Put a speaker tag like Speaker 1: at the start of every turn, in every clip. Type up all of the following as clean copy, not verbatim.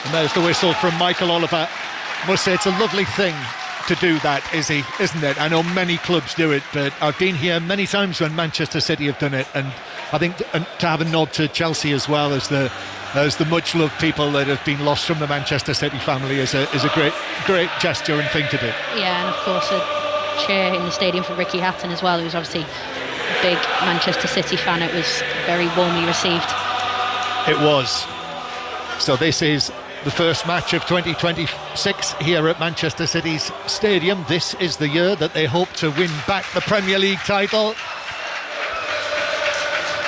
Speaker 1: And there's the whistle from Michael Oliver. I must say it's a lovely thing to do that, isn't it? I know many clubs do it, but I've been here many times when Manchester City have done it, and I think to have a nod to Chelsea as well as the much loved people that have been lost from the Manchester City family is a great gesture and thing to do.
Speaker 2: Yeah, and of course a cheer in the stadium for Ricky Hatton as well, who was obviously a big Manchester City fan. It was very warmly received.
Speaker 1: It was. So this is the first match of 2026 here at Manchester City's stadium. This is the year that they hope to win back the Premier League title.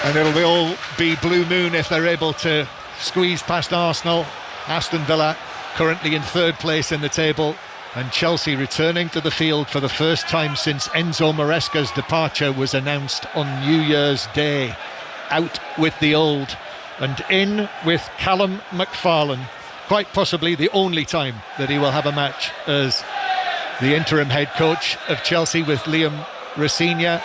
Speaker 1: And it'll all be Blue Moon if they're able to squeeze past Arsenal. Aston Villa currently in third place in the table, and Chelsea returning to the field for the first time since Enzo Maresca's departure was announced on New Year's Day. Out with the old and in with Callum McFarlane. Quite possibly the only time that he will have a match as the interim head coach of Chelsea with Liam Rosenior.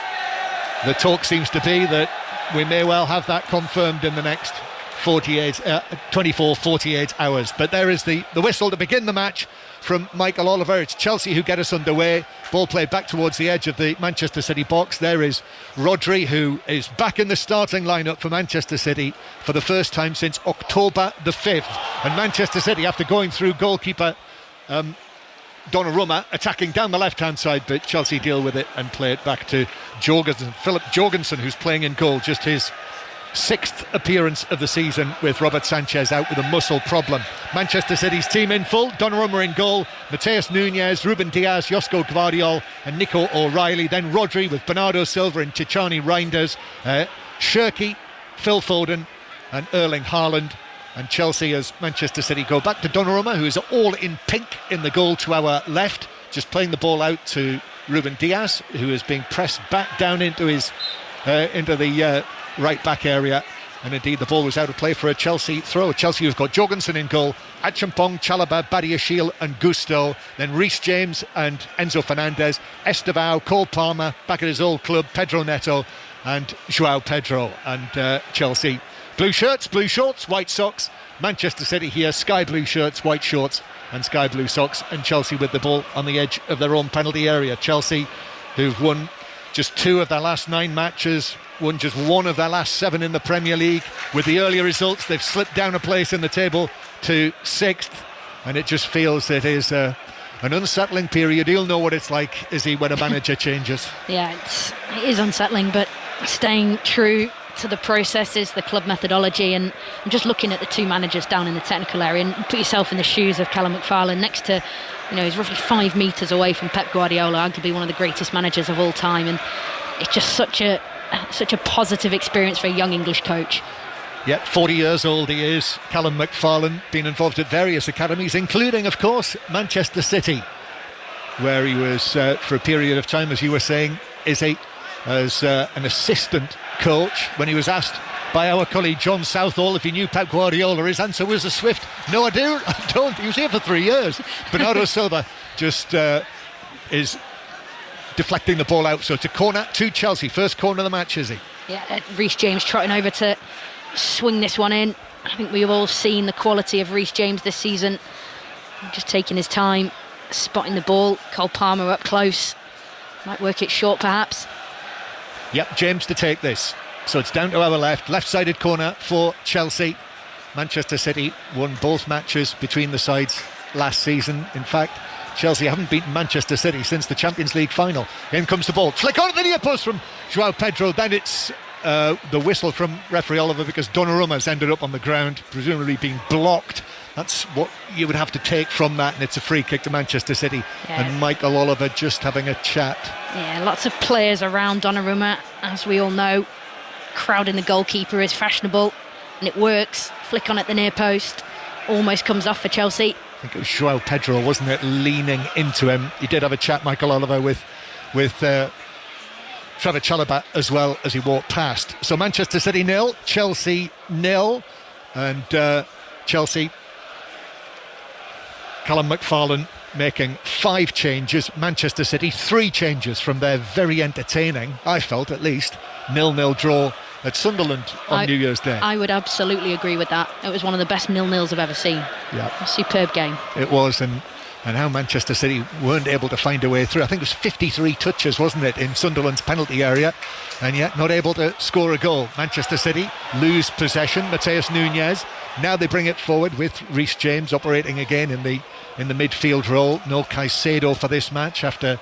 Speaker 1: The talk seems to be that we may well have that confirmed in the next 24-48 hours. But there is the whistle to begin the match from Michael Oliver. It's Chelsea who get us underway. Ball played back towards the edge of the Manchester City box. There is Rodri, who is back in the starting lineup for Manchester City for the first time since October the 5th. And Manchester City, after going through goalkeeper Donnarumma, attacking down the left-hand side, but Chelsea deal with it and play it back to Jorgensen. Philip Jorgensen, who's playing in goal, just his 6th appearance of the season with Robert Sanchez out with a muscle problem. Manchester City's team in full. Donnarumma in goal, Mateus Nunes, Ruben Dias, Josko Gvardiol and Nico O'Reilly. Then Rodri with Bernardo Silva and Tijjani Reinders, Shirky, Phil Foden and Erling Haaland. And Chelsea, as Manchester City go back to Donnarumma, who is all in pink in the goal to our left, just playing the ball out to Ruben Dias, who is being pressed back down into his the right back area. And indeed the ball was out of play for a Chelsea throw. Chelsea have got Jorgensen in goal, Achampong, Chalobah, Badiashile and Gusto. Then Reece James and Enzo Fernandez, Estevao, Cole Palmer, back at his old club, Pedro Neto and João Pedro. And Chelsea, blue shirts, blue shorts, white socks. Manchester City here, sky blue shirts, white shorts and sky blue socks. And Chelsea with the ball on the edge of their own penalty area. Chelsea, who've won just 2 of their last 9 matches, won just 1 of their last 7 in the Premier League. With the earlier results, they've slipped down a place in the table to 6th, and it just feels it is an unsettling period. He'll know what it's like, is he, when a manager changes?
Speaker 2: Yeah, it is unsettling, but staying true to the processes, the club methodology. And I'm just looking at the 2 managers down in the technical area, and put yourself in the shoes of Callum McFarlane next to, he's roughly 5 metres away from Pep Guardiola, arguably one of the greatest managers of all time. And it's just such a positive experience for a young English coach.
Speaker 1: Yeah, 40 years old he is, Callum McFarlane, been involved at various academies, including, of course, Manchester City, where he was, for a period of time, as you were saying, as an assistant coach. When he was asked by our colleague John Southall if he knew Pep Guardiola, his answer was a swift, "No, I don't. He was here for 3 years." Bernardo Silva just is deflecting the ball out. So it's a corner to Chelsea. First corner of the match, is he?
Speaker 2: Yeah, Reece James trotting over to swing this one in. I think we've all seen the quality of Reece James this season. Just taking his time, spotting the ball. Cole Palmer up close. Might work it short, perhaps.
Speaker 1: Yep, James to take this. So it's down to our left-sided corner for Chelsea. Manchester City won both matches between the sides last season. In fact, Chelsea haven't beaten Manchester City since the Champions League final. In comes the ball, flick on the near post from João Pedro. Then it's the whistle from referee Oliver, because Donnarumma's ended up on the ground, presumably being blocked. That's what you would have to take from that, and it's a free kick to Manchester City. Yeah. And Michael Oliver just having a chat.
Speaker 2: Yeah, lots of players around Donnarumma, as we all know. Crowding the goalkeeper is fashionable, and it works. Flick on at the near post, almost comes off for Chelsea.
Speaker 1: I think it was João Pedro, wasn't it, leaning into him. He did have a chat, Michael Oliver, with Trevor Chalobah as well as he walked past. So Manchester City 0, Chelsea 0, and Chelsea, Callum McFarlane making 5 changes. Manchester City 3 changes from their very entertaining, I felt at least, 0-0 draw at Sunderland on New Year's Day.
Speaker 2: I would absolutely agree with that. It was one of the best 0-0s I've ever seen.
Speaker 1: Yeah.
Speaker 2: A superb game.
Speaker 1: It was, and how Manchester City weren't able to find a way through. I think it was 53 touches, wasn't it, in Sunderland's penalty area, and yet not able to score a goal. Manchester City lose possession. Mateus Nunes. Now they bring it forward with Reece James operating again in the midfield role. No Caicedo for this match after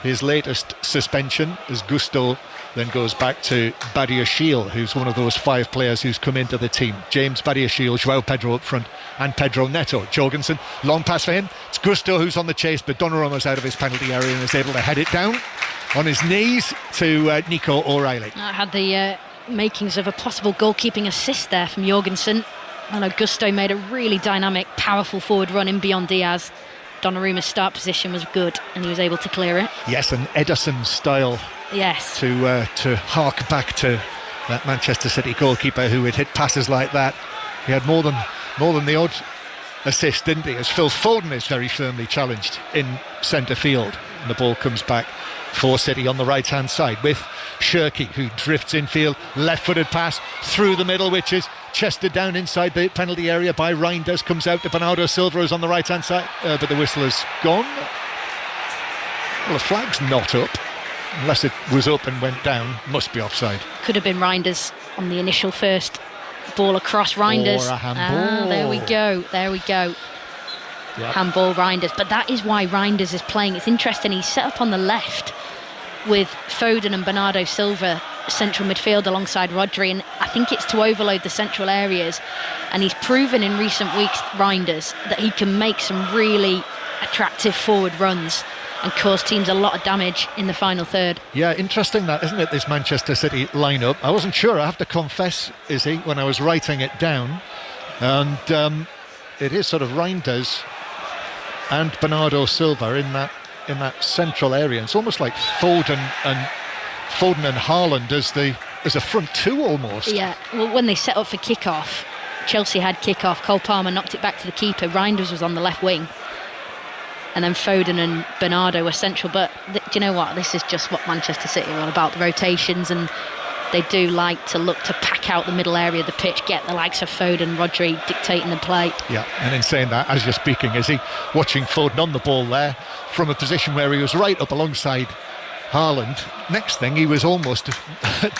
Speaker 1: his latest suspension, as Gusto then goes back to Badiashile, who's one of those 5 players who's come into the team. James, Badiashile, João Pedro up front, and Pedro Neto. Jorgensen, long pass for him. It's Gusto who's on the chase, but Donnarumma's out of his penalty area and is able to head it down on his knees to Nico O'Reilly.
Speaker 2: I had the makings of a possible goalkeeping assist there from Jorgensen. I know Gusto made a really dynamic, powerful forward run in beyond Diaz. Donnarumma's start position was good and he was able to clear it.
Speaker 1: Yes, an Ederson style.
Speaker 2: Yes.
Speaker 1: To hark back to that Manchester City goalkeeper who had hit passes like that. He had more than the odd assist, didn't he? As Phil Foden is very firmly challenged in centre field, and the ball comes back for City on the right hand side with Shirky, who drifts infield, left-footed pass through the middle, which is chested down inside the penalty area by Reinders, comes out to Bernardo Silva, who's on the right hand side, but the whistle is gone. Well, the flag's not up, unless it was up and went down. Must be offside.
Speaker 2: Could have been Reinders on the initial first ball across. Reinders.
Speaker 1: Or a handball.
Speaker 2: There we go. Yep. Handball Reinders, but that is why Reinders is playing. It's interesting, he's set up on the left with Foden and Bernardo Silva central midfield alongside Rodri, and I think it's to overload the central areas, and he's proven in recent weeks, Reinders, that he can make some really attractive forward runs and cause teams a lot of damage in the final third.
Speaker 1: Yeah, interesting that, isn't it, this Manchester City lineup? I wasn't sure, I have to confess, Izzy, when I was writing it down, and it is sort of Reinders and Bernardo Silva in that central area. It's almost like Foden and Haaland as a front two almost.
Speaker 2: Yeah, well, when they set up for kick-off, Chelsea had kick-off, Cole Palmer knocked it back to the keeper, Reinders was on the left wing, and then Foden and Bernardo were central. But do you know what, this is just what Manchester City are all about, the rotations, and they do like to look to pack out the middle area of the pitch, get the likes of Foden, Rodri dictating the play.
Speaker 1: Yeah, and in saying that, as you're speaking, is he watching Foden on the ball there from a position where he was right up alongside Haaland. Next thing, he was almost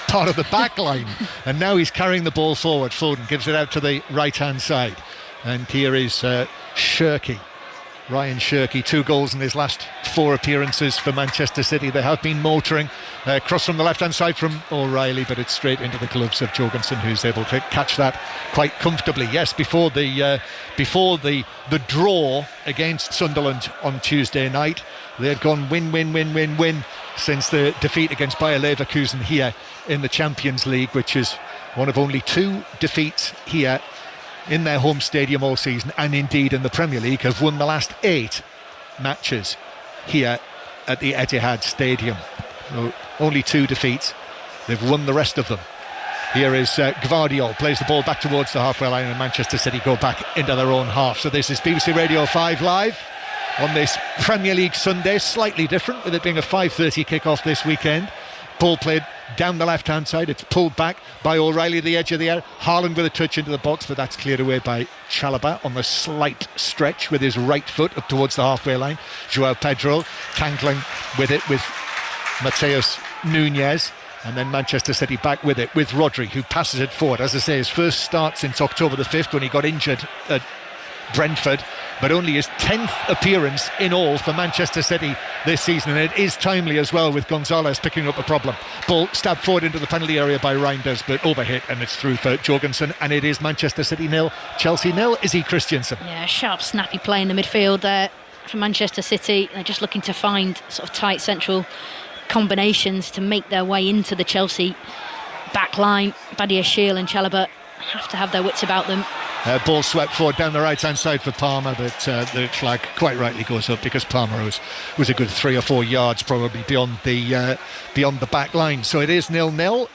Speaker 1: part of the back line, and now he's carrying the ball forward. Foden gives it out to the right-hand side, and here is Shirky. Ryan Shirky, 2 goals in his last 4 appearances for Manchester City. They have been motoring cross from the left-hand side from O'Reilly, but it's straight into the gloves of Jorgensen, who's able to catch that quite comfortably. Yes, before the draw against Sunderland on Tuesday night, they had gone win since the defeat against Bayer Leverkusen here in the Champions League, which is one of only 2 defeats here in their home stadium all season, and indeed in the Premier League have won the last 8 matches here at the Etihad Stadium. So only 2 defeats, they've won the rest of them. Here is Gvardiol, plays the ball back towards the halfway line, and Manchester City go back into their own half. So this is BBC Radio 5 Live on this Premier League Sunday, slightly different with it being a 5:30 kick-off this weekend. Ball played down the left-hand side, it's pulled back by O'Reilly at the edge of the area. Haaland with a touch into the box, but that's cleared away by Chalobah on the slight stretch with his right foot up towards the halfway line. João Pedro tangling with it with Mateus Nunes, and then Manchester City back with it with Rodri, who passes it forward. As I say, his first start since October the 5th when he got injured at Brentford, but only his 10th appearance in all for Manchester City this season, and it is timely as well, with Gonzalez picking up a problem. Ball stabbed forward into the penalty area by Reinders, but overhit, and it's through for Jorgensen, and it is Manchester City 0, Chelsea 0. Izzy Christiansen.
Speaker 2: Yeah, sharp, snappy play in the midfield there for Manchester City. They're just looking to find sort of tight central combinations to make their way into the Chelsea back line. Badiashile and Chalobah have to have their wits about them.
Speaker 1: Ball swept forward down the right-hand side for Palmer, but the flag quite rightly goes up because Palmer was a good 3 or 4 yards probably beyond the back line. So it is 0-0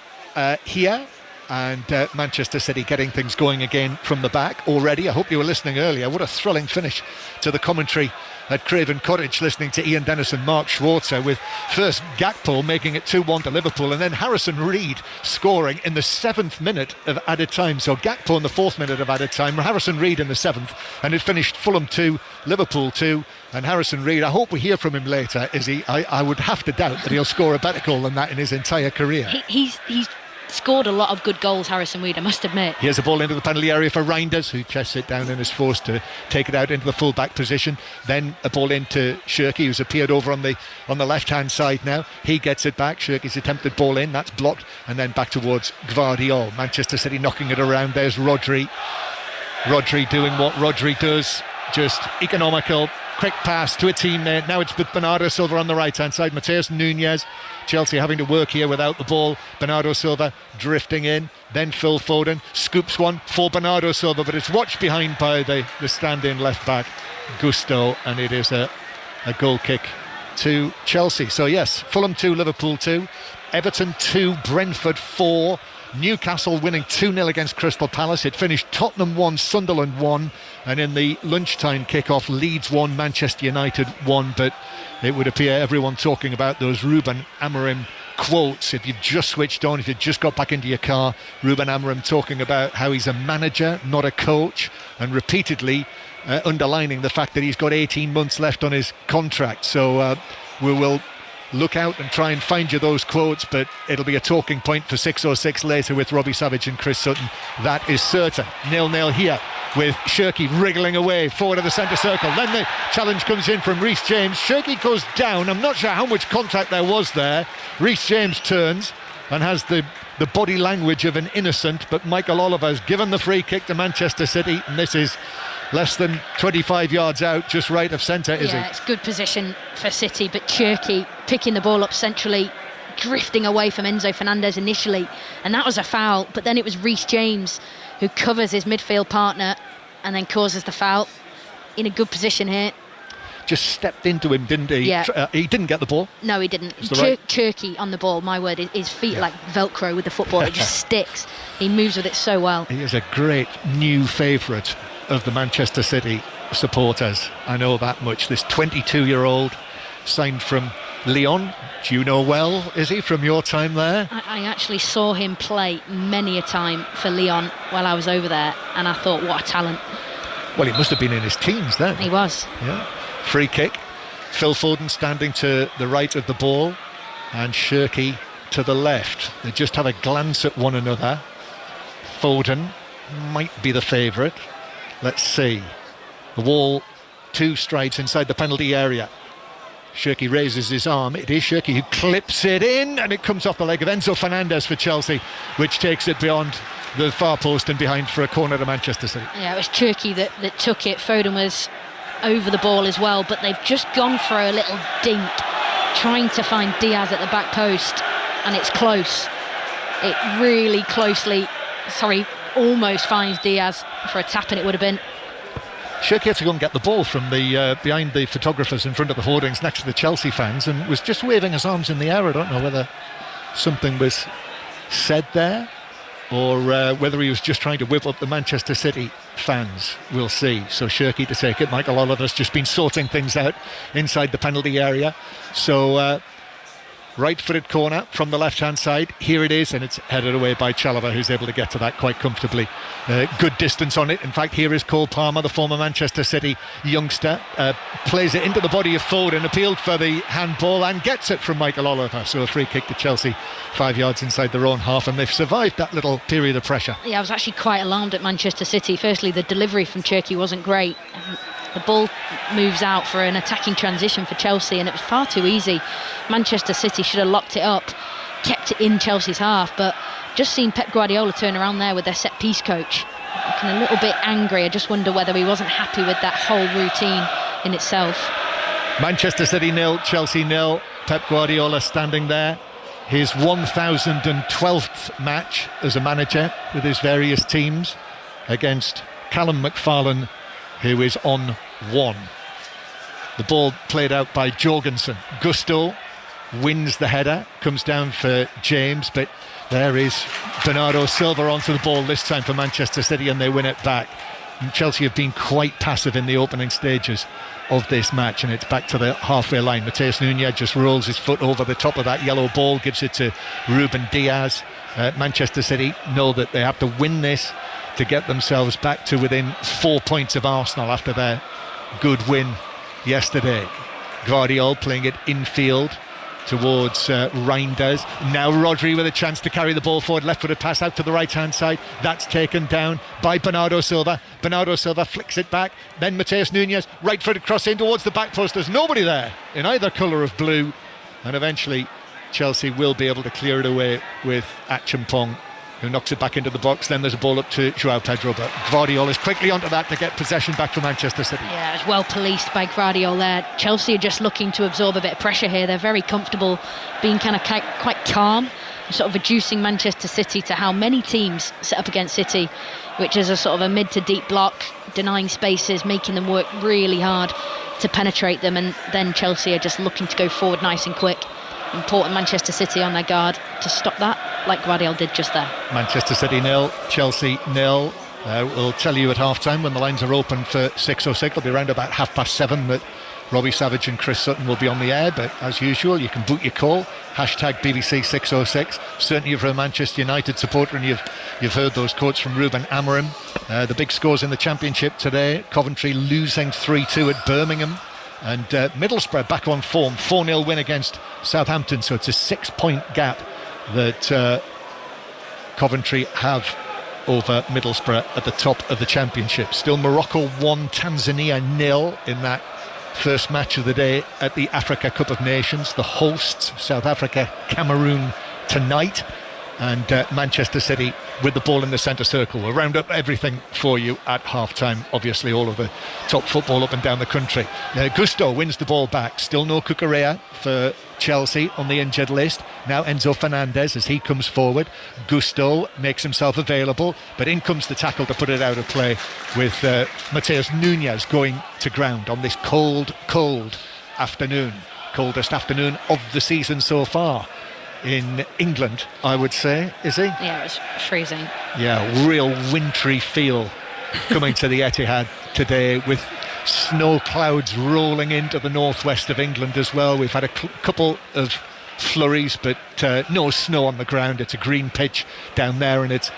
Speaker 1: here and Manchester City getting things going again from the back already. I hope you were listening earlier. What a thrilling finish to the commentary at Craven Cottage, listening to Ian Dennis and Mark Schwarzer, with first Gakpo making it 2-1 to Liverpool, and then Harrison Reed scoring in the 7th minute of added time. So Gakpo in the 4th minute of added time, Harrison Reed in the 7th, and it finished Fulham 2, Liverpool 2. And Harrison Reed, I hope we hear from him later. I would have to doubt that he'll score a better goal than that in his entire career.
Speaker 2: He's scored a lot of good goals, Harrison Reed, I must admit.
Speaker 1: Here's a ball into the penalty area for Reinders, who chests it down and is forced to take it out into the full-back position. Then a ball into Shirky, who's appeared over on the left-hand side now. He gets it back. Shirky's attempted ball in, that's blocked, and then back towards Gvardiol. Manchester City knocking it around. There's Rodri. Rodri doing what Rodri does, just economical, quick pass to a teammate. Now it's with Bernardo Silva on the right-hand side. Mateus Nunes. Chelsea having to work here without the ball. Bernardo Silva drifting in. Then Phil Foden scoops one for Bernardo Silva, but it's watched behind by the stand-in left-back Gusto, and it is a goal kick to Chelsea. So yes, Fulham 2, Liverpool 2, Everton 2, Brentford 4. Newcastle winning 2-0 against Crystal Palace. It finished Tottenham 1, Sunderland 1, and in the lunchtime kick-off, Leeds 1, Manchester United 1. But it would appear everyone talking about those Ruben Amorim quotes. If you've just switched on, if you've just got back into your car, Ruben Amorim talking about how he's a manager, not a coach, and repeatedly underlining the fact that he's got 18 months left on his contract. So we will look out and try and find you those quotes, but it'll be a talking point for 6:06 later with Robbie Savage and Chris Sutton. That is certain. 0-0 here, with Shirky wriggling away forward of the centre circle. Then the challenge comes in from Reece James. Shirky goes down. I'm not sure how much contact there was there. Reece James turns and has the body language of an innocent, but Michael Oliver's given the free kick to Manchester City, and this is less than 25 yards out, just right of centre, is he?
Speaker 2: Yeah, it's good position for City, but Cherki picking the ball up centrally, drifting away from Enzo Fernandez initially, and that was a foul. But then it was Reece James who covers his midfield partner and then causes the foul. In a good position here.
Speaker 1: Just stepped into him, didn't he?
Speaker 2: Yeah.
Speaker 1: He didn't get the ball.
Speaker 2: No, he didn't. Cherki on the ball, my word, his feet like Velcro with the football. It just sticks. He moves with it so well.
Speaker 1: He is a great new favourite of the Manchester City supporters. I know that much. This 22-year-old signed from Lyon. Do you know well, is he, from your time there?
Speaker 2: I actually saw him play many a time for Lyon while I was over there, and I thought, what a talent.
Speaker 1: Well, he must have been in his teens then.
Speaker 2: He was.
Speaker 1: Yeah. Free kick. Phil Foden standing to the right of the ball, and Shirky to the left. They just have a glance at one another. Foden might be the favourite. Let's see. The wall, 2 strides inside the penalty area. Shirky raises his arm. It is Shirky who clips it in, and it comes off the leg of Enzo Fernandez for Chelsea, which takes it beyond the far post and behind for a corner to Manchester City.
Speaker 2: Yeah, it was Cherki that took it. Foden was over the ball as well, but they've just gone for a little dink, trying to find Diaz at the back post, and it's close. It really almost finds Diaz for a tap, and it would have been.
Speaker 1: Shirky had to go and get the ball from the behind the photographers in front of the hoardings next to the Chelsea fans, and was just waving his arms in the air. I don't know whether something was said there, or whether he was just trying to whip up the Manchester City fans. We'll see. So Shirky to take it. Michael Oliver's just been sorting things out inside the penalty area. So right-footed corner from the left-hand side. Here it is, and it's headed away by Chalobah, who's able to get to that quite comfortably. Good distance on it. In fact, here is Cole Palmer, the former Manchester City youngster. Plays it into the body of Foden, appealed for the handball, and gets it from Michael Oliver. So a free kick to Chelsea, 5 yards inside their own half, and they've survived that little period of pressure.
Speaker 2: Yeah, I was actually quite alarmed at Manchester City. Firstly, the delivery from Cherki wasn't great. The ball moves out for an attacking transition for Chelsea, and it was far too easy. Manchester City should have locked it up, kept it in Chelsea's half, but just seen Pep Guardiola turn around there with their set-piece coach, looking a little bit angry. I just wonder whether he wasn't happy with that whole routine in itself.
Speaker 1: Manchester City 0, Chelsea 0. Pep Guardiola standing there. His 1012th match as a manager with his various teams, against Callum McFarlane, who is on 1. The ball played out by Jorgensen. Gusto wins the header, comes down for James, but There is Bernardo Silva onto the ball this time for Manchester City, and they win it back. And Chelsea have been quite passive in the opening stages of this match, and it's back to the halfway line. Mateus Nunes just rolls his foot over the top of that yellow ball, gives it to Ruben Diaz. Manchester City know that they have to win this to get themselves back to within 4 points of Arsenal after their good win yesterday. Guardiola playing it infield towards Reinders. Now Rodri with a chance to carry the ball forward, left-footed pass out to the right-hand side. That's taken down by Bernardo Silva. Bernardo Silva flicks it back. Then Mateus Nunes, right-footed cross in towards the back post. There's nobody there in either colour of blue, and eventually Chelsea will be able to clear it away with Acheampong, who knocks it back into the box. Then there's a ball up to Joao Pedro, but Guardiola is quickly onto that to get possession back for Manchester City.
Speaker 2: Yeah, it was well policed by Guardiola there. Chelsea are just looking to absorb a bit of pressure here. They're very comfortable being kind of quite calm, sort of reducing Manchester City to how many teams set up against City, which is a sort of a mid to deep block, denying spaces, making them work really hard to penetrate them, and then Chelsea are just looking to go forward nice and quick. Important Manchester City on their guard to stop that, like Guardiola did just there.
Speaker 1: Manchester City 0, Chelsea 0. We'll tell you at half-time when the lines are open for 6:06. It'll be around about 7:30 that Robbie Savage and Chris Sutton will be on the air, but as usual you can book your call, hashtag BBC 606. Certainly if you're a Manchester United supporter and you've heard those quotes from Ruben Amorim. The big scores in the Championship today: Coventry losing 3-2 at Birmingham, and Middlesbrough back on form, 4-0 win against Southampton. So it's a 6-point gap that Coventry have over Middlesbrough at the top of the Championship. Still Morocco 1, Tanzania 0 in that first match of the day at the Africa Cup of Nations. The hosts, South Africa, Cameroon tonight. And Manchester City with the ball in the centre circle. We'll round up everything for you at half-time. Obviously all of the top football up and down the country. Gusto wins the ball back. Still no Cucurella for Chelsea on the injured list. Now Enzo Fernandez as he comes forward. Gusto makes himself available, but in comes the tackle to put it out of play, with Mateus Nunes going to ground on this cold afternoon. Coldest afternoon of the season so far in England, I would say. Is he?
Speaker 2: Yeah, it was freezing.
Speaker 1: Yeah, real wintry feel coming to the Etihad today, with snow clouds rolling into the northwest of England as well. We've had a couple of flurries, but no snow on the ground. It's a green pitch down there, and it's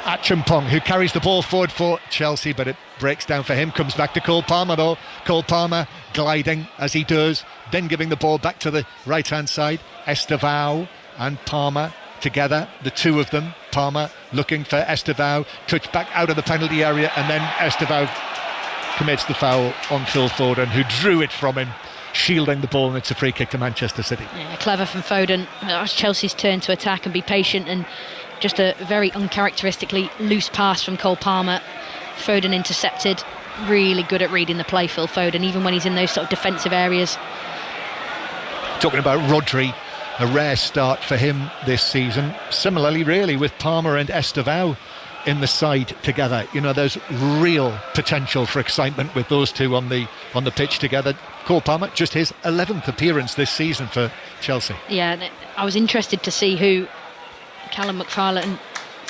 Speaker 1: Acheampong who carries the ball forward for Chelsea, but it breaks down for him. Comes back to Cole Palmer though. Cole Palmer gliding as he does, then giving the ball back to the right hand side. Estevao and Palmer together, the two of them. Palmer looking for Estevao, touch back out of the penalty area, and then Estevao commits the foul on Phil Foden, who drew it from him, shielding the ball, and it's a free kick to Manchester City.
Speaker 2: Yeah, clever from Foden. It was Chelsea's turn to attack and be patient, and just a very uncharacteristically loose pass from Cole Palmer. Foden intercepted. Really good at reading the play, Phil Foden, even when he's in those sort of defensive areas.
Speaker 1: Talking about Rodri, a rare start for him this season. Similarly, really, with Palmer and Estevao in the side together. You know, there's real potential for excitement with those two on the pitch together. Cole Palmer, just his 11th appearance this season for Chelsea.
Speaker 2: Yeah, I was interested to see who Callum McFarlane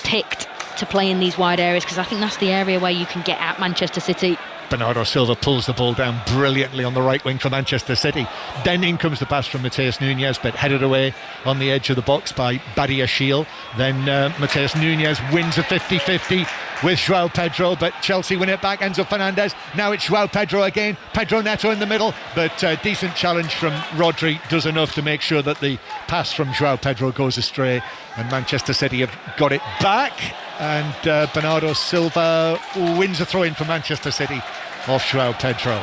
Speaker 2: picked to play in these wide areas, because I think that's the area where you can get at Manchester City.
Speaker 1: Bernardo Silva pulls the ball down brilliantly on the right wing for Manchester City. Then in comes the pass from Mateus Nunes, but headed away on the edge of the box by Badiashile. Then Mateus Nunes wins a 50-50 with Joao Pedro, but Chelsea win it back. Enzo Fernandez, now it's Joao Pedro again. Pedro Neto in the middle, but decent challenge from Rodri does enough to make sure that the pass from Joao Pedro goes astray, and Manchester City have got it back. And Bernardo Silva wins a throw-in for Manchester City off Joao Pedro.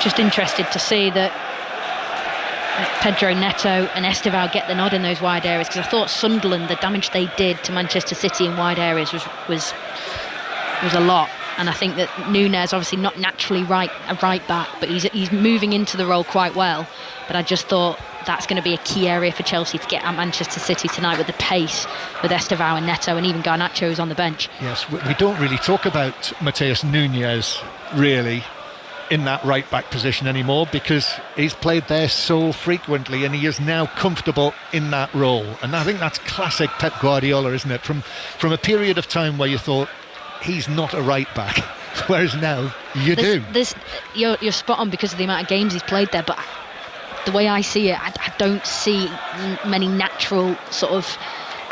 Speaker 2: Just interested to see that Pedro Neto and Estevao get the nod in those wide areas, because I thought Sunderland, the damage they did to Manchester City in wide areas was a lot. And I think that Nunes, obviously not naturally a right back, but he's moving into the role quite well. But I just thought that's going to be a key area for Chelsea to get at Manchester City tonight, with the pace, with Estevao and Neto, and even Garnacho who's on the bench.
Speaker 1: Yes, we don't really talk about Mateus Nunes, really. in that right back position anymore because he's played there so frequently and he is now comfortable in that role. And I think that's classic Pep Guardiola, isn't it? From a period of time where you thought he's not a right back, whereas now you do.
Speaker 2: You're spot on because of the amount of games he's played there, but the way I see it, I don't see many natural sort of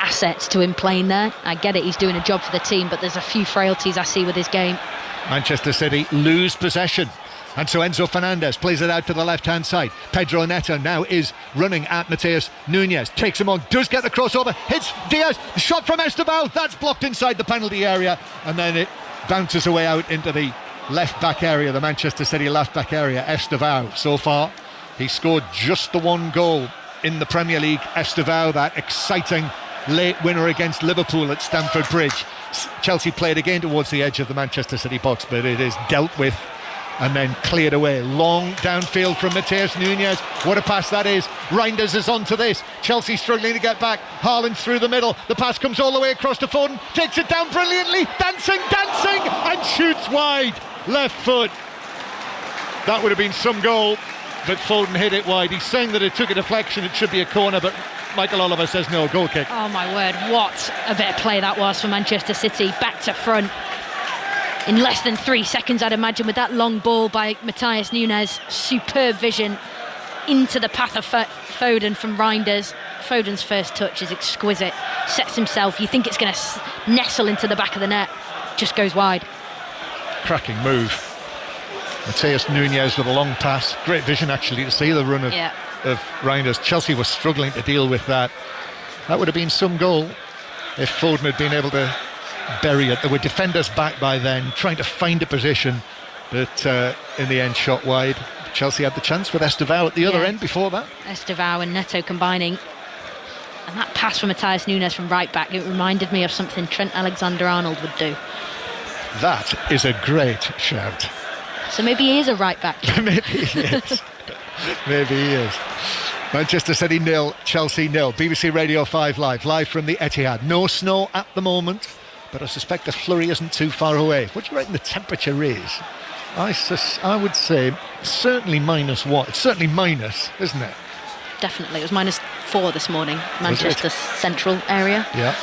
Speaker 2: assets to him playing there. I get it, he's doing a job for the team, but there's a few frailties I see with his game.
Speaker 1: Manchester City lose possession, and so Enzo Fernandez plays it out to the left-hand side. Pedro Neto now is running at Mateus Nunes, takes him on, does get the crossover, hits Diaz, shot from Estevao, that's blocked inside the penalty area, and then it bounces away out into the left-back area, the Manchester City left-back area. Estevao, so far, he scored just the one goal in the Premier League. Estevao, that exciting late winner against Liverpool at Stamford Bridge. Chelsea played again towards the edge of the Manchester City box, but it is dealt with and then cleared away. Long downfield from Mateus Nunes. What a pass that is. Reinders is onto this. Chelsea struggling to get back. Haaland through the middle. The pass comes all the way across to Foden. Takes it down brilliantly. Dancing, and shoots wide. Left foot. That would have been some goal, but Foden hit it wide. He's saying that it took a deflection. It should be a corner, but Michael Oliver says no, goal kick.
Speaker 2: Oh my word, what a bit of play that was for Manchester City. Back to front in less than 3 seconds, I'd imagine, with that long ball by Mateus Nunes. Superb vision into the path of Foden from Reinders. Foden's first touch is exquisite. Sets himself, you think it's going to nestle into the back of the net, just goes wide. Cracking
Speaker 1: move. Mateus Nunes with a long pass. Great vision actually to see the run of Reinders. Chelsea was struggling to deal with that. That would have been some goal if Foden had been able to bury it. There were defenders back by then trying to find a position, but in the end shot wide. Chelsea had the chance with Estevao at the other end before that.
Speaker 2: Estevao and Neto combining, and that pass from Mateus Nunes from right back, it reminded me of something Trent Alexander-Arnold would do.
Speaker 1: That is a great shout.
Speaker 2: So maybe he is a right back.
Speaker 1: Maybe he is. Maybe he is. Manchester City 0, Chelsea 0. BBC Radio 5 live from the Etihad. No snow at the moment, but I suspect a flurry isn't too far away. What do you reckon the temperature is? I would say certainly -1. It's certainly minus, isn't it?
Speaker 2: Definitely. It was -4 this morning, Manchester Central area.
Speaker 1: Yeah.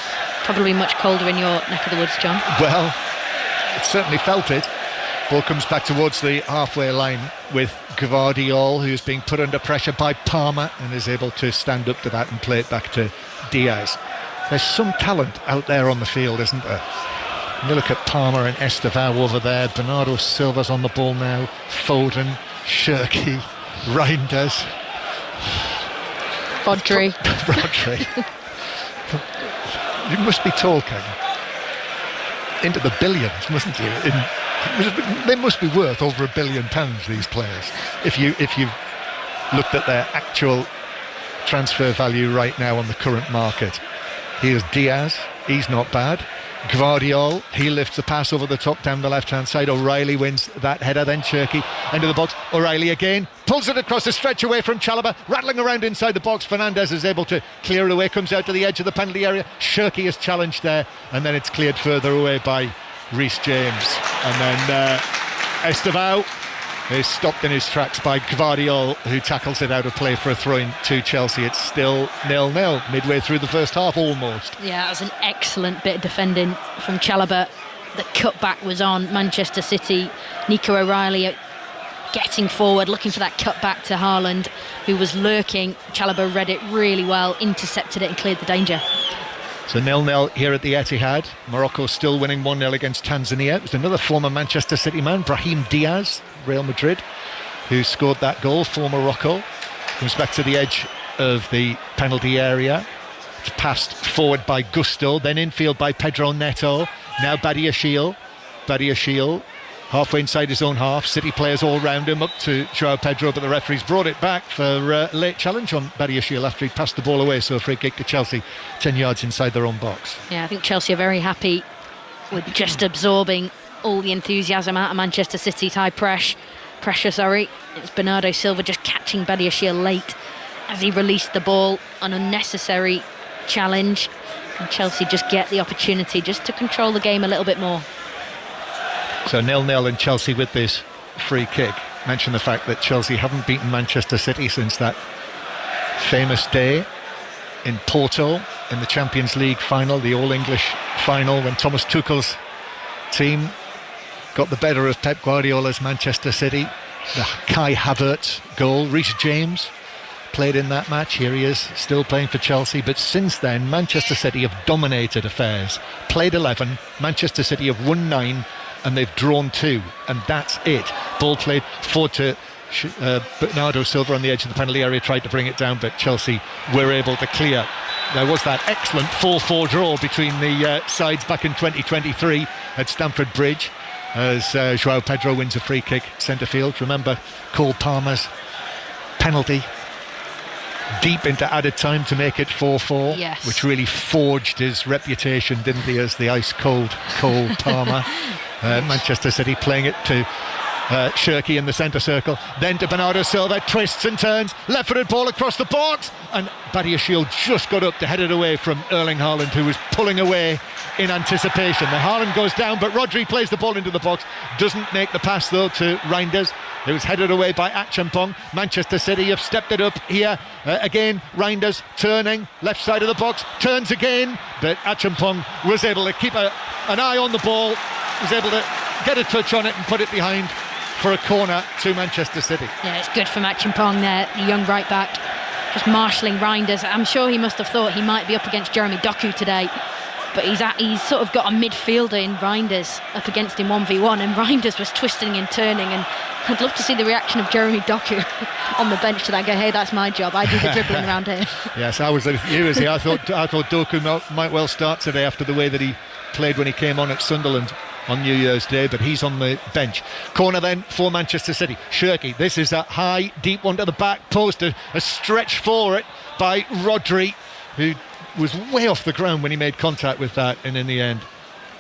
Speaker 2: Probably much colder in your neck of the woods, John.
Speaker 1: Well, it certainly felt it. Ball comes back towards the halfway line with Gvardiol, who's being put under pressure by Palmer and is able to stand up to that and play it back to Diaz. There's some talent out there on the field, isn't there? And you look at Palmer and Estevao over there. Bernardo Silva's on the ball now. Foden, Cherki, Reinders.
Speaker 2: Rodri.
Speaker 1: You must be talking into the billions, mustn't you? They must be worth over £1 billion, these players, if you've looked at their actual transfer value right now on the current market. Here's Diaz, he's not bad. Gvardiol, he lifts the pass over the top down the left-hand side. O'Reilly wins that header, then Cherki into the box. O'Reilly again, pulls it across the stretch away from Chalobah, rattling around inside the box. Fernandez is able to clear it away, comes out to the edge of the penalty area. Cherki is challenged there, and then it's cleared further away by Reece James. And then Estevao is stopped in his tracks by Gvardiol, who tackles it out of play for a throw-in to Chelsea. It's still 0-0 midway through the first half almost. Yeah,
Speaker 2: that was an excellent bit of defending from Chalobah. The cutback was on Manchester City. Nico O'Reilly getting forward, looking for that cutback to Haaland, who was lurking. Chalobah read it really well, intercepted it and cleared the danger.
Speaker 1: So 0-0 here at the Etihad. Morocco still winning 1-0 against Tanzania. It was another former Manchester City man, Brahim Diaz, Real Madrid, who scored that goal for Morocco. Comes back to the edge of the penalty area. It's passed forward by Gusto, then infield by Pedro Neto. Now Badiashile. Halfway inside his own half. City players all round him, up to Joao Pedro, but the referee's brought it back for a late challenge on Badiashile after he passed the ball away. So a free kick to Chelsea, 10 yards inside their own box.
Speaker 2: Yeah, I think Chelsea are very happy with just absorbing all the enthusiasm out of Manchester City's high pressure. It's Bernardo Silva just catching Badiashile late as he released the ball, an unnecessary challenge, and Chelsea just get the opportunity just to control the game a little bit more.
Speaker 1: So 0-0 and Chelsea with this free kick. mention the fact that Chelsea haven't beaten Manchester City since that famous day in Porto in the Champions League final, the All-English final, when Thomas Tuchel's team got the better of Pep Guardiola's Manchester City. The Kai Havertz goal. Reece James played in that match. Here he is, still playing for Chelsea. But since then, Manchester City have dominated affairs. Played 11, Manchester City have won 9, and they've drawn 2, and that's it. Ball played forward to Bernardo Silva on the edge of the penalty area, tried to bring it down, but Chelsea were able to clear. There was that excellent 4-4 draw between the sides back in 2023 at Stamford Bridge, as Joao Pedro wins a free kick centre field. Remember Cole Palmer's penalty deep into added time to make it 4-4,
Speaker 2: yes,
Speaker 1: which really forged his reputation, didn't he, as the ice-cold Cole Palmer. Manchester City playing it to Shirky in the centre circle, then to Bernardo Silva, twists and turns, left-footed ball across the box, and Badiashile just got up to head it away from Erling Haaland, who was pulling away in anticipation. The Haaland goes down, but Rodri plays the ball into the box, doesn't make the pass though to Reinders. It was headed away by Achampong. Manchester City have stepped it up here. Again, Reinders turning, left side of the box, turns again, but Achampong was able to keep an eye on the ball, was able to get a touch on it and put it behind for a corner to Manchester City.
Speaker 2: Yeah, it's good for Achampong there, the young right back, just marshalling Reinders. I'm sure he must have thought he might be up against Jeremy Doku today, but he's sort of got a midfielder in Reinders up against him 1v1, and Reinders was twisting and turning, and I'd love to see the reaction of Jeremy Doku on the bench to that. Go, hey, that's my job, I do the dribbling around here.
Speaker 1: Yes, I was with you, I thought Doku might well start today after the way that he played when he came on at Sunderland on New Year's Day, but he's on the bench. Corner then for Manchester City. Shirky, this is a high, deep one to the back post, a stretch for it by Rodri, who was way off the ground when he made contact with that, and in the end,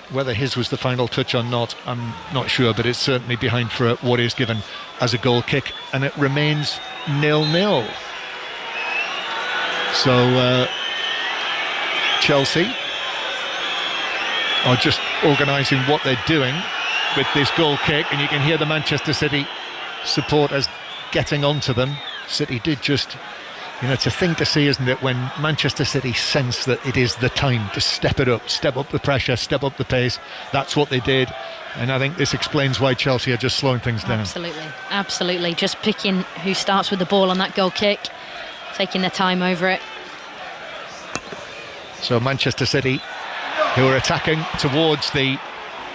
Speaker 1: whether his was the final touch or not, I'm not sure, but it's certainly behind for what is given as a goal kick, and it remains 0-0. So Chelsea are just organising what they're doing with this goal kick, and you can hear the Manchester City supporters getting onto them. City did just, it's a thing to see, isn't it, when Manchester City sense that it is the time to step it up, step up the pressure, step up the pace. That's what they did, and I think this explains why Chelsea are just slowing things down.
Speaker 2: Absolutely, just picking who starts with the ball on that goal kick, taking their time over it.
Speaker 1: So Manchester City, who are attacking towards the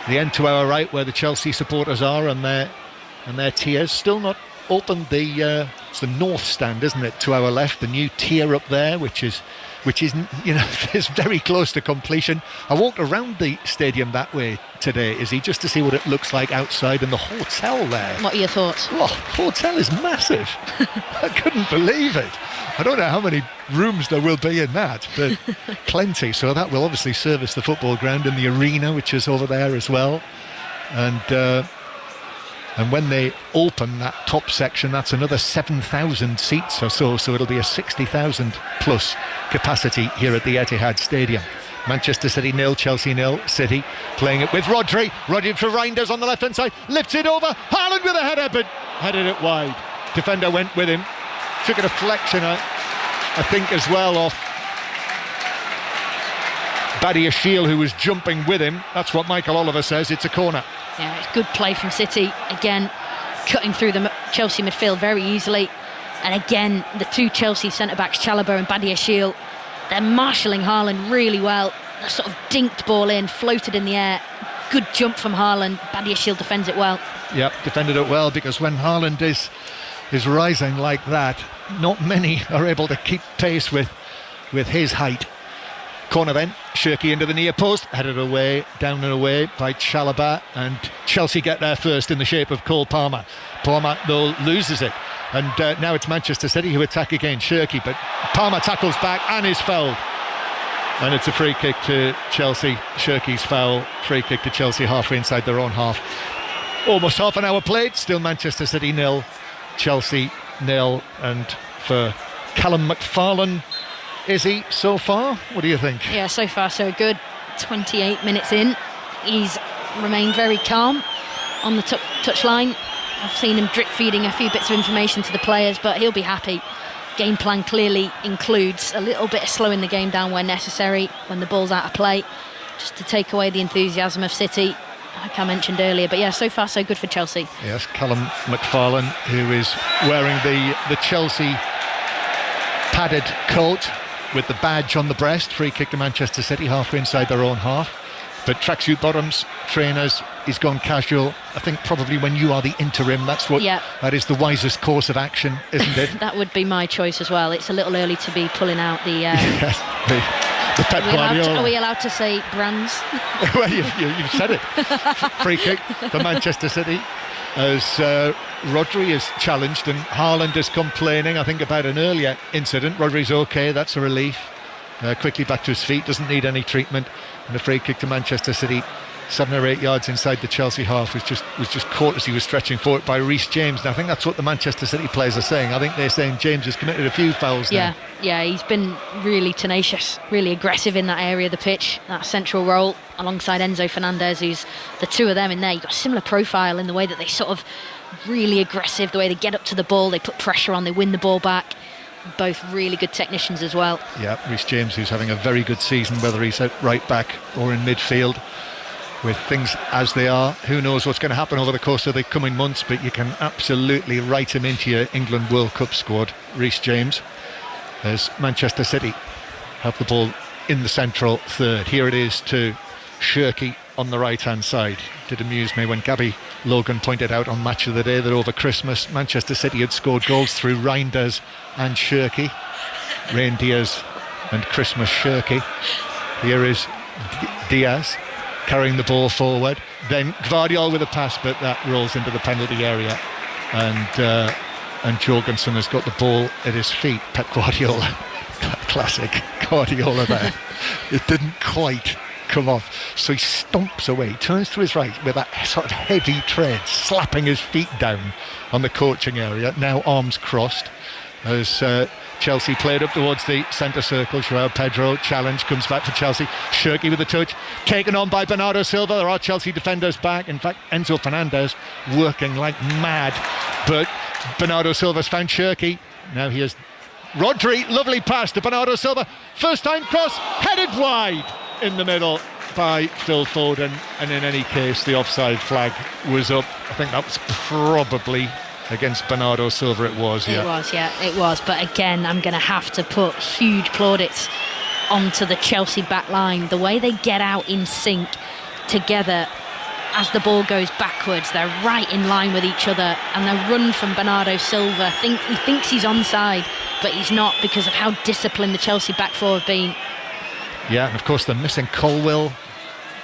Speaker 1: end to our right, where the Chelsea supporters are, and their tiers, still not opened it's the north stand, isn't it, to our left, the new tier up there, which is is very close to completion. I walked around the stadium that way today, Izzy, just to see what it looks like outside, and the hotel there.
Speaker 2: What are your thoughts?
Speaker 1: Oh, hotel is massive. I couldn't believe it. I don't know how many rooms there will be in that, but plenty. So that will obviously service the football ground and the arena, which is over there as well. And when they open that top section, that's another 7,000 seats or so. So it'll be a 60,000 plus capacity here at the Etihad Stadium. Manchester City 0, Chelsea 0. City playing it with Rodri. Rodri for Reinders on the left-hand side. Lifts it over. Haaland with a header, but headed it wide. Defender went with him. Took a deflection, I think, as well, off Badiashile, who was jumping with him. That's what Michael Oliver says. It's a corner.
Speaker 2: Yeah, it's good play from City. Again, cutting through the Chelsea midfield very easily. And again, the two Chelsea centre-backs, Chalobah and Badiashile, they're marshalling Haaland really well. The sort of dinked ball in, floated in the air. Good jump from Haaland. Badiashile defends it well. Yep,
Speaker 1: defended it well, because when Haaland is rising like that, not many are able to keep pace with his height. Corner then, Shirky into the near post, headed away, down and away by Chalobah, and Chelsea get there first in the shape of Cole Palmer. Palmer, though, loses it, and now it's Manchester City who attack again. Shirky, but Palmer tackles back and is fouled, and it's a free kick to Chelsea. Shirky's foul, free kick to Chelsea halfway inside their own half. Almost half an hour played, still Manchester City 0, Chelsea 0, and for Callum McFarlane, Izzy, so far, what do you think?
Speaker 2: Yeah, so far so good. 28 minutes in, he's remained very calm on the touchline. I've seen him drip feeding a few bits of information to the players, but he'll be happy. Game plan clearly includes a little bit of slowing the game down where necessary, when the ball's out of play, just to take away the enthusiasm of City, like I mentioned earlier. But yeah, so far so good for Chelsea.
Speaker 1: Yes, Callum McFarlane, who is wearing the Chelsea padded coat with the badge on the breast. Free kick to Manchester City, halfway inside their own half. But tracksuit bottoms, trainers, he's gone casual. I think probably when you are the interim, that is the wisest course of action, isn't it?
Speaker 2: That would be my choice as well. It's a little early to be pulling out the...
Speaker 1: Yes, the Pep Guardiola.
Speaker 2: Are we allowed to say brands?
Speaker 1: Well, you've said it. Free kick for Manchester City as Rodri is challenged and Haaland is complaining, I think, about an earlier incident. Rodri's okay, that's a relief. Quickly back to his feet, doesn't need any treatment. And a free kick to Manchester City, 7 or 8 yards inside the Chelsea half, was just caught as he was stretching forward by Reece James. And I think that's what the Manchester City players are saying. I think they're saying James has committed a few fouls now.
Speaker 2: Yeah, he's been really tenacious, really aggressive in that area of the pitch, that central role, alongside Enzo Fernandez, who's the two of them in there. You've got a similar profile in the way that they sort of really aggressive, the way they get up to the ball, they put pressure on, they win the ball back. Both really good technicians as well. Yeah,
Speaker 1: Reece James, who's having a very good season, whether he's at right back or in midfield. With things as they are, who knows what's going to happen over the course of the coming months, but you can absolutely write him into your England World Cup squad, Reece James, as Manchester City have the ball in the central third. Here it is to Shirky on the right hand side. It did amuse me when Gabby Logan pointed out on Match of the Day that over Christmas Manchester City had scored goals through Reinders and Shirky, Reindeers and Christmas Shirky. Here is Diaz carrying the ball forward, then Gvardiol with a pass, but that rolls into the penalty area, and Jorgensen has got the ball at his feet. Pep Guardiola, classic Guardiola there. It didn't quite come off, so he stomps away, turns to his right with that sort of heavy tread, slapping his feet down on the coaching area, now arms crossed, as Chelsea played up towards the centre circle. Joao Pedro, challenge, comes back for Chelsea. Shirky with the touch, taken on by Bernardo Silva. There are Chelsea defenders back. In fact, Enzo Fernandez working like mad, but Bernardo Silva's found Shirky. Now he has Rodri, lovely pass to Bernardo Silva, first time cross, headed wide in the middle by Phil Foden, and in any case the offside flag was up. I think that was probably against Bernardo Silva. It was, but again, I'm going to have to put huge plaudits onto the Chelsea back line. The way they get out in sync together as the ball goes backwards, they're right in line with each other, and the run from Bernardo Silva, he thinks he's onside, but he's not, because of how disciplined the Chelsea back four have been. Yeah, and of course they're missing Colwill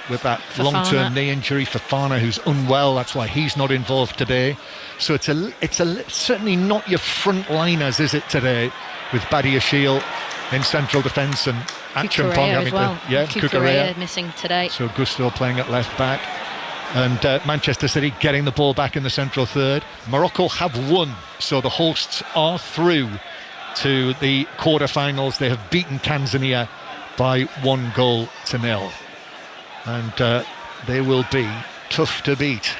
Speaker 1: with that long-term knee injury. Fofana, who's unwell, that's why he's not involved today. So it's certainly not your front-liners, is it, today, with Badiashile in central defence and Achampong having
Speaker 2: Cucurella missing today.
Speaker 1: So Gusto playing at left back, and Manchester City getting the ball back in the central third. Morocco have won, so the hosts are through to the quarter-finals. They have beaten Tanzania by 1-0. And they will be tough to beat.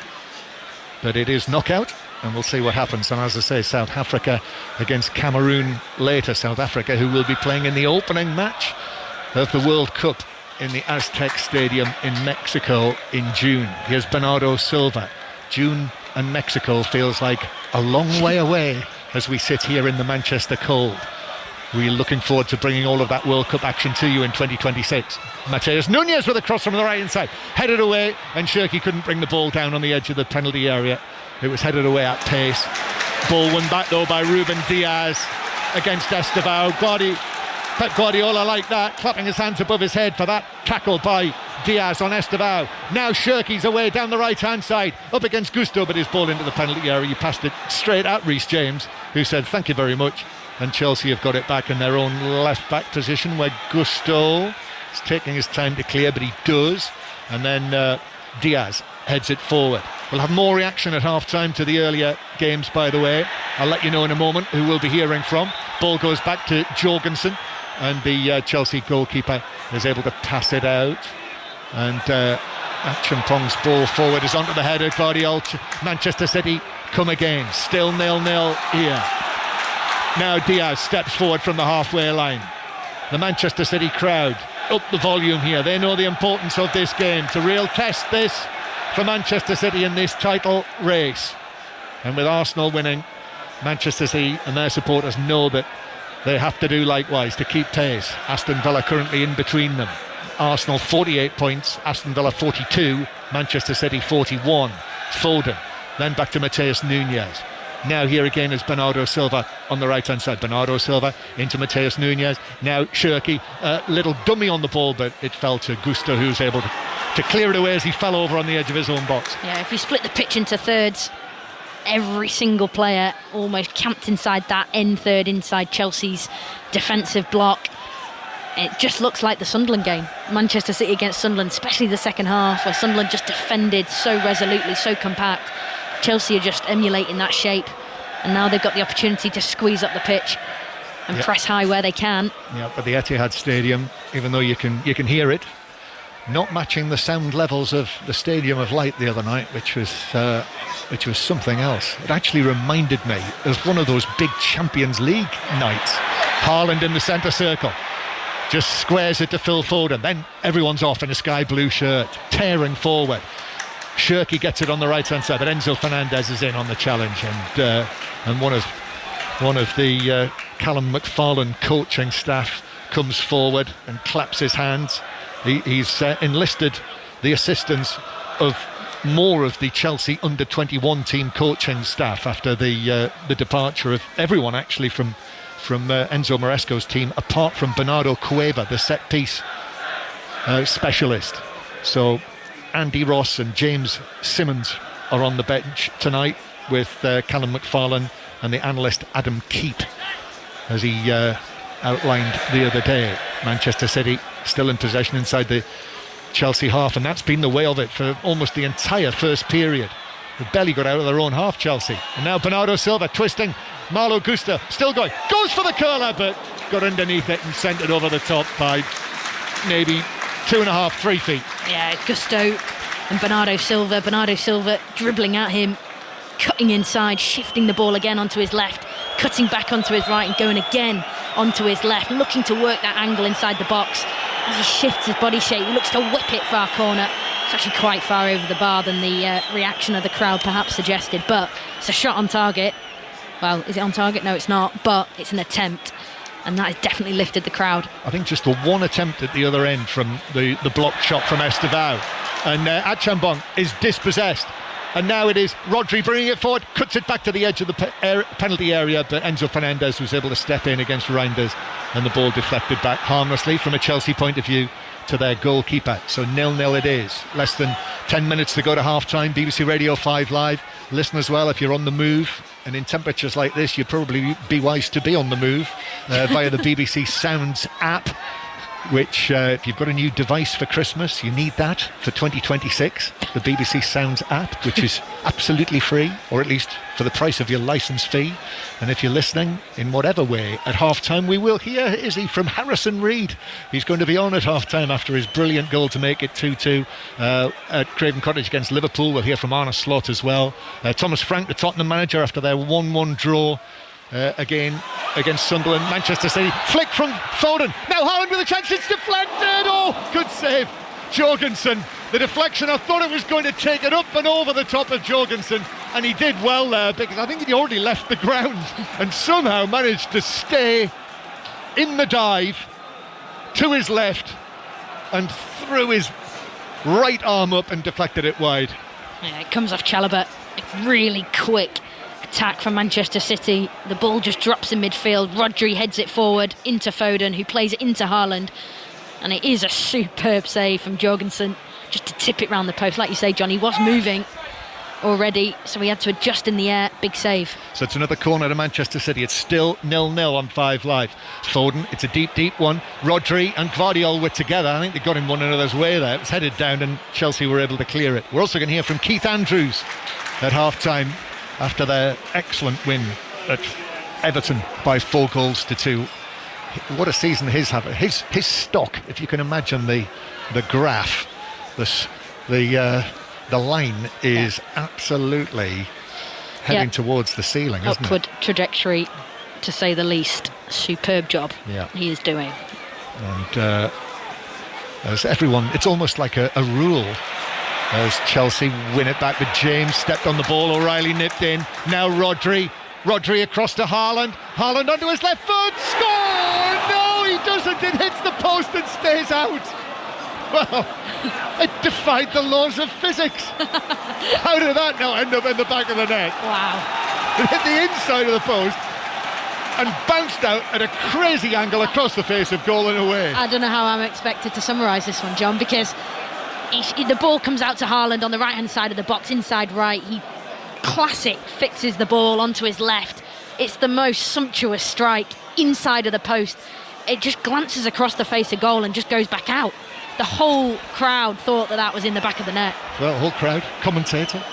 Speaker 1: But it is knockout, and we'll see what happens. And as I say, South Africa against Cameroon later. South Africa, who will be playing in the opening match of the World Cup in the Aztec Stadium in Mexico in June. Here's Bernardo Silva. June and Mexico feels like a long way away as we sit here in the Manchester cold. We're looking forward to bringing all of that World Cup action to you in 2026. Mateus Nunes with a cross from the right hand side, headed away, and Shirky couldn't bring the ball down on the edge of the penalty area. It was headed away at pace. Ball won back though by Ruben Diaz against Estevao. Pep Guardiola like that, clapping his hands above his head for that tackle by Diaz on Estevao. Now Shirky's away down the right hand side, up against Gusto, but his ball into the penalty area. He passed it straight at Reece James, who said thank you very much. And Chelsea have got it back in their own left-back position, where Gusto is taking his time to clear, but he does. And then Diaz heads it forward. We'll have more reaction at half-time to the earlier games, by the way. I'll let you know in a moment who we'll be hearing from. Ball goes back to Jorgensen, and the Chelsea goalkeeper is able to pass it out. And Achampong's ball forward is onto the head of Gvardiol. Manchester City come again. Still 0-0 here. Now Diaz steps forward from the halfway line. The Manchester City crowd up the volume here. They know the importance of this game. It's a real test, this, for Manchester City in this title race. And with Arsenal winning, Manchester City and their supporters know that they have to do likewise to keep pace. Aston Villa currently in between them. Arsenal 48 points, Aston Villa 42, Manchester City 41. Foden, then back to Mateus Nunes. Now here again is Bernardo Silva on the right hand side. Bernardo Silva into Mateus Nunes. Now Shirky, little dummy on the ball, but it fell to Gusto, who's able to clear it away as he fell over on the edge of his own box.
Speaker 2: Yeah, if you split the pitch into thirds, every single player almost camped inside that end third, inside Chelsea's defensive block. It just looks like the Sunderland game. Manchester City against Sunderland, especially the second half, where Sunderland just defended so resolutely, so compact. Chelsea are just emulating that shape, and now they've got the opportunity to squeeze up the pitch and press high where they can. Yeah,
Speaker 1: but the Etihad Stadium, even though you can hear it, not matching the sound levels of the Stadium of Light the other night, which was something else. It actually reminded me of one of those big Champions League nights. Haaland in the centre circle, just squares it to Phil Foden, then everyone's off in a sky blue shirt, tearing forward. Shirky gets it on the right hand side, but Enzo Fernandez is in on the challenge, and one of the Callum McFarlane coaching staff comes forward and claps his hands. He's enlisted the assistance of more of the Chelsea under-21 team coaching staff after the departure of everyone actually from Enzo Maresco's team, apart from Bernardo Cueva, the set-piece specialist. So Andy Ross and James Simmons are on the bench tonight with Callum McFarlane and the analyst Adam Keat, as he outlined the other day. Manchester City still in possession inside the Chelsea half, and that's been the way of it for almost the entire first period. They've barely got out of their own half, Chelsea. And now Bernardo Silva twisting. Malo Gusto still going, goes for the curler, but got underneath it and sent it over the top by maybe 2.5, 3 feet.
Speaker 2: Yeah, Gusto and Bernardo Silva dribbling at him, cutting inside, shifting the ball again onto his left, cutting back onto his right and going again onto his left, looking to work that angle inside the box. As he shifts his body shape, he looks to whip it far corner. It's actually quite far over the bar than the reaction of the crowd perhaps suggested, but it's a shot on target. Well, is it on target? No, it's not, but it's an attempt, and that has definitely lifted the crowd.
Speaker 1: I think just the one attempt at the other end from the blocked shot from Estevao, and Achampong is dispossessed, and now it is Rodri bringing it forward, cuts it back to the edge of the penalty area, but Enzo Fernandez was able to step in against Reinders, and the ball deflected back harmlessly from a Chelsea point of view to their goalkeeper. So 0-0 it is. Less than 10 minutes to go to half-time. BBC Radio 5 Live. Listen as well if you're on the move, and in temperatures like this you'd probably be wise to be on the move via the BBC Sounds app, which if you've got a new device for Christmas, you need that for 2026. The BBC Sounds app, which is absolutely free, or at least for the price of your licence fee. And if you're listening in whatever way at half-time, we will hear Izzy from Harrison Reed. He's going to be on at half-time after his brilliant goal to make it 2-2 at Craven Cottage against Liverpool. We'll hear from Arne Slot as well. Thomas Frank, the Tottenham manager, after their 1-1 draw again against Sunderland. Manchester City, flick from Foden, now Haaland with a chance, it's deflected. Oh, good save, Jorgensen. The deflection, I thought it was going to take it up and over the top of Jorgensen, and he did well there, because I think he'd already left the ground and somehow managed to stay in the dive to his left and threw his right arm up and deflected it wide.
Speaker 2: Yeah, it comes off Chalobah. Really quick attack from Manchester City. The ball just drops in midfield. Rodri heads it forward into Foden, who plays it into Haaland, and it is a superb save from Jorgensen just to tip it round the post. Like you say, John, he was moving already, so he had to adjust in the air. Big save.
Speaker 1: So it's another corner to Manchester City. It's still 0-0 on 5 Live. Foden, it's a deep one. Rodri and Gvardiol were together. I think they got in one another's way there. It was headed down and Chelsea were able to clear it. We're also going to hear from Keith Andrews at half-time after their excellent win at Everton by 4-2. What a season his stock, if you can imagine the graph, The line is absolutely heading towards the ceiling, isn't
Speaker 2: Upward
Speaker 1: it?
Speaker 2: trajectory, to say the least. Superb job he is doing.
Speaker 1: And as everyone, it's almost like a rule. As Chelsea win it back, but James stepped on the ball, O'Reilly nipped in. Now Rodri across to Haaland. Haaland onto his left foot, score! No, he doesn't, it hits the post and stays out. Well, it defied the laws of physics. How did that now end up in the back of the net?
Speaker 2: Wow.
Speaker 1: It hit the inside of the post and bounced out at a crazy angle across the face of goal and away.
Speaker 2: I don't know how I'm expected to summarise this one, John, because the ball comes out to Haaland on the right-hand side of the box, inside right. He classic fixes the ball onto his left. It's the most sumptuous strike inside of the post. It just glances across the face of goal and just goes back out. The whole crowd thought that was in the back of the net.
Speaker 1: Well, the whole crowd, commentator,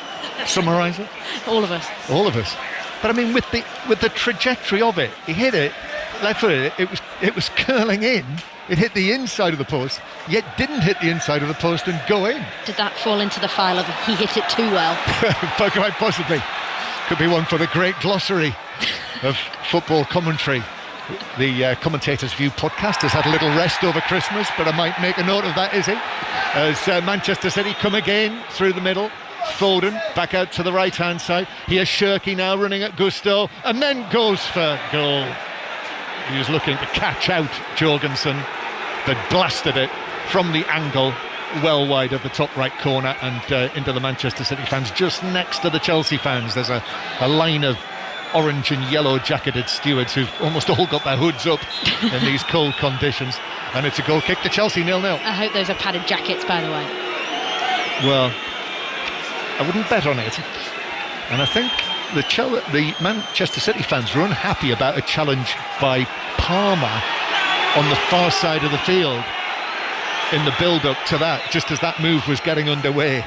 Speaker 1: summariser.
Speaker 2: All of us.
Speaker 1: All of us. But I mean, with the trajectory of it, he hit it, left footed, it was curling in. It hit the inside of the post, yet didn't hit the inside of the post and go in.
Speaker 2: Did that fall into the file of he hit it too well?
Speaker 1: Quite possibly. Could be one for the great glossary of football commentary. The Commentator's View podcast has had a little rest over Christmas, but I might make a note of that, Izzy. As Manchester City come again through the middle. Foden back out to the right-hand side. Here's Shirky now running at Gusto, and then goes for goal. He was looking to catch out Jorgensen, but blasted it from the angle well wide of the top right corner and into the Manchester City fans just next to the Chelsea fans. There's a line of orange and yellow jacketed stewards who've almost all got their hoods up in these cold conditions, and it's a goal kick to Chelsea, 0-0.
Speaker 2: I hope those are padded jackets, by the way.
Speaker 1: Well, I wouldn't bet on it, and I think the Manchester City fans were unhappy about a challenge by Palmer on the far side of the field in the build-up to that, just as that move was getting underway,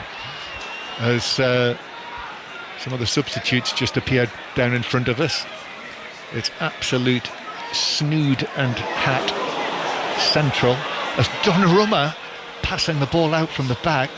Speaker 1: as some of the substitutes just appeared down in front of us. It's absolute snood and hat central, as Donnarumma, passing the ball out from the back,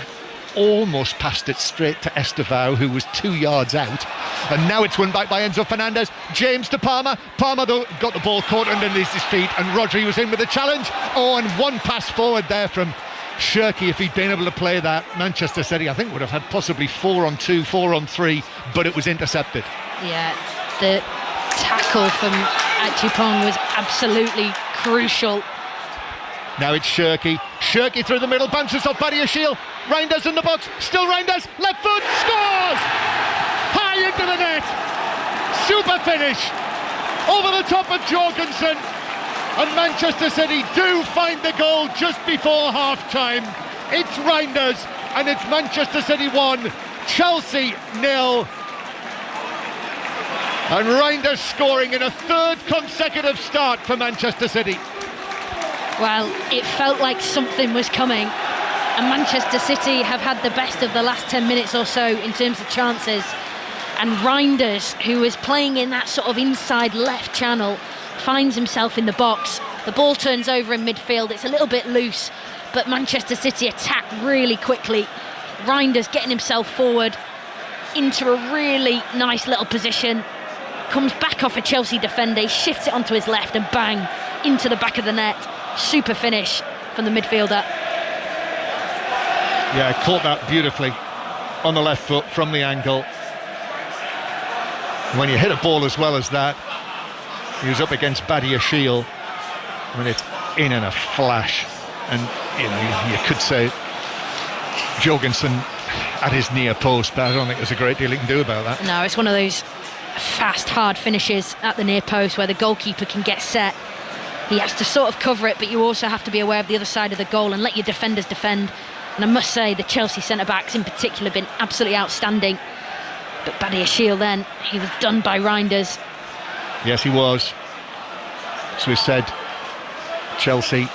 Speaker 1: almost passed it straight to Estevao, who was 2 yards out, and now it's won back by Enzo Fernandez. James to Palmer. Palmer though got the ball caught underneath his feet, and Rodri was in with the challenge. And one pass forward there from Shirky. If he'd been able to play that, Manchester City I think would have had possibly 4-on-2, 4-on-3, but it was intercepted.
Speaker 2: Yeah, the tackle from Achipong was absolutely crucial.
Speaker 1: Now it's Shirky through the middle, bounces off Badiashile. Reinders in the box, still Reinders, left foot, scores! High into the net, super finish, over the top of Jorgensen, and Manchester City do find the goal just before half-time. It's Reinders, and it's Manchester City 1, Chelsea 0. And Reinders scoring in a third consecutive start for Manchester City.
Speaker 2: Well, it felt like something was coming, and Manchester City have had the best of the last 10 minutes or so in terms of chances, and Reinders, who is playing in that sort of inside left channel, finds himself in the box. The ball turns over in midfield, it's a little bit loose, but Manchester City attack really quickly. Reinders getting himself forward into a really nice little position, comes back off a Chelsea defender, shifts it onto his left, and bang, into the back of the net. Super finish from the midfielder.
Speaker 1: Yeah, caught that beautifully on the left foot from the angle. When you hit a ball as well as that, he was up against Badiashile. I mean, it's in a flash, and you could say Jorgensen at his near post, but I don't think there's a great deal he can do about that.
Speaker 2: No, it's one of those fast, hard finishes at the near post where the goalkeeper can get set. He has to sort of cover it, but you also have to be aware of the other side of the goal and let your defenders defend. And I must say, the Chelsea centre-backs in particular have been absolutely outstanding. But Badiashile then, he was done by Reinders.
Speaker 1: Yes, he was. As we said, Chelsea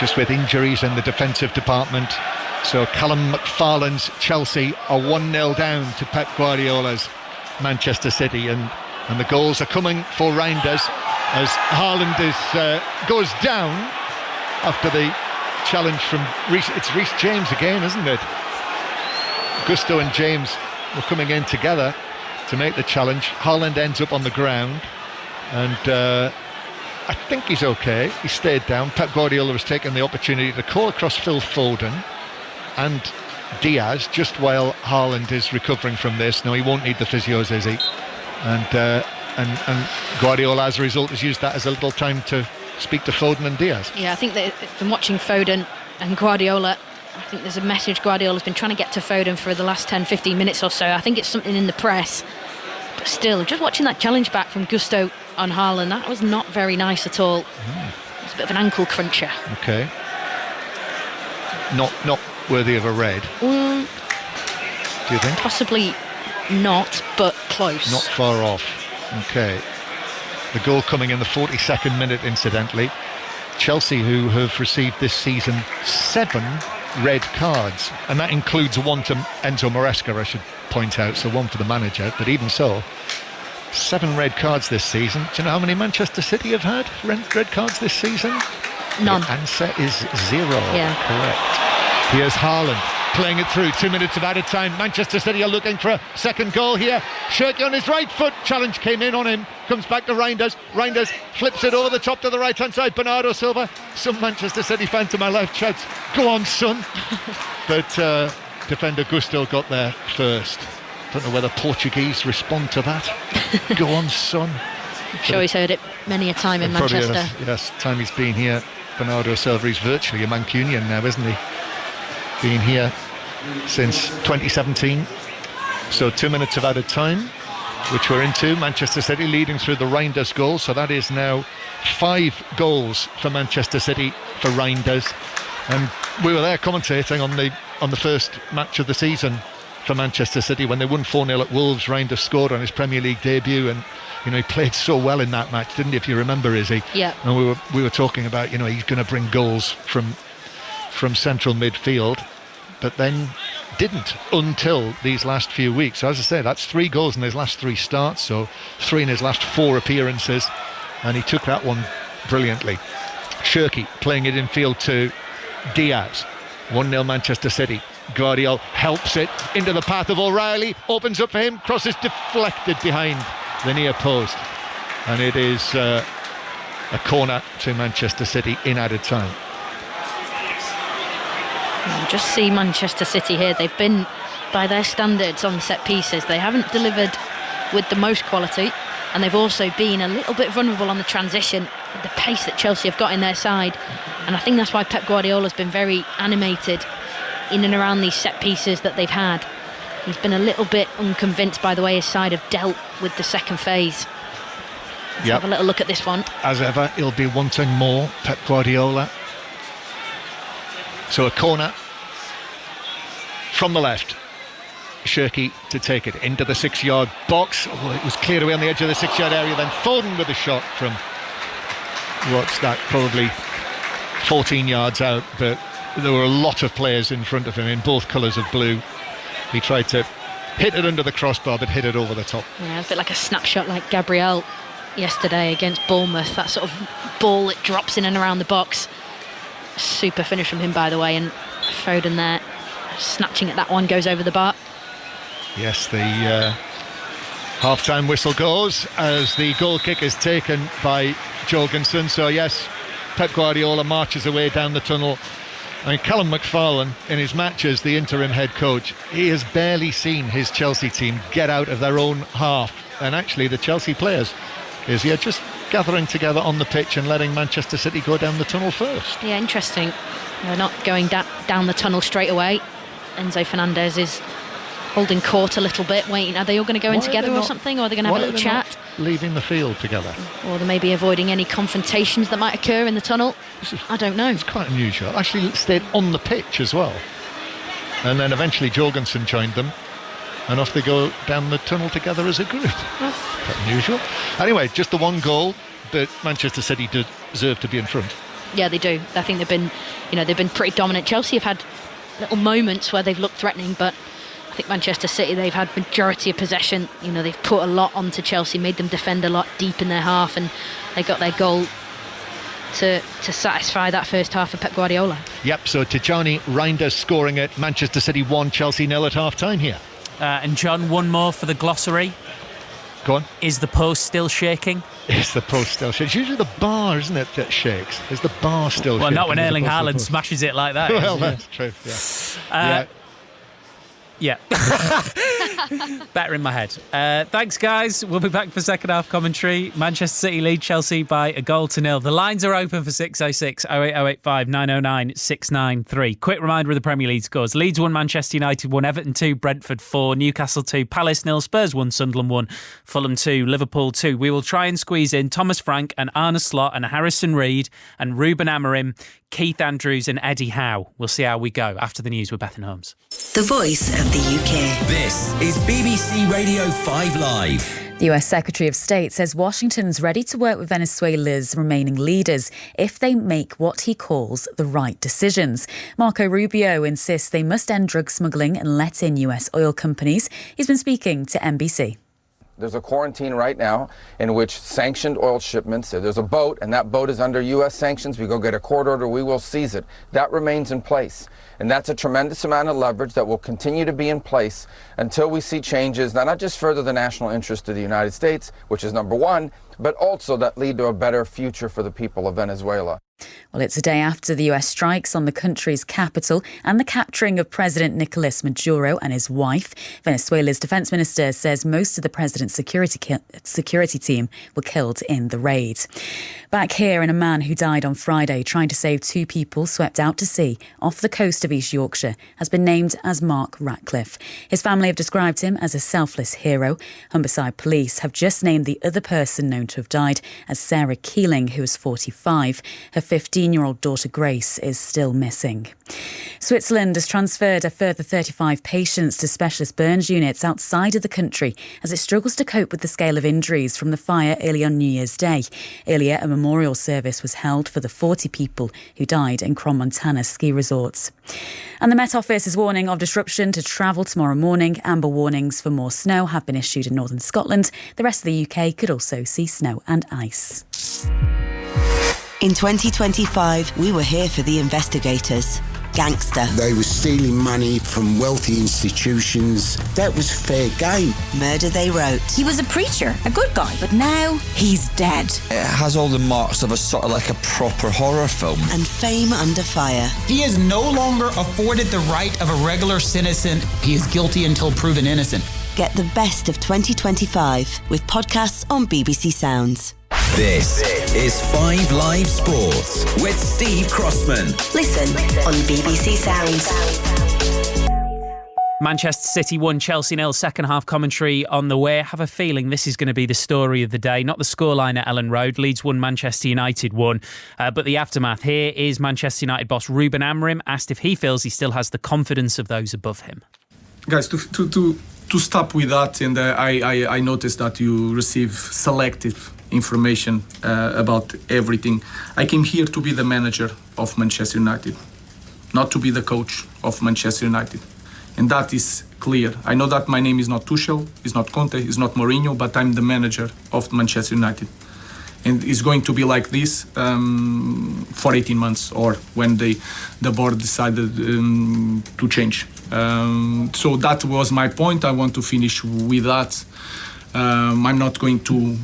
Speaker 1: just with injuries in the defensive department. So Callum McFarlane's Chelsea are 1-0 down to Pep Guardiola's Manchester City, and the goals are coming for Reinders as Haaland goes down after the challenge from it's Reece James again, isn't it? Gusto and James were coming in together to make the challenge. Haaland ends up on the ground, and I think he's okay. He stayed down. Pep Guardiola has taken the opportunity to call across Phil Foden and Diaz just while Haaland is recovering from this. No, he won't need the physios, is he? And Guardiola, as a result, has used that as a little time to speak to Foden and Diaz.
Speaker 2: Yeah, I think that from watching Foden and Guardiola, I think there's a message Guardiola's been trying to get to Foden for the last 10-15 minutes or so. I think it's something in the press, but still, just watching that challenge back from Gusto on Haaland, that was not very nice at all. It's a bit of an ankle cruncher.
Speaker 1: Okay. Not worthy of a red. Do you think?
Speaker 2: Possibly not, but close.
Speaker 1: Not far off. Okay. The goal coming in the 42nd minute, incidentally. Chelsea, who have received this season 7 red cards, and that includes one to Enzo Maresca, I should point out, so one for the manager, but even so, 7 red cards this season. Do you know how many Manchester City have had red cards this season?
Speaker 2: None.
Speaker 1: The answer is 0.
Speaker 2: Yeah.
Speaker 1: Correct. Here's Haaland playing it through. 2 minutes of added time. Manchester City are looking for a second goal here. Cherki on his right foot. Challenge came in on him. Comes back to Reinders. Reinders flips it over the top to the right hand side. Bernardo Silva. Some Manchester City fan to my left shouts, "Go on, son." But defender Gusto got there first. Don't know whether Portuguese respond to that. Go on, son.
Speaker 2: I'm sure he's heard it many a time in Manchester.
Speaker 1: Yes, time he's been here. Bernardo Silva is virtually a Mancunian now, isn't he? Been here since 2017. So 2 minutes of added time, which we're into. Manchester City leading through the Reinders goal. So that is now 5 goals for Manchester City for Reinders. And we were there commentating on the first match of the season for Manchester City when they won 4-0 at Wolves. Reinders scored on his Premier League debut, and he played so well in that match, didn't he? If you remember, Izzy.
Speaker 2: Yeah.
Speaker 1: And we were talking about he's going to bring goals from central midfield, but then didn't until these last few weeks. So as I say, that's 3 goals in his last 3 starts, so 3 in his last 4 appearances, and he took that one brilliantly. Cherki playing it in field to Diaz. 1-0 Manchester City. Guardiola helps it into the path of O'Reilly, opens up for him, crosses deflected behind the near post, and it is a corner to Manchester City in added time.
Speaker 2: Just see Manchester City here. They've been, by their standards on set pieces, they haven't delivered with the most quality, and they've also been a little bit vulnerable on the transition with the pace that Chelsea have got in their side. And I think that's why Pep Guardiola's been very animated in and around these set pieces that they've had. He's been a little bit unconvinced by the way his side have dealt with the second phase. Let's have a little look at this one.
Speaker 1: As ever, he'll be wanting more, Pep Guardiola. So a corner from the left. Cherki to take it into the 6-yard box. Oh, it was cleared away on the edge of the 6-yard area. Then Foden with a shot from, what's that, probably 14 yards out. But there were a lot of players in front of him in both colours of blue. He tried to hit it under the crossbar, but hit it over the top.
Speaker 2: Yeah, it's a bit like a snapshot like Gabriel yesterday against Bournemouth. That sort of ball that drops in and around the box. Super finish from him, by the way, and Foden there snatching at that one, goes over the bar.
Speaker 1: Yes, the half-time whistle goes as the goal kick is taken by Jorgensen. So yes, Pep Guardiola marches away down the tunnel. I mean, Callum McFarlane, in his matches, the interim head coach, he has barely seen his Chelsea team get out of their own half. And actually the Chelsea players is just gathering together on the pitch and letting Manchester City go down the tunnel first.
Speaker 2: Yeah, interesting. They're not going down the tunnel straight away. Enzo Fernandez is holding court a little bit, waiting. Are they all going to go in together or something, or are they going to have a little chat?
Speaker 1: Leaving the field together,
Speaker 2: or they may be avoiding any confrontations that might occur in the tunnel. I don't know.
Speaker 1: It's quite unusual. Actually stayed on the pitch as well, and then eventually Jorgensen joined them, and off they go down the tunnel together as a group. Quite unusual. Anyway, just the one goal, but Manchester City deserve to be in front.
Speaker 2: Yeah, they do. I think they've been pretty dominant. Chelsea have had little moments where they've looked threatening, but I think Manchester City, they've had majority of possession. They've put a lot onto Chelsea, made them defend a lot deep in their half, and they got their goal to satisfy that first half of Pep Guardiola.
Speaker 1: Yep, so Tijjani Reinders scoring at Manchester City 1, Chelsea 0 at half-time here.
Speaker 3: And John, one more for the glossary.
Speaker 1: Go on.
Speaker 3: Is the post still shaking?
Speaker 1: Is the post still shaking? It's usually the bar, isn't it, that shakes? Is the bar still shaking?
Speaker 3: Well, not when Erling Haaland smashes it like that.
Speaker 1: Well, that's true,
Speaker 3: Yeah. Better in my head. Thanks, guys. We'll be back for second half commentary. Manchester City lead Chelsea by 1-0. The lines are open for 606 08085 909 693. Quick reminder of the Premier League scores. Leeds 1, Manchester United 1, Everton 2, Brentford 4, Newcastle 2, Palace 0, Spurs 1, Sunderland 1, Fulham 2, Liverpool 2. We will try and squeeze in Thomas Frank and Arne Slot and Harrison Reed and Ruben Amorim, Keith Andrews and Eddie Howe. We'll see how we go after the news with Bethan Holmes.
Speaker 4: The voice of the UK.
Speaker 5: This is BBC Radio 5 Live.
Speaker 6: The US Secretary of State says Washington's ready to work with Venezuela's remaining leaders if they make what he calls the right decisions. Marco Rubio insists they must end drug smuggling and let in US oil companies. He's been speaking to NBC.
Speaker 7: There's a quarantine right now in which sanctioned oil shipments, there's a boat and that boat is under U.S. sanctions. We go get a court order, we will seize it. That remains in place. And that's a tremendous amount of leverage that will continue to be in place until we see changes that not just further the national interest of the United States, which is number one, but also that lead to a better future for the people of Venezuela.
Speaker 6: Well, it's a day after the US strikes on the country's capital and the capturing of President Nicolas Maduro and his wife. Venezuela's defence minister says most of the president's security team were killed in the raid. Back here, in a man who died on Friday trying to save two people swept out to sea off the coast of East Yorkshire has been named as Mark Ratcliffe. His family have described him as a selfless hero. Humberside police have just named the other person known to have died as Sarah Keeling, who was 45. Her 15-year-old daughter Grace is still missing. Switzerland has transferred a further 35 patients to specialist burns units outside of the country as it struggles to cope with the scale of injuries from the fire early on New Year's Day. Earlier, a memorial service was held for the 40 people who died in Crans-Montana ski resorts. And the Met Office is warning of disruption to travel tomorrow morning. Amber warnings for more snow have been issued in northern Scotland. The rest of the UK could also see snow and ice.
Speaker 4: In 2025, we were here for the investigators. Gangster.
Speaker 8: They were stealing money from wealthy institutions. That was fair game.
Speaker 4: Murder, they wrote.
Speaker 9: He was a preacher, a good guy, but now he's dead.
Speaker 10: It has all the marks of a sort of like a proper horror film.
Speaker 4: And fame under fire.
Speaker 11: He is no longer afforded the right of a regular citizen. He is guilty until proven innocent.
Speaker 4: Get the best of 2025 with podcasts on BBC Sounds.
Speaker 5: This is 5 Live Sports with Steve Crossman.
Speaker 4: Listen on BBC Sounds.
Speaker 3: Manchester City 1, Chelsea 0, second half commentary on the way. I have a feeling this is going to be the story of the day. Not the scoreline at Ellen Road. Leeds 1, Manchester United 1. But the aftermath. Here is Manchester United boss Ruben Amorim asked if he feels he still has the confidence of those above him.
Speaker 12: Guys, to stop with that, and I noticed that you receive selective information about everything. I came here to be the manager of Manchester United, not to be the coach of Manchester United. And that is clear. I know that my name is not Tuchel, it's not Conte, it's not Mourinho, but I'm the manager of Manchester United. And it's going to be like this for 18 months or when the board decided to change. So that was my point. I want to finish with that. I'm not going to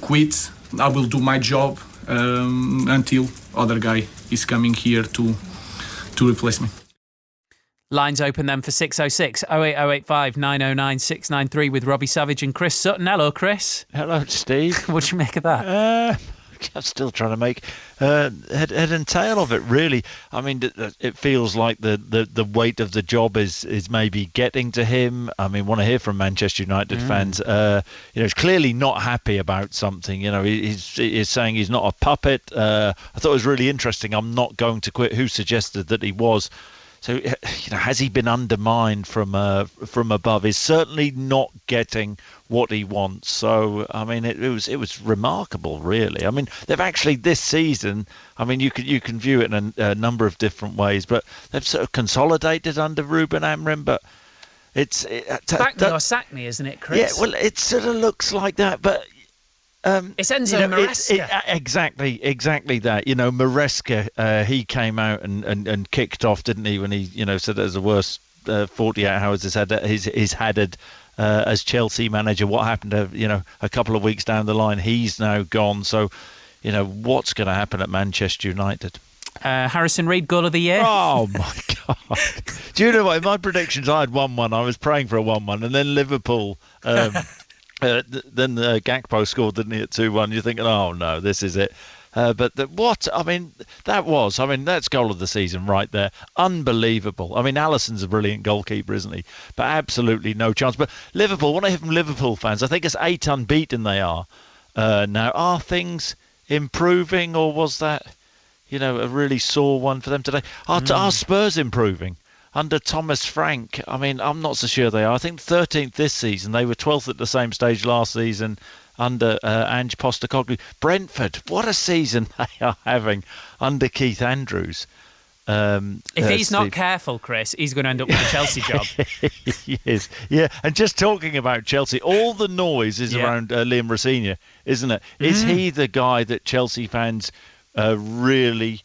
Speaker 12: quit. I will do my job until other guy is coming here to replace me.
Speaker 3: Lines open then for 606 08085 909 693 with Robbie Savage and Chris Sutton. Hello, Chris.
Speaker 13: Hello, Steve.
Speaker 3: What do you make of that?
Speaker 13: I'm still trying to make head and tail of it, really. I mean, it feels like the weight of the job is maybe getting to him. I mean, want to hear from Manchester United fans. He's clearly not happy about something. He's saying he's not a puppet. I thought it was really interesting. I'm not going to quit. Who suggested that he was? So, has he been undermined from above? He's certainly not getting what he wants. So, I mean, it was remarkable, really. I mean, they've actually this season. I mean, you can view it in a number of different ways, but they've sort of consolidated under Ruben Amorim. But
Speaker 3: back me or sack me, isn't it, Chris?
Speaker 13: Yeah, well, it sort of looks like that, but.
Speaker 3: It's Enzo Maresca.
Speaker 13: Exactly that. Maresca, he came out and kicked off, didn't he? When he, said it was the worst 48 hours he's had as Chelsea manager. What happened to, a couple of weeks down the line? He's now gone. So, what's going to happen at Manchester United?
Speaker 3: Harrison Reed, goal of the year.
Speaker 13: Oh my God! Do you know what? In my predictions, I had 1-1. I was praying for a 1-1, and then Liverpool. Then Gakpo scored, didn't he, at 2-1? You're thinking, oh no, this is it. But that's goal of the season right there. Unbelievable. I mean, Alisson's a brilliant goalkeeper, isn't he? But absolutely no chance. But Liverpool, what I hear from Liverpool fans, I think it's 8 unbeaten they are now. Are things improving, or was that, a really sore one for them today? Are Spurs improving? Under Thomas Frank, I mean, I'm not so sure they are. I think 13th this season. They were 12th at the same stage last season under Ange Postecoglou. Brentford, what a season they are having under Keith Andrews.
Speaker 3: If he's not careful, Chris, he's going to end up with a Chelsea job.
Speaker 13: He is, yeah. And just talking about Chelsea, all the noise is around Liam Rosenior, isn't it? Is he the guy that Chelsea fans really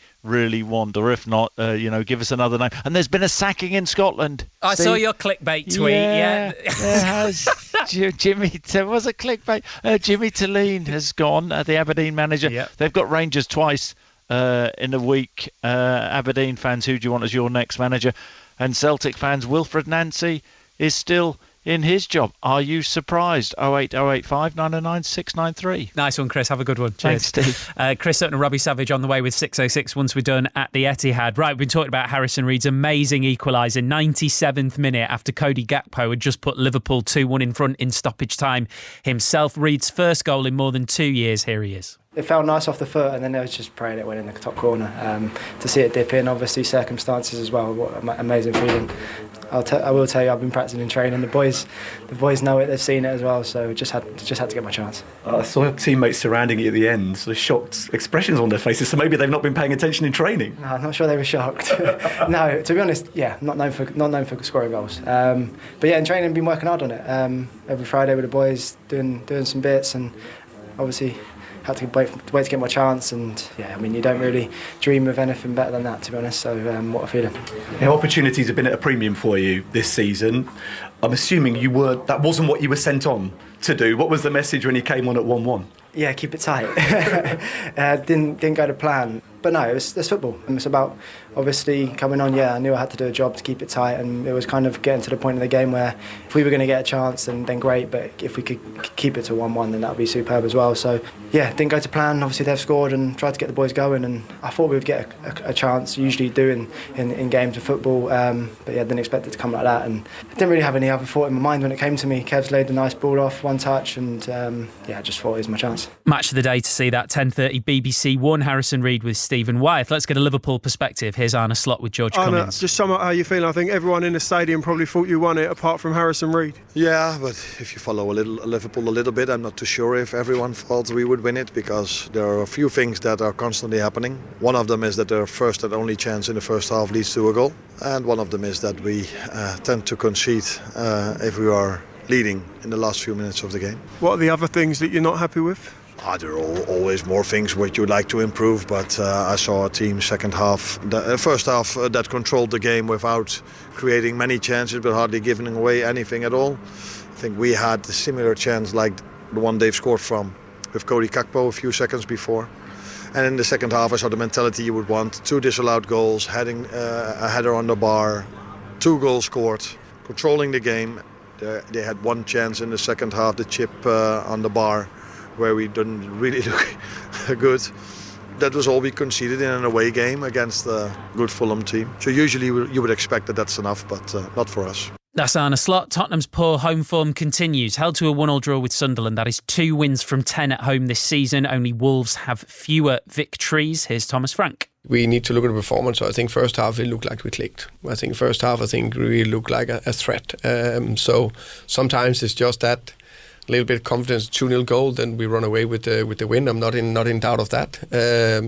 Speaker 13: want, or if not, give us another name? And there's been a sacking in Scotland.
Speaker 3: I saw your clickbait tweet. Yeah,
Speaker 13: there has. Jimmy, was it clickbait? Jimmy Talleen has gone, the Aberdeen manager. Yep. They've got Rangers twice in a week. Aberdeen fans, who do you want as your next manager? And Celtic fans, Wilfred Nancy is still in his job. Are you surprised? 08085 909 693.
Speaker 3: Nice one, Chris. Have a good one. Cheers.
Speaker 13: Thanks, Steve.
Speaker 3: Chris Sutton and Robbie Savage on the way with 606 once we're done at the Etihad. Right, we've been talking about Harrison Reed's amazing equaliser, 97th minute after Cody Gakpo had just put Liverpool 2-1 in front in stoppage time himself. Reed's first goal in more than 2 years. Here he is.
Speaker 14: It felt nice off the foot, and then I was just praying it went in the top corner. To see it dip in, obviously circumstances as well. What an amazing feeling! I will tell you, I've been practicing in training. The boys know it. They've seen it as well. So just had to get my chance.
Speaker 15: I saw teammates surrounding you at the end, sort of shocked expressions on their faces. So maybe they've not been paying attention in training.
Speaker 14: No, I'm not sure they were shocked. No, to be honest, not known for scoring goals. But yeah, in training, I've been working hard on it. Every Friday with the boys, doing some bits, and obviously had to wait to get my chance, and you don't really dream of anything better than that, to be honest. So what a feeling.
Speaker 15: Now, opportunities have been at a premium for you this season. I'm assuming that wasn't what you were sent on to do. What was the message when you came on at 1-1?
Speaker 14: Yeah, keep it tight. Didn't go to plan. But no, it's football. It's about obviously coming on. Yeah, I knew I had to do a job to keep it tight, and it was kind of getting to the point in the game where if we were going to get a chance, then great. But if we could keep it to 1-1, then that would be superb as well. So yeah, didn't go to plan. Obviously they've scored and tried to get the boys going, and I thought we would get a chance. Usually do in games of football, but yeah, didn't expect it to come like that, and I didn't really have any other thought in my mind when it came to me. Kev's laid a nice ball off, one touch, and I just thought it was my chance.
Speaker 3: Match of the day to see that 10:30 BBC One. Harrison Reed with Stephen Wyeth. Let's get a Liverpool perspective. Here's Arne Slot with George Cummins.
Speaker 16: Just sum up how you feel. I think everyone in the stadium probably thought you won it, apart from Harrison Reed.
Speaker 17: Yeah, but if you follow Liverpool a little bit, I'm not too sure if everyone thought we would win it, because there are a few things that are constantly happening. One of them is that their first and only chance in the first half leads to a goal, and one of them is that we tend to concede if we are leading in the last few minutes of the game.
Speaker 16: What are the other things that you're not happy with?
Speaker 17: There are always more things which you'd like to improve, but I saw a team first half that controlled the game without creating many chances but hardly giving away anything at all. I think we had a similar chance like the one they've scored from with Cody Gakpo a few seconds before. And in the second half I saw the mentality you would want: 2 disallowed goals, heading a header on the bar, 2 goals scored, controlling the game. They had one chance in the second half, the chip on the bar, where we didn't really look good. That was all we conceded in an away game against a good Fulham team. So usually you would expect that that's enough, but not for us.
Speaker 3: That's Arne Slot. Tottenham's poor home form continues. Held to a 1-1 draw with Sunderland. That is 2 wins from 10 at home this season. Only Wolves have fewer victories. Here's Thomas Frank.
Speaker 18: We need to look at the performance. I think first half it looked like we clicked. I think first half really looked like a threat. So sometimes it's just that a little bit of confidence, 2-0 goal, then we run away with the win. I'm not in doubt of that.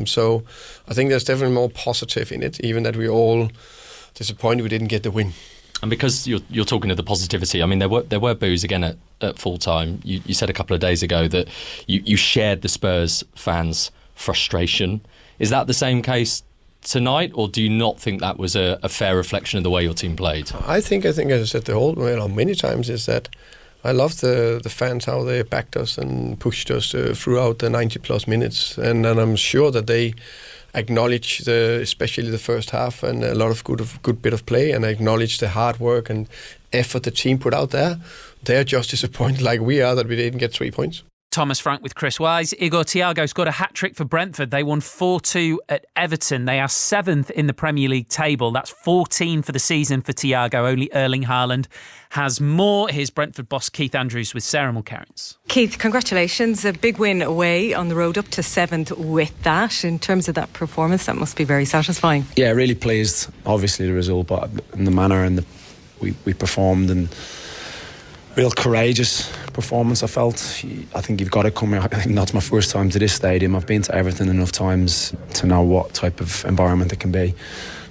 Speaker 18: So I think there's definitely more positive in it, even that we're all disappointed we didn't get the win.
Speaker 19: And because you're talking of the positivity, I mean, there were boos again at full time. You said a couple of days ago that you shared the Spurs fans' frustration. Is that the same case tonight, or do you not think that was a fair reflection of the way your team played?
Speaker 18: I think as I said many times, is that I love the fans, how they backed us and pushed us throughout the 90 plus minutes, and I'm sure that they acknowledge especially the first half and a lot of good bit of play, and acknowledge the hard work and effort the team put out there. They're just disappointed like we are that we didn't get 3 points.
Speaker 3: Thomas Frank with Chris Wise. Igor Thiago scored a hat-trick for Brentford. They won 4-2 at Everton. They are 7th in the Premier League table. That's 14 for the season for Thiago. Only Erling Haaland has more. Here's Brentford boss Keith Andrews with Sarah Mulcairns.
Speaker 20: Keith, congratulations. A big win away on the road up to 7th with that. In terms of that performance, that must be very satisfying.
Speaker 21: Yeah, really pleased. Obviously the result, but in the manner and we performed, and real courageous performance I felt. I think you've got to come here. I think that's my first time to this stadium. I've been to Everton enough times to know what type of environment it can be.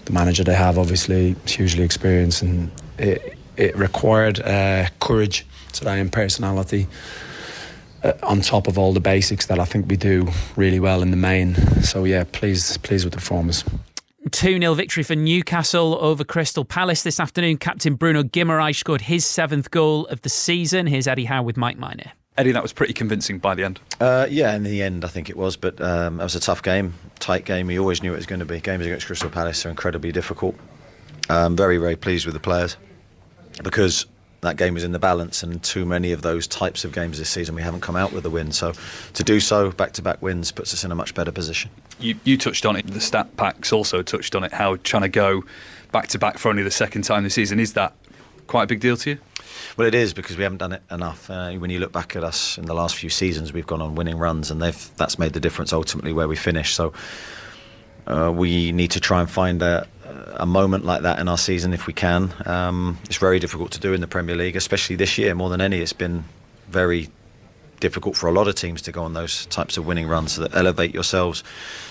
Speaker 21: The manager they have obviously is hugely experienced, and it required courage today and personality on top of all the basics that I think we do really well in the main. So yeah, pleased with the performance.
Speaker 3: 2-0 victory for Newcastle over Crystal Palace this afternoon. Captain Bruno Guimaraes scored his 7th goal of the season. Here's Eddie Howe with Mike Minor.
Speaker 22: Eddie, that was pretty convincing by the end.
Speaker 23: Yeah, in the end I think it was, but it was a tough game, tight game. We always knew it was going to be. Games against Crystal Palace are incredibly difficult. Very, very pleased with the players, because that game was in the balance, and too many of those types of games this season we haven't come out with a win. So to do so, back-to-back wins, puts us in a much better position.
Speaker 22: You touched on it, the stat packs also touched on it, how trying to go back-to-back for only the second time this season, is that quite a big deal to you?
Speaker 23: Well, it is, because we haven't done it enough. When you look back at us in the last few seasons, we've gone on winning runs, and that's made the difference ultimately where we finish. So we need to try and find a moment like that in our season if we can. It's very difficult to do in the Premier League, especially this year more than any. It's been very difficult for a lot of teams to go on those types of winning runs that elevate yourselves.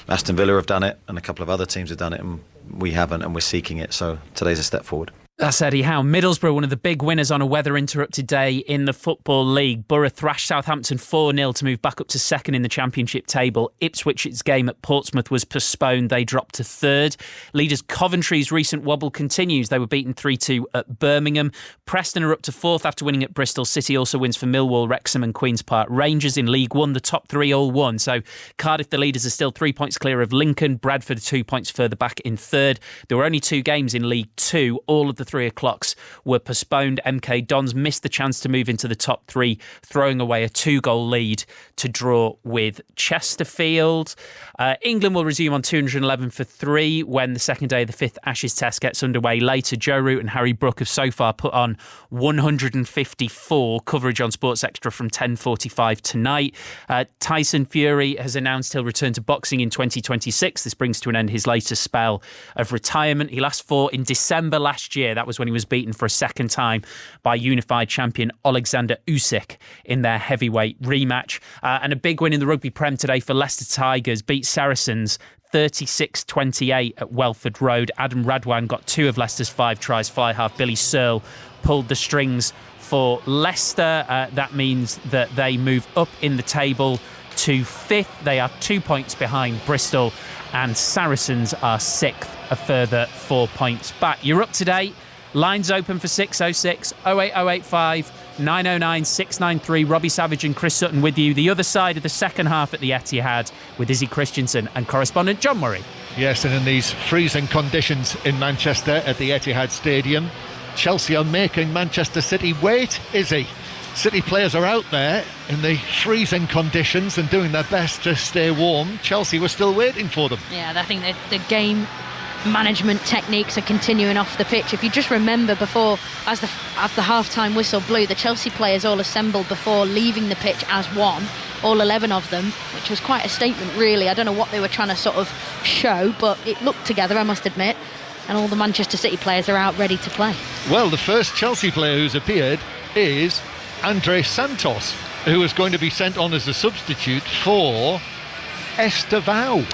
Speaker 23: Aston Villa have done it, and a couple of other teams have done it, and we haven't, and we're seeking it. So today's a step forward.
Speaker 3: That's Eddie Howe. Middlesbrough, one of the big winners on a weather-interrupted day in the Football League. Borough thrashed Southampton 4-0 to move back up to 2nd in the Championship table. Ipswich's game at Portsmouth was postponed. They dropped to 3rd. Leaders Coventry's recent wobble continues. They were beaten 3-2 at Birmingham. Preston are up to 4th after winning at Bristol. City also wins for Millwall, Wrexham and Queen's Park Rangers. In League One, the top 3 all won. So Cardiff, the leaders, are still 3 points clear of Lincoln. Bradford 2 points further back in 3rd. There were only 2 games in League 2. All of the 3 o'clocks were postponed. MK Dons missed the chance to move into the top 3, throwing away a 2-goal lead to draw with Chesterfield. England will resume on 211 for 3 when the second day of the 5th Ashes Test gets underway later. Joe Root and Harry Brook have so far put on 154. Coverage on Sports Extra from 10:45 tonight. Tyson Fury has announced he'll return to boxing in 2026. This brings to an end his latest spell of retirement. He last fought in December last year. That was when he was beaten for a second time by unified champion Alexander Usyk in their heavyweight rematch. And a big win in the Rugby Prem today for Leicester Tigers. Beat Saracens 36-28 at Welford Road. Adam Radwan got 2 of Leicester's 5 tries. Fly half Billy Searle pulled the strings for Leicester. That means that they move up in the table to 5th. They are 2 points behind Bristol, and Saracens are 6th, a further 4 points back. You're up to date. Lines open for 606 08085 909 693. Robbie Savage and Chris Sutton with you. The other side of the second half at the Etihad with Izzy Christensen and correspondent John Murray.
Speaker 1: Yes, and in these freezing conditions in Manchester at the Etihad Stadium, Chelsea are making Manchester City wait, Izzy. City players are out there in the freezing conditions and doing their best to stay warm. Chelsea were still waiting for them.
Speaker 2: Yeah, I think the game management techniques are continuing off the pitch. If you just remember before, as the half-time whistle blew, the Chelsea players all assembled before leaving the pitch as one, all 11 of them, which was quite a statement really. I don't know what they were trying to sort of show, but it looked together, I must admit. And all the Manchester City players are out ready to play.
Speaker 1: Well, the first Chelsea player who's appeared is Andre Santos, who is going to be sent on as a substitute for Estevao.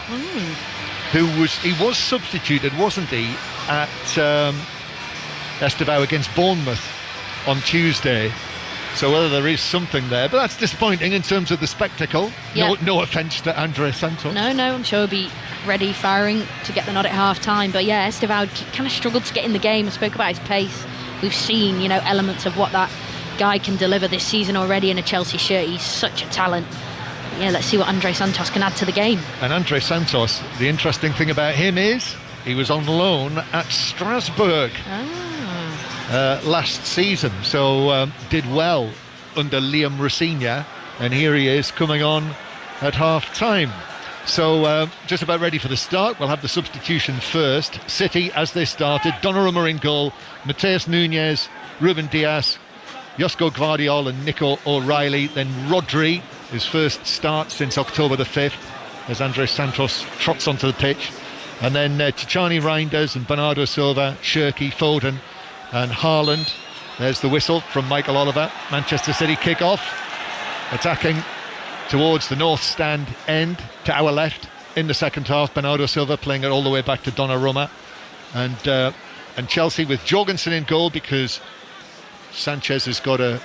Speaker 1: He was substituted, wasn't he, at Estevao against Bournemouth on Tuesday. So whether there is something there, but that's disappointing in terms of the spectacle.
Speaker 2: Yeah.
Speaker 1: No offence to Andre Santos.
Speaker 2: No, I'm sure he'll be ready, firing to get the nod at half-time. But yeah, Estevao kind of struggled to get in the game. I spoke about his pace. We've seen, elements of what that guy can deliver this season already in a Chelsea shirt. He's such a talent. Yeah, let's see what Andre Santos can add to the game.
Speaker 1: And Andre Santos, the interesting thing about him is he was on loan at Strasbourg last season, so did well under Liam Rossigna, and here he is coming on at half-time. So just about ready for the start. We'll have the substitution first. City, as they started, Donnarumma in goal, Mateus Nunes, Ruben Dias, Josko Gvardiol and Nico O'Reilly. Then Rodri, his first start since October the 5th, as Andre Santos trots onto the pitch. And then Tijjani Reinders and Bernardo Silva, Cherki, Foden and Haaland. There's the whistle from Michael Oliver. Manchester City kick off, attacking towards the north stand end to our left in the second half. Bernardo Silva playing it all the way back to Donnarumma, and Chelsea with Jorgensen in goal because Sanchez has got a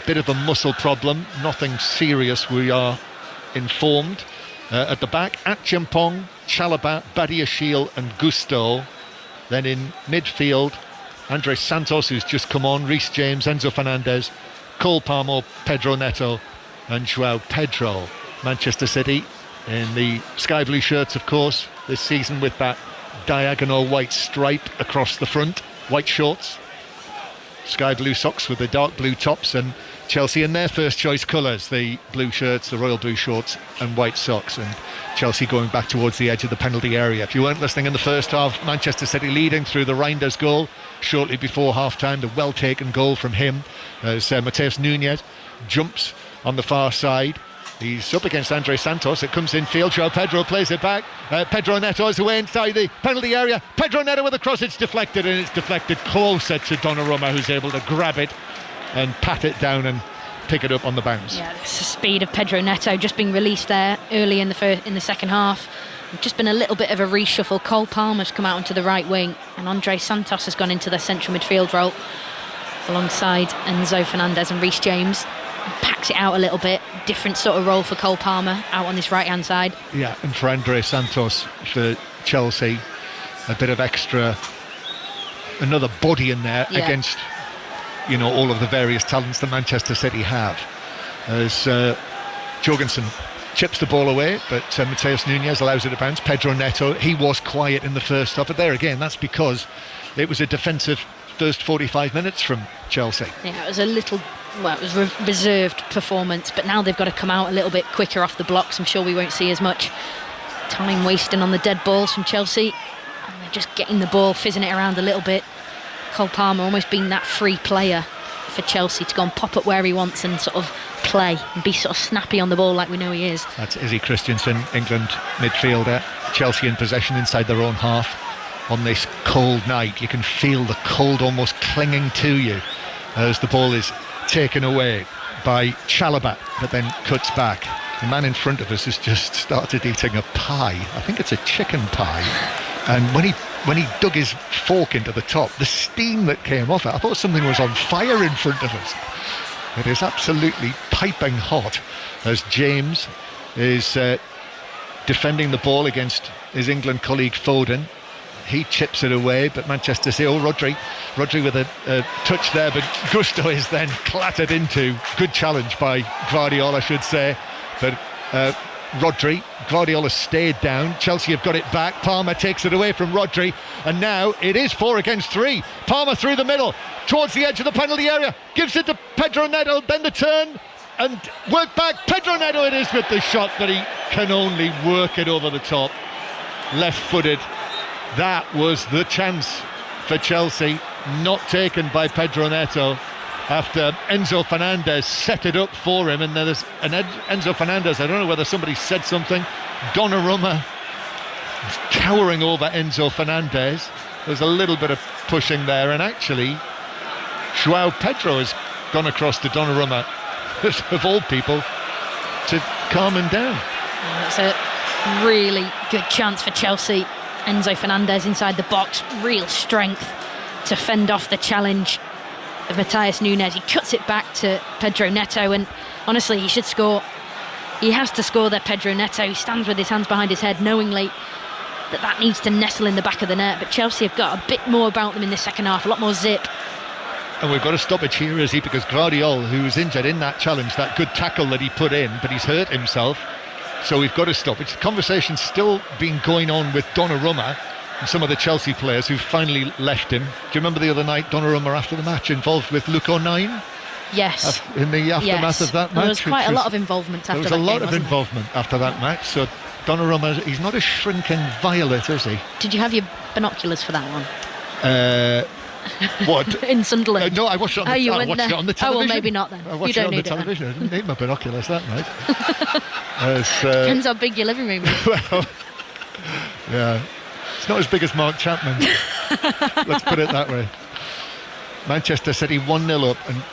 Speaker 1: bit of a muscle problem, nothing serious, we are informed. At the back, Achiampong, Chalobah, Badiashile and Gusto. Then in midfield, Andre Santos, who's just come on, Reece James, Enzo Fernandez, Cole Palmer, Pedro Neto and Joao Pedro. Manchester City in the sky blue shirts, of course, this season with that diagonal white stripe across the front, white shorts, sky blue socks with the dark blue tops, and Chelsea in their first choice colours, the blue shirts, the royal blue shorts and white socks, and Chelsea going back towards the edge of the penalty area. If you weren't listening in the first half, Manchester City leading through the Reinders goal shortly before half-time, the well-taken goal from him as Mateus Nunes jumps on the far side. He's up against Andre Santos. It comes in field. Joao Pedro plays it back. Pedro Neto is away inside the penalty area. Pedro Neto with a cross. It's deflected, and it's deflected closer to Donnarumma, who's able to grab it and pat it down and pick it up on the bounce.
Speaker 2: Yeah, it's the speed of Pedro Neto just being released there early in the second half. Just been a little bit of a reshuffle. Cole Palmer's come out onto the right wing, and Andre Santos has gone into the central midfield role alongside Enzo Fernandez and Reece James. Packs it out a little bit, different sort of role for Cole Palmer out on this right hand side.
Speaker 1: Yeah, and for Andre Santos for Chelsea, a bit of extra, another body in there against all of the various talents that Manchester City have. As Jorgensen chips the ball away, but Mateus Nunes allows it to bounce. Pedro Neto, he was quiet in the first half, but there again, that's because it was a defensive first 45 minutes from Chelsea.
Speaker 2: Yeah, it was it was reserved performance, but now they've got to come out a little bit quicker off the blocks. I'm sure we won't see as much time wasting on the dead balls from Chelsea, and they're just getting the ball, fizzing it around a little bit. Cole Palmer almost being that free player for Chelsea to go and pop up where he wants and sort of play and be sort of snappy on the ball like we know he is.
Speaker 1: That's Izzy Christiansen, England midfielder. Chelsea in possession inside their own half on this cold night. You can feel the cold almost clinging to you as the ball is taken away by Chalobah, but then cuts back. The man in front of us has just started eating a pie. I think it's a chicken pie, and when he dug his fork into the top, the steam that came off it, I thought something was on fire in front of us. It is absolutely piping hot as James is defending the ball against his England colleague Foden. He chips it away, but Manchester City, Rodri with a touch there, but Gusto is then clattered into. Good challenge by Gvardiol, I should say, but Gvardiol has stayed down. Chelsea have got it back. Palmer takes it away from Rodri, and now it is 4 against 3. Palmer through the middle towards the edge of the penalty area, gives it to Pedro Neto, then the turn and work back. Pedro Neto it is with the shot, but he can only work it over the top, left-footed. That was the chance for Chelsea, not taken by Pedro Neto after Enzo Fernandez set it up for him. And there's Enzo Fernandez, I don't know whether somebody said something, Donnarumma towering over Enzo Fernandez. There's a little bit of pushing there, and actually Joao Pedro has gone across to Donnarumma, of all people, to calm him down.
Speaker 2: It's a really good chance for Chelsea. Enzo Fernandez inside the box, real strength, to fend off the challenge of Matheus Nunes. He cuts it back to Pedro Neto, and honestly, he should score. He has to score there, Pedro Neto. He stands with his hands behind his head, knowingly that needs to nestle in the back of the net. But Chelsea have got a bit more about them in the second half, a lot more zip.
Speaker 1: And we've got a stoppage here, is he? Because Gvardiol, who was injured in that challenge, that good tackle that he put in, but he's hurt himself. So we've got to stop it. The conversation's still been going on with Donnarumma and some of the Chelsea players who've finally left him. Do you remember the other night, Donnarumma after the match involved with Luke O'Nien?
Speaker 2: Yes.
Speaker 1: In the aftermath of that match.
Speaker 2: There was quite a lot of involvement after that.
Speaker 1: There was a lot of involvement after that match. So Donnarumma, he's not a shrinking violet, is he?
Speaker 2: Did you have your binoculars for that one?
Speaker 1: What?
Speaker 2: In Sunderland?
Speaker 1: No, I watched it on
Speaker 2: you
Speaker 1: I watched it on the television.
Speaker 2: Oh, well, maybe not then.
Speaker 1: I watched
Speaker 2: you don't
Speaker 1: it on the
Speaker 2: need
Speaker 1: television. I didn't need my binoculars that night.
Speaker 2: Depends how big your living room is.
Speaker 1: Well, yeah. It's not as big as Mark Chapman. Let's put it that way. Manchester City 1-0 up, and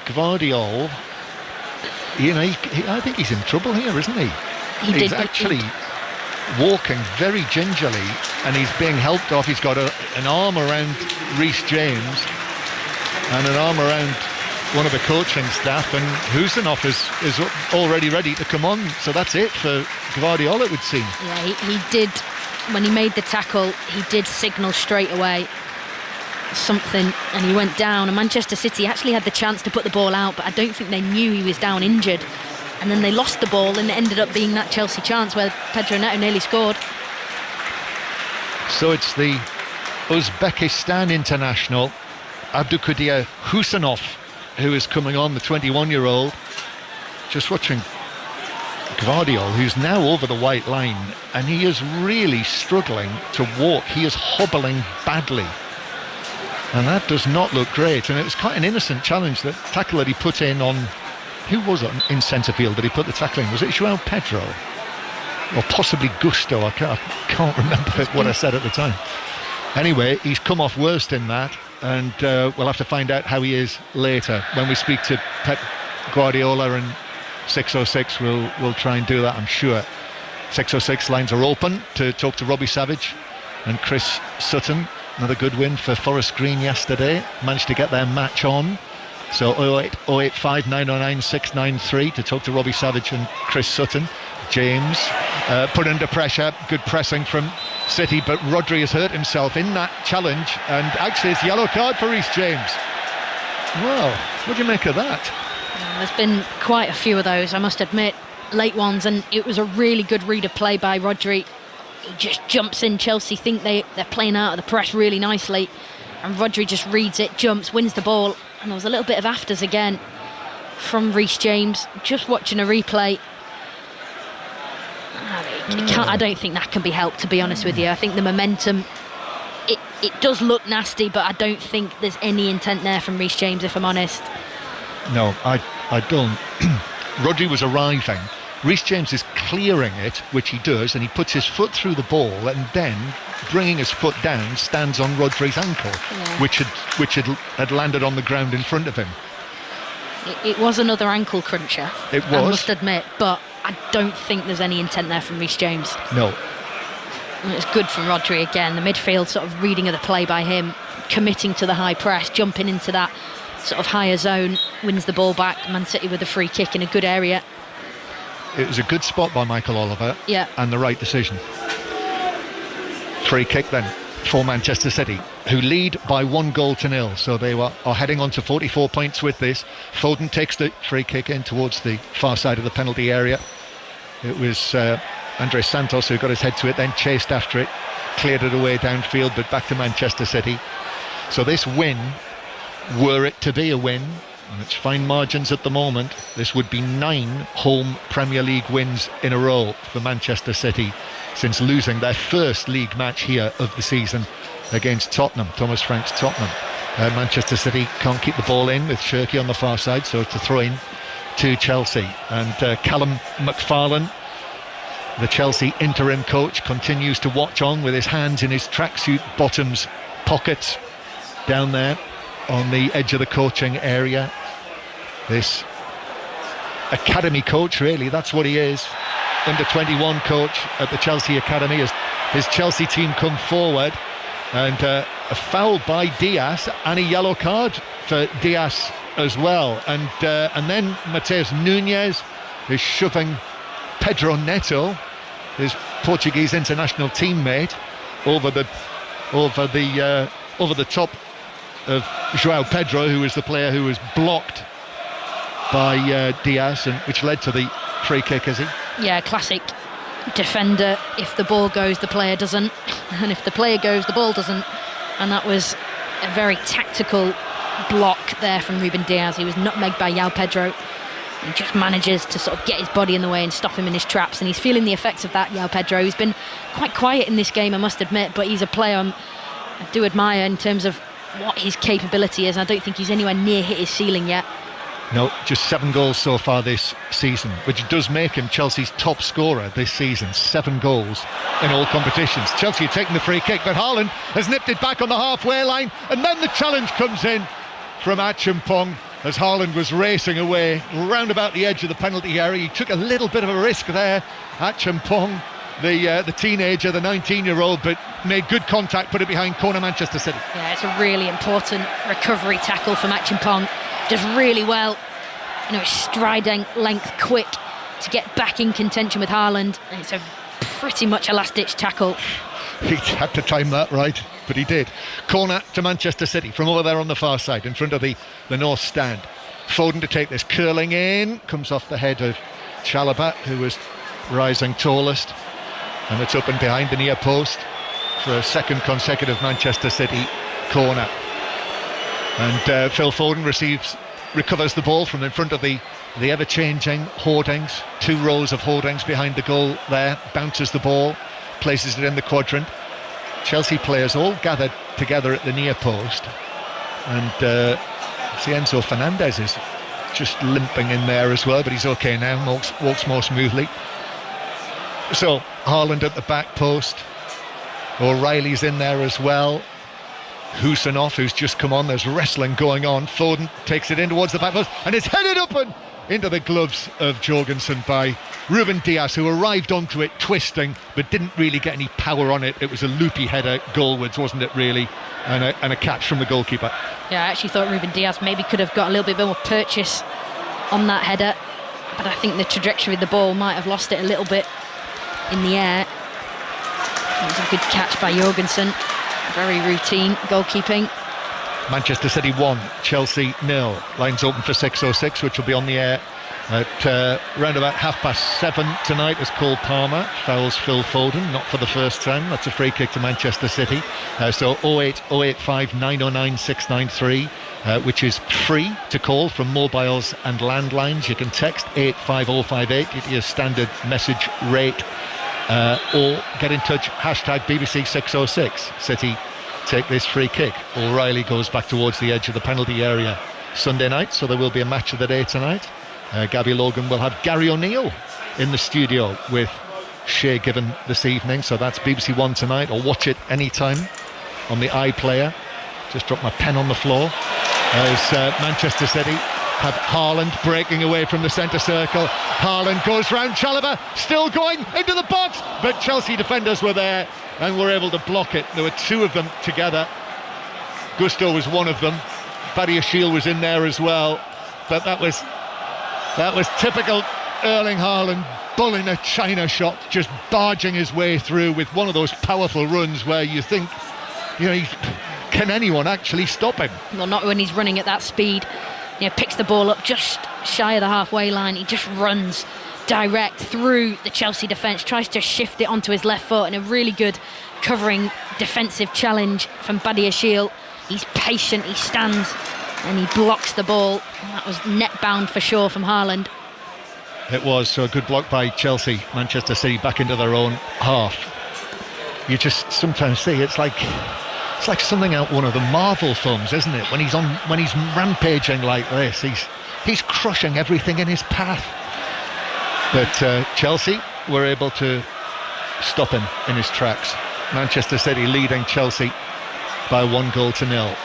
Speaker 1: Gvardiol, I think he's in trouble here, isn't he? He's actually walking very gingerly, and he's being helped off. He's got an arm around Reece James and an arm around one of the coaching staff, and Husanov is already ready to come on. So that's it for Gvardiol, it would seem.
Speaker 2: Yeah, he did. When he made the tackle, he did signal straight away something, and he went down. And Manchester City actually had the chance to put the ball out, but I don't think they knew he was down injured. And then they lost the ball, and it ended up being that Chelsea chance where Pedro Neto nearly scored.
Speaker 1: So it's the Uzbekistan international Abdukadir Husanov who is coming on, the 21-year-old. Just watching Gvardiol, who's now over the white line, and he is really struggling to walk. He is hobbling badly, and that does not look great. And it was quite an innocent challenge, that tackle that he put in on, who was it in centre field that he put the tackle in? Was it João Pedro or possibly Gusto? I can't remember what I said at the time. Anyway, he's come off worst in that, and we'll have to find out how he is later when we speak to Pep Guardiola and 606. We'll try and do that, I'm sure. 606 lines are open to talk to Robbie Savage and Chris Sutton. Another good win for Forest Green yesterday. Managed to get their match on. So 085 909 693 to talk to Robbie Savage and Chris Sutton. James put under pressure. Good pressing from City, but Rodri has hurt himself in that challenge, and actually it's yellow card for Reece James. Well, what do you make of that?
Speaker 2: There's been quite a few of those, I must admit, late ones, and it was a really good read of play by Rodri. He just jumps in. Chelsea think they're playing out of the press really nicely, and Rodri just reads it, jumps, wins the ball, and there was a little bit of afters again from Reece James. Just watching a replay, I don't think that can be helped, to be honest with you. I think the momentum, it does look nasty, but I don't think there's any intent there from Reece James, if I'm honest.
Speaker 1: No, I don't. Rodri was arriving. Reece James is clearing it, which he does, and he puts his foot through the ball, and then, bringing his foot down, stands on Rodri's ankle, which had landed on the ground in front of him.
Speaker 2: It was another ankle cruncher,
Speaker 1: it was,
Speaker 2: I must admit, but I don't think there's any intent there from Reece James.
Speaker 1: No.
Speaker 2: And it's good from Rodri again, the midfield sort of reading of the play by him, committing to the high press, jumping into that sort of higher zone, wins the ball back. Man City with a free kick in a good area.
Speaker 1: It was a good spot by Michael Oliver,
Speaker 2: yeah,
Speaker 1: and the right decision. Free kick then for Manchester City, who lead by 1-0. So they are heading on to 44 points with this. Foden takes the free kick in towards the far side of the penalty area. It was Andres Santos who got his head to it, then chased after it, cleared it away downfield, but back to Manchester City. So this win, were it to be a win, and it's fine margins at the moment, this would be 9 home Premier League wins in a row for Manchester City since losing their first league match here of the season against Tottenham, Thomas Frank's Tottenham. Manchester City can't keep the ball in with Cherki on the far side, so to throw in to Chelsea. And Callum McFarlane, the Chelsea interim coach, continues to watch on with his hands in his tracksuit bottoms pockets down there on the edge of the coaching area. This academy coach, really, that's what he is. Under 21 coach at the Chelsea Academy, as his Chelsea team come forward, and a foul by Diaz and a yellow card for Diaz as well. And then Mateus Nunes is shoving Pedro Neto, his Portuguese international teammate, over the top of João Pedro, who was the player who was blocked by Diaz, and which led to the free kick, is he?
Speaker 2: Yeah, classic defender. If the ball goes, the player doesn't, and if the player goes, the ball doesn't. And that was a very tactical block there from Ruben Diaz. He was nutmegged by João Pedro. He just manages to sort of get his body in the way and stop him in his traps, and he's feeling the effects of that, João Pedro. He's been quite quiet in this game, I must admit, but he's a player I do admire in terms of what his capability is. I don't think he's anywhere near hit his ceiling yet.
Speaker 1: No, just 7 goals so far this season, which does make him Chelsea's top scorer this season. 7 goals in all competitions. Chelsea are taking the free kick, but Haaland has nipped it back on the halfway line, and then the challenge comes in from Achimpong as Haaland was racing away round about the edge of the penalty area. He took a little bit of a risk there, Achimpong, the teenager, the 19-year-old, but made good contact, put it behind corner Manchester City.
Speaker 2: Yeah, it's a really important recovery tackle from Achimpong. Does really well, striding, length, quick to get back in contention with Haaland, and it's a pretty much a last-ditch tackle.
Speaker 1: He had to time that right, but he did. Corner to Manchester City from over there on the far side in front of the North Stand. Foden to take this, curling in, comes off the head of Chalobah, who was rising tallest, and it's up and behind the near post for a second consecutive Manchester City corner. And Phil Foden recovers the ball from in front of the ever-changing hoardings, 2 rows of hoardings behind the goal there, bounces the ball, places it in the quadrant. Chelsea players all gathered together at the near post, and Enzo Fernandez is just limping in there as well, but he's okay now, walks more smoothly. So Haaland at the back post, O'Reilly's in there as well, Husanov, who's just come on, there's wrestling going on. Foden takes it in towards the back post, and it's headed up and into the gloves of Jorgensen by Ruben Diaz, who arrived onto it twisting but didn't really get any power on it. It was a loopy header goalwards, wasn't it really, and a catch from the goalkeeper.
Speaker 2: Yeah, I actually thought Ruben Diaz maybe could have got a little bit more purchase on that header, but I think the trajectory of the ball might have lost it a little bit in the air. It was a good catch by Jorgensen. Very routine goalkeeping.
Speaker 1: Manchester City 1, Chelsea 0. Lines open for 6:06, which will be on the air at round about 7:30 tonight as Cole Palmer fouls Phil Foden, not for the first time. That's a free kick to Manchester City. So 08085 909 693, which is free to call from mobiles and landlines. You can text 85058, get your standard message rate, or get in touch, hashtag BBC 606. City take this free kick. O'Reilly goes back towards the edge of the penalty area. Sunday night, so there will be a match of the day tonight. Gabby Logan will have Gary O'Neill in the studio with Shay Given this evening, so that's BBC One tonight, or watch it anytime on the iPlayer. Just dropped my pen on the floor as Manchester City have Haaland breaking away from the centre circle. Haaland goes round Chalobah, still going into the box, but Chelsea defenders were there and were able to block it. There were 2 of them together. Gusto was one of them. Badiashile was in there as well, but that was typical Erling Haaland, bulling a China shot, just barging his way through with one of those powerful runs where you think, can anyone actually stop him?
Speaker 2: Well, not when he's running at that speed. Picks the ball up just shy of the halfway line. He just runs direct through the Chelsea defence, tries to shift it onto his left foot, and a really good covering defensive challenge from Badiashile. He's patient, he stands and he blocks the ball. That was net bound for sure from Haaland.
Speaker 1: It was, so a good block by Chelsea. Manchester City back into their own half. You just sometimes see it's like something out one of the Marvel films, isn't it? When he's rampaging like this, he's crushing everything in his path. But Chelsea were able to stop him in his tracks. Manchester City leading Chelsea by 1-0.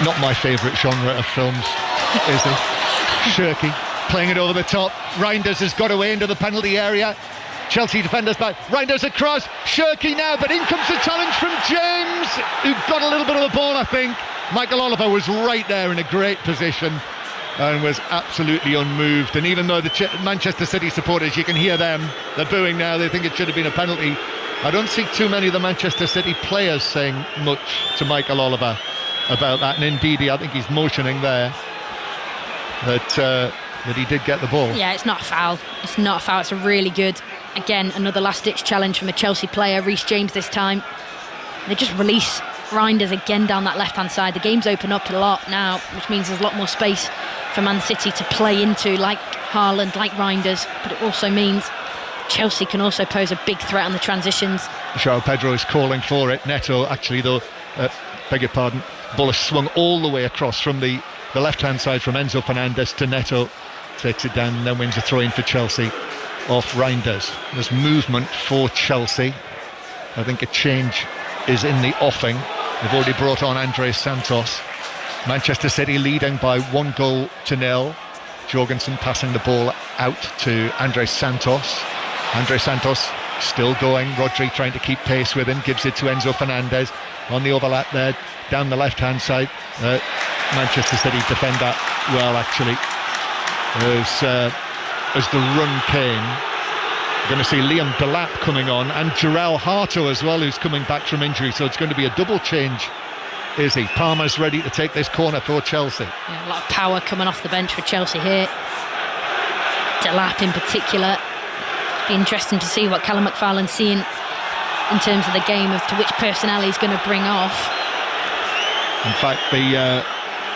Speaker 1: Not my favourite genre of films, is it? Shirky playing it over the top. Reinders has got away into the penalty area. Chelsea defenders back. Reinders across. Shirky now, but in comes the challenge from James, who got a little bit of the ball, I think. Michael Oliver was right there in a great position and was absolutely unmoved. And even though the Manchester City supporters, you can hear them, they're booing now, they think it should have been a penalty. I don't see too many of the Manchester City players saying much to Michael Oliver about that. And indeed, I think he's motioning there that he did get the ball.
Speaker 2: Yeah, it's not a foul. It's not a foul. It's a really good, again, another last-ditch challenge from a Chelsea player, Reece James this time. They just release Reinders again down that left-hand side. The game's open up a lot now, which means there's a lot more space for Man City to play into, like Haaland, like Reinders. But it also means Chelsea can also pose a big threat on the transitions.
Speaker 1: João Pedro is calling for it. Neto, actually, though, beg your pardon, ball is swung all the way across from the left-hand side from Enzo Fernandez to Neto. Takes it down and then wins a throw-in for Chelsea off Reinders. There's movement for Chelsea. I think a change is in the offing. They've already brought on Andres Santos. Manchester City leading by 1-0. Jorgensen passing the ball out to Andres Santos. Andres Santos still going. Rodri trying to keep pace with him. Gives it to Enzo Fernandez on the overlap there down the left-hand side. Manchester City defend that well, actually. As the run came, we're going to see Liam Delap coming on and Jarrell Harto as well, who's coming back from injury, so it's going to be a double change. Is he? Palmer's ready to take this corner for Chelsea.
Speaker 2: Yeah, a lot of power coming off the bench for Chelsea here. Delap in particular. It'll be interesting to see what Callum McFarlane's seeing in terms of the game, as to which personnel he's going to bring off.
Speaker 1: In fact,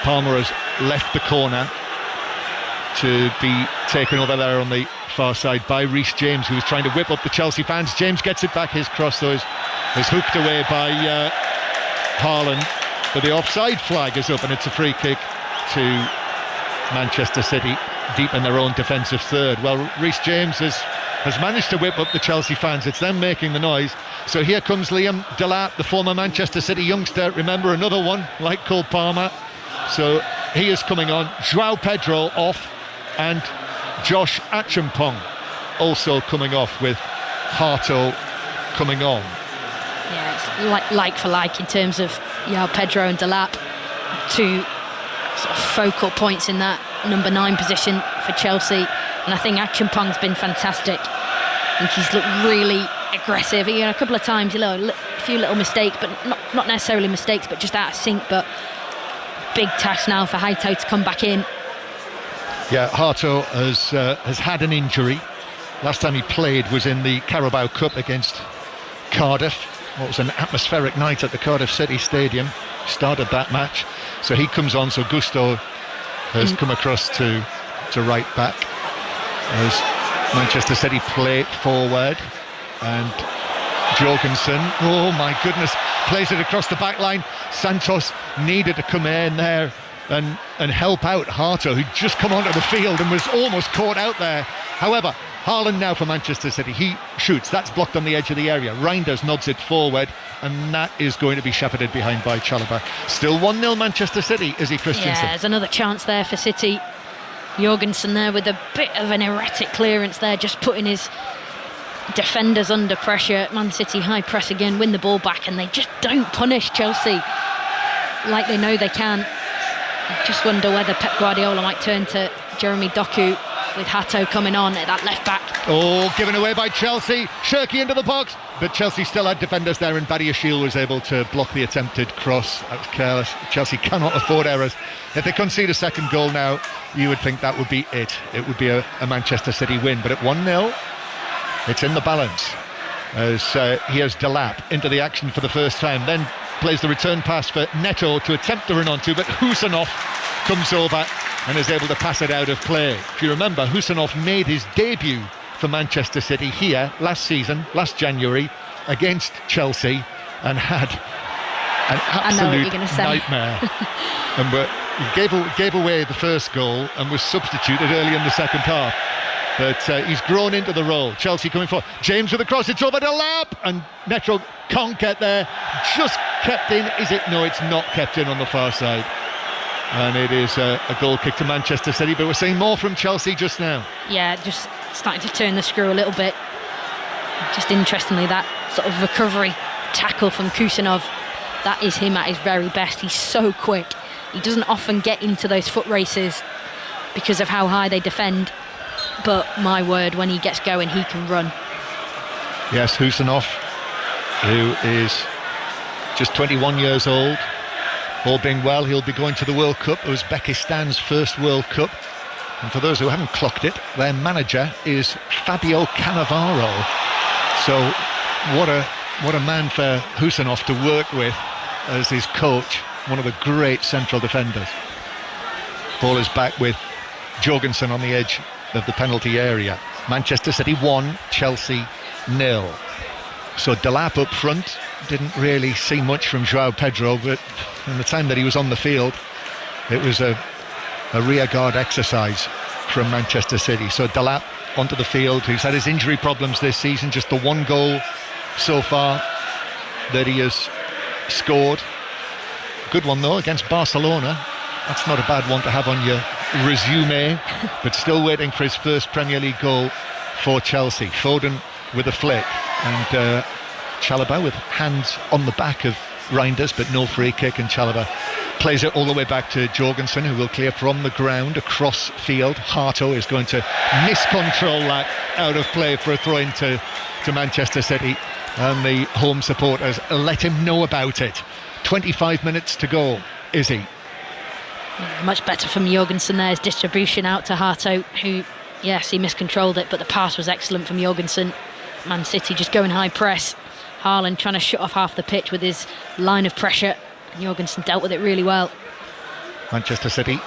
Speaker 1: Palmer has left the corner to be taken over there on the far side by Reece James, who was trying to whip up the Chelsea fans. James gets it back. His cross, though, is hooked away by Haaland. But the offside flag is up, and it's a free kick to Manchester City, deep in their own defensive third. Well, Reece James has managed to whip up the Chelsea fans. It's them making the noise. So here comes Liam Delap, the former Manchester City youngster. Remember, another one like Cole Palmer. So he is coming on. João Pedro off, and Josh Acheampong also coming off, with Harto coming on.
Speaker 2: Yeah, it's like for like in terms of João Pedro and Delap, two sort of focal points in that number 9 position for Chelsea. And I think Acheampong's been fantastic. I think he's looked really aggressive. A couple of times, a few little mistakes, but not necessarily mistakes, but just out of sync. But big task now for Haito to come back in.
Speaker 1: Yeah, Harto has had an injury. Last time he played was in the Carabao Cup against Cardiff. What was an atmospheric night at the Cardiff City Stadium. Started that match. So he comes on, so Gusto has come across to right back as Manchester City play forward. And Jorgensen, oh my goodness, plays it across the back line. Santos needed to come in there and help out Harto, who'd just come onto the field and was almost caught out there. However, Haaland now for Manchester City. He shoots. That's blocked on the edge of the area. Reinders nods it forward, and that is going to be shepherded behind by Chalobah. Still 1-0 Manchester City, is he, Christensen?
Speaker 2: Yeah, there's another chance there for City. Jorgensen there with a bit of an erratic clearance there, just putting his defenders under pressure. Man City high press again, win the ball back, and they just don't punish Chelsea like they know they can. I just wonder whether Pep Guardiola might turn to Jeremy Doku, with Hato coming on at that left back.
Speaker 1: Oh, given away by Chelsea. Shirky into the box, but Chelsea still had defenders there, and Badiashile was able to block the attempted cross. That was careless. Chelsea cannot afford errors. If they concede a second goal now, you would think that would be it. It would be a Manchester City win, but at 1-0, it's in the balance. As here's Delap into the action for the first time, then plays the return pass for Neto to attempt the run onto, but Husanov comes over and is able to pass it out of play. If you remember, Husanov made his debut for Manchester City here last season, last January, against Chelsea, and had an absolute nightmare. And he gave away the first goal and was substituted early in the second half. But he's grown into the role. Chelsea coming forward. James with the cross, it's over to Lap, and Neto can't get there. Just kept in. Is it? No, it's not kept in on the far side. And it is a goal kick to Manchester City, but we're seeing more from Chelsea just now.
Speaker 2: Yeah, just starting to turn the screw a little bit. Just interestingly, that sort of recovery tackle from Kusanov, that is him at his very best. He's so quick. He doesn't often get into those foot races because of how high they defend, but my word, when he gets going, he can run.
Speaker 1: Yes, Husanov, who is just 21 years old. All being well, he'll be going to the World Cup. It was Uzbekistan's first World Cup. And for those who haven't clocked it, their manager is Fabio Cannavaro. So what a man for Husanov to work with as his coach, one of the great central defenders. Ball is back with Jorgensen on the edge of the penalty area. Manchester City 1, Chelsea 0. So Delap up front, didn't really see much from João Pedro, but in the time that he was on the field, it was a rear guard exercise from Manchester City. So Delap onto the field, who's had his injury problems this season, just the one goal so far that he has scored. Good one though against Barcelona. That's not a bad one to have on your resume, but still waiting for his first Premier League goal for Chelsea. Foden with a flick, and Chalobah with hands on the back of Reinders, but no free kick, and Chalobah plays it all the way back to Jorgensen, who will clear from the ground across field. Harto is going to miscontrol that out of play for a throw-in to Manchester City, and the home supporters let him know about it. 25 minutes to go, is he?
Speaker 2: Yeah, much better from Jorgensen there. His distribution out to Harto, who, yes, he miscontrolled it, but the pass was excellent from Jorgensen. Man City just going high press. Haaland trying to shut off half the pitch with his line of pressure. Jorgensen dealt with it really well.
Speaker 1: Manchester City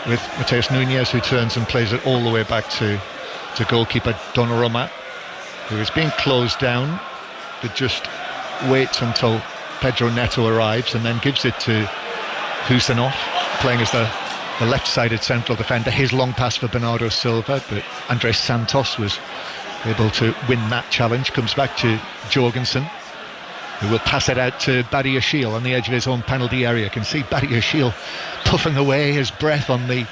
Speaker 1: with Mateus Nunes, who turns and plays it all the way back to goalkeeper Donnarumma, who is being closed down, but just waits until Pedro Neto arrives and then gives it to Husanov, playing as the left-sided central defender. His long pass for Bernardo Silva, but Andres Santos was able to win that challenge. Comes back to Jorgensen, who will pass it out to Badiashile on the edge of his own penalty area. You can see Badiashile puffing away his breath on the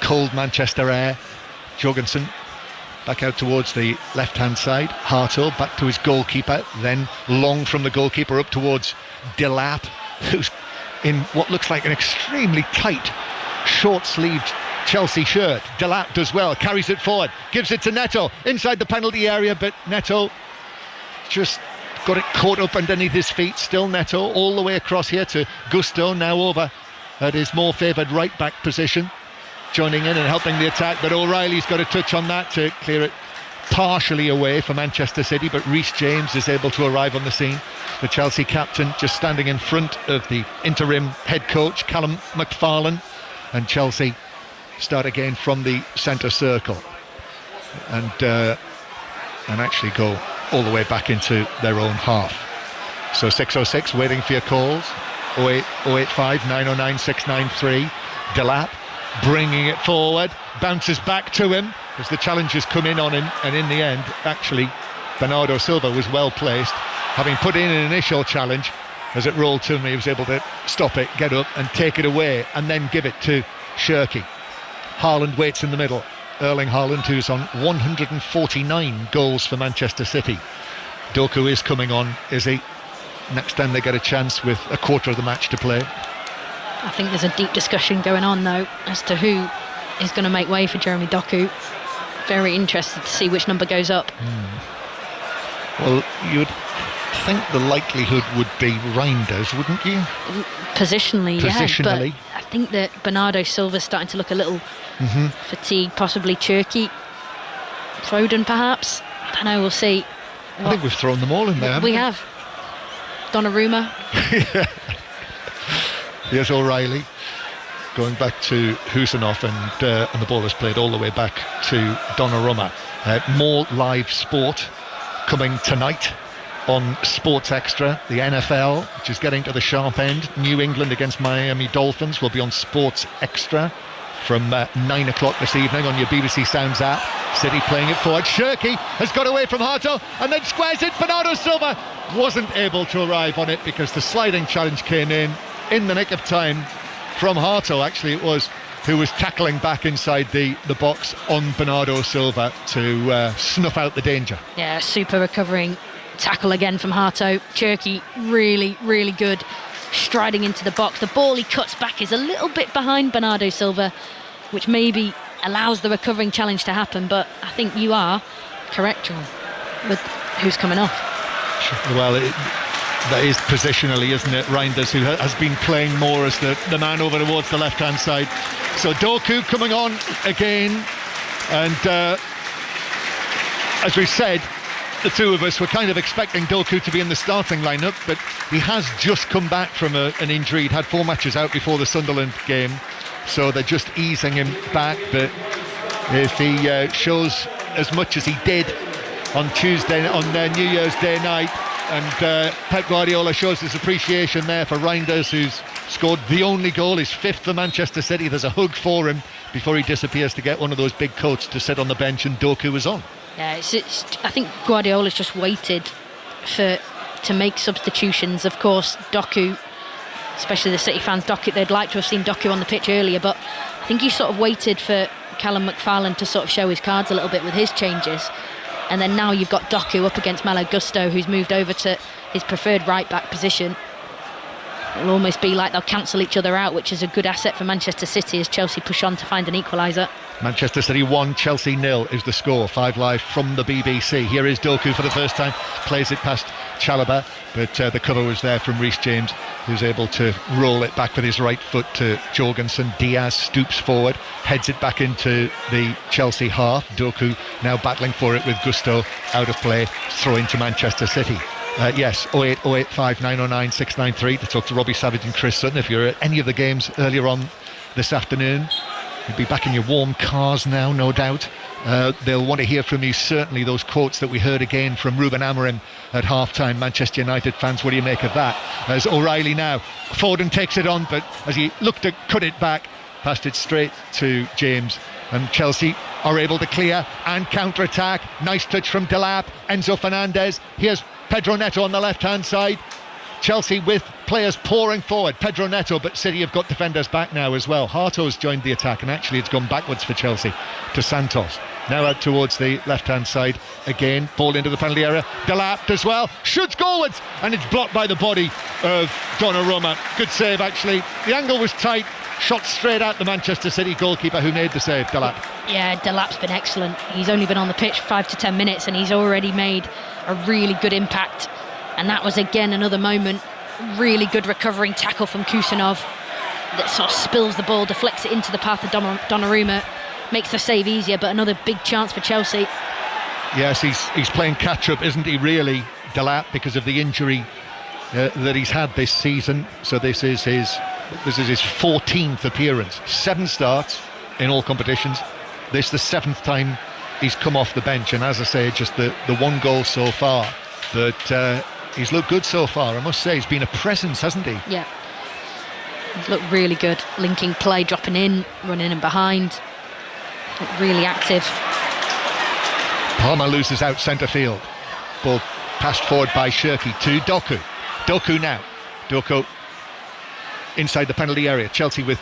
Speaker 1: cold Manchester air. Jorgensen back out towards the left-hand side. Harto back to his goalkeeper, then long from the goalkeeper up towards Delap, who's in what looks like an extremely tight, short-sleeved Chelsea shirt. Delap does well, carries it forward, gives it to Neto inside the penalty area, but Neto just got it caught up underneath his feet. Still Neto all the way across here to Gusto, now over at his more favoured right back position, joining in and helping the attack, but O'Reilly's got a touch on that to clear it partially away for Manchester City, but Reece James is able to arrive on the scene. The Chelsea captain just standing in front of the interim head coach Callum McFarlane, and Chelsea start again from the centre circle and actually go all the way back into their own half. So 606 waiting for your calls. 085 909 693. Delap bringing it forward, bounces back to him as the challenges come in on him, and in the end actually Bernardo Silva was well placed, having put in an initial challenge. As it rolled to him, he was able to stop it, get up and take it away, and then give it to Shirky. Haaland waits in the middle. Erling Haaland, who's on 149 goals for Manchester City. Doku is coming on, is he? Next time they get a chance with a quarter of the match to play.
Speaker 2: I think there's a deep discussion going on though as to who is going to make way for Jeremy Doku. Very interested to see which number goes up.
Speaker 1: Well, you would think the likelihood would be Reinders, wouldn't you?
Speaker 2: Positionally, yeah, but I think that Bernardo Silva's starting to look a little fatigued, possibly Cherky. Foden perhaps, I don't know, we'll see.
Speaker 1: I think we've thrown them all in there.
Speaker 2: We have. Donnarumma.
Speaker 1: Here's O'Reilly going back to Husanov, and the ball is played all the way back to Donnarumma. More live sport coming tonight on Sports Extra. The NFL, which is getting to the sharp end. New England against Miami Dolphins will be on Sports Extra from 9 o'clock this evening on your BBC Sounds app. City playing it forward. Shirky has got away from Harto and then squares it. Bernardo Silva wasn't able to arrive on it because the sliding challenge came in the nick of time from Harto. Actually, it was who was tackling back inside the box on Bernardo Silva to snuff out the danger.
Speaker 2: Yeah, super recovering tackle again from Harto. Cherki, really, really good. Striding into the box. The ball he cuts back is a little bit behind Bernardo Silva, which maybe allows the recovering challenge to happen, but I think you are correct, John, with who's coming off.
Speaker 1: Well, that is positionally, isn't it? Reinders, who has been playing more as the man over towards the left-hand side. So Doku coming on again, and as we said, the two of us were kind of expecting Doku to be in the starting lineup, but he has just come back from an injury. He'd had 4 matches out before the Sunderland game, so they're just easing him back. But if he shows as much as he did on Tuesday, on New Year's Day night, and Pep Guardiola shows his appreciation there for Reinders, who's scored the only goal, his 5th for Manchester City. There's a hug for him before he disappears to get one of those big coats to sit on the bench, and Doku was on.
Speaker 2: Yeah, I think Guardiola's just waited to make substitutions. Of course, Doku, especially the City fans, they'd like to have seen Doku on the pitch earlier, but I think he sort of waited for Callum McFarlane to sort of show his cards a little bit with his changes. And then now you've got Doku up against Malo Gusto, who's moved over to his preferred right-back position. It'll almost be like they'll cancel each other out, which is a good asset for Manchester City as Chelsea push on to find an equaliser.
Speaker 1: Manchester City 1, Chelsea 0 is the score. 5 Live from the BBC. Here is Doku for the first time, plays it past Chalobah, but the cover was there from Reece James, who's able to roll it back with his right foot to Jorgensen. Diaz stoops forward, heads it back into the Chelsea half. Doku now battling for it with Gusto, out of play, throw into Manchester City. Yes, 08085 909 693 to talk to Robbie Savage and Chris Sutton. If you're at any of the games earlier on this afternoon, you'll be back in your warm cars now, no doubt. They'll want to hear from you, certainly, those quotes that we heard again from Ruben Amorim at half-time. Manchester United fans, what do you make of that? As O'Reilly now, Foden takes it on, but as he looked to cut it back, passed it straight to James, and Chelsea are able to clear and counter-attack. Nice touch from Delap, Enzo Fernandez. Here's Pedro Neto on the left-hand side. Chelsea with players pouring forward. Pedro Neto, but City have got defenders back now as well. Harto's joined the attack, and actually it's gone backwards for Chelsea to Santos. Now out towards the left-hand side again. Ball into the penalty area. Delap as well. Shoots goalwards, and it's blocked by the body of Donnarumma. Good save, actually. The angle was tight. Shot straight at the Manchester City goalkeeper who made the save, Delap.
Speaker 2: Yeah, Delap's been excellent. He's only been on the pitch 5 to 10 minutes, and he's already made a really good impact. And that was again another moment. Really good recovering tackle from Kusanov that sort of spills the ball, deflects it into the path of Donnarumma, makes the save easier, but another big chance for Chelsea.
Speaker 1: Yes, he's playing catch-up, isn't he, really, Delap, because of the injury that he's had this season. So this is his 14th appearance, 7 starts in all competitions. This is the 7th time he's come off the bench, and as I say, just the 1 goal so far. But he's looked good so far, I must say. He's been a presence, hasn't he?
Speaker 2: Yeah, he's looked really good, linking play, dropping in, running in behind. Looked really active.
Speaker 1: Palmer loses out centre field. Ball passed forward by Cherki to Doku. Doku now. Doku inside the penalty area. Chelsea with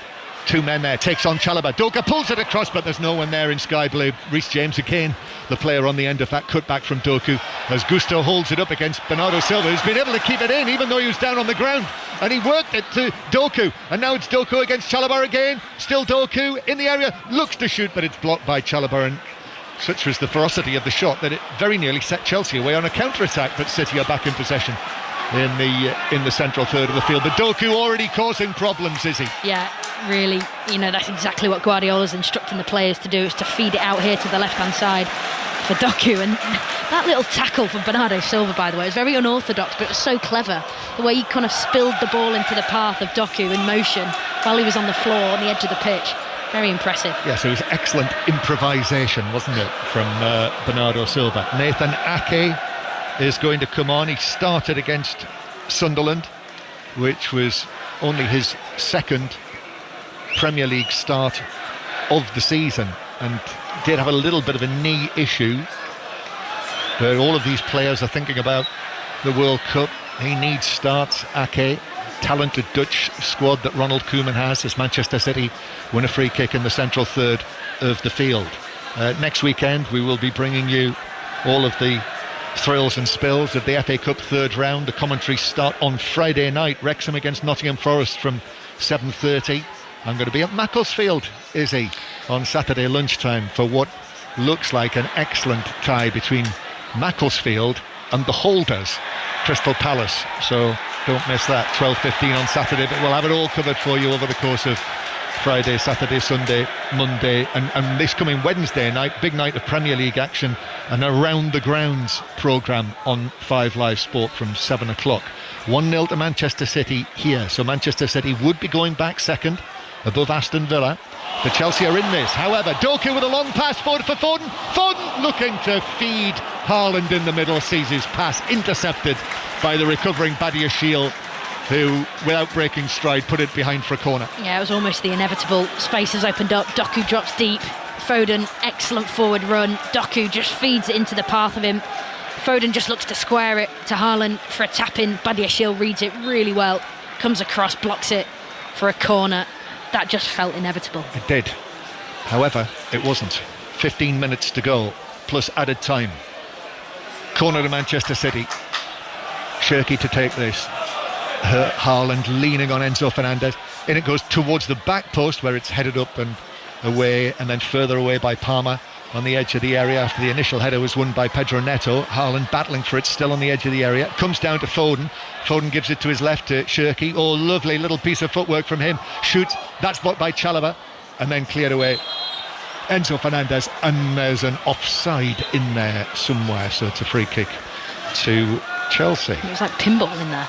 Speaker 1: 2 men there. Takes on Chalobah. Doku pulls it across, but there's no one there in sky blue. Reece James again, the player on the end of that cutback from Doku, as Gusto holds it up against Bernardo Silva, who's been able to keep it in even though he was down on the ground, and he worked it to Doku, and now it's Doku against Chalobah again. Still Doku in the area, looks to shoot, but it's blocked by Chalobah, and such was the ferocity of the shot that it very nearly set Chelsea away on a counter-attack, but City are back in possession in the central third of the field. But Doku already causing problems, is he?
Speaker 2: Yeah, really, that's exactly what Guardiola's instructing the players to do, is to feed it out here to the left-hand side for Doku. And that little tackle from Bernardo Silva, by the way, was very unorthodox, but it was so clever. The way he kind of spilled the ball into the path of Doku in motion while he was on the floor on the edge of the pitch. Very impressive.
Speaker 1: Yes, it was excellent improvisation, wasn't it, from Bernardo Silva. Nathan Ake is going to come on. He started against Sunderland, which was only his 2nd Premier League start of the season, and did have a little bit of a knee issue. But all of these players are thinking about the World Cup. He needs starts, Ake. talented Dutch squad that Ronald Koeman has, as Manchester City win a free kick in the central third of the field. Next weekend we will be bringing you all of the thrills and spills of the FA Cup third round. The commentaries start on Friday night. Wrexham against Nottingham Forest from 7:30. I'm going to be at Macclesfield, Izzy, on Saturday lunchtime for what looks like an excellent tie between Macclesfield and the holders, Crystal Palace. So don't miss that, 12:15 on Saturday, but we'll have it all covered for you over the course of Friday, Saturday, Sunday, Monday, and this coming Wednesday night, big night of Premier League action, and around the grounds programme on 5 Live Sport from 7 o'clock. 1-0 to Manchester City here, so Manchester City would be going back second above Aston Villa. The Chelsea are in this. However, Doku with a long pass forward for Foden. Foden looking to feed Haaland in the middle, sees his pass intercepted by the recovering Badiashile, who, without breaking stride, put it behind for a corner.
Speaker 2: Yeah, it was almost the inevitable. Spaces opened up, Doku drops deep, Foden, excellent forward run, Doku just feeds it into the path of him. Foden just looks to square it to Haaland for a tap-in. Badiashile reads it really well, comes across, blocks it for a corner. That just felt inevitable.
Speaker 1: It did. However, it wasn't. 15 minutes to go, plus added time. Corner to Manchester City. Shirky to take this. Haaland leaning on Enzo Fernandez. In it goes towards the back post, where it's headed up and away, and then further away by Palmer on the edge of the area after the initial header was won by Pedro Neto. Haaland battling for it, still on the edge of the area. Comes down to Foden. Foden gives it to his left to Shirky. Oh, lovely little piece of footwork from him. Shoots. That's blocked by Chalobah, and then cleared away. Enzo Fernandez, and there's an offside in there somewhere, so it's a free kick to Chelsea.
Speaker 2: It was like pinball in there.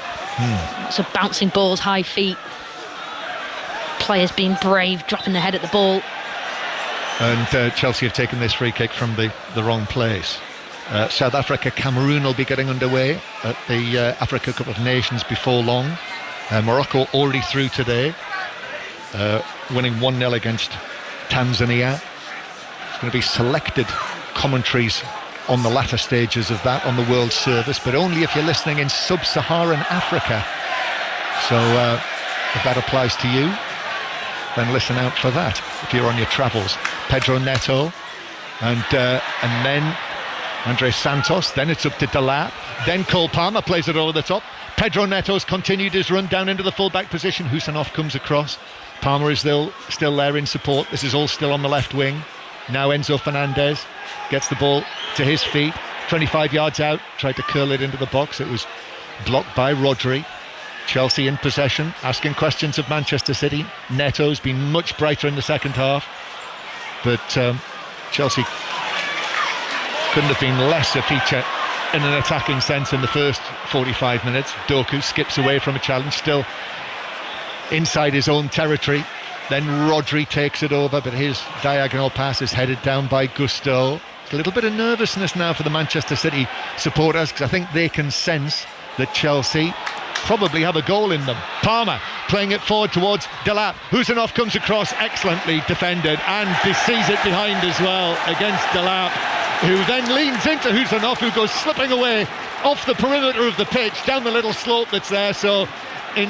Speaker 2: Lots of bouncing balls, high feet, players being brave, dropping their head at the ball.
Speaker 1: And Chelsea have taken this free kick from the wrong place. South Africa, Cameroon will be getting underway at the Africa Cup of Nations before long. Morocco already through today, winning 1-0 against Tanzania. There's going to be selected commentaries on the latter stages of that on the World Service, but only if you're listening in Sub-Saharan Africa. So if that applies to you, then listen out for that if you're on your travels. Pedro Neto, and then Andre Santos, then it's up to Delap, then Cole Palmer plays it over the top. Pedro Neto's continued his run down into the full-back position. Husanov comes across. Palmer is still there in support. This is all still on the left wing. Now Enzo Fernandez gets the ball to his feet, 25 yards out, tried to curl it into the box. It was blocked by Rodri. Chelsea in possession, asking questions of Manchester City. Neto's been much brighter in the second half, but Chelsea couldn't have been less a feature in an attacking sense in the first 45 minutes. Doku skips away from a challenge, still inside his own territory. Then Rodri takes it over, but his diagonal pass is headed down by Gusto. A little bit of nervousness now for the Manchester City supporters, because I think they can sense that Chelsea probably have a goal in them. Palmer playing it forward towards Delap. Husanov comes across, excellently defended, and sees it behind as well against Delap, who then leans into Husanov, who goes slipping away off the perimeter of the pitch, down the little slope that's there. So in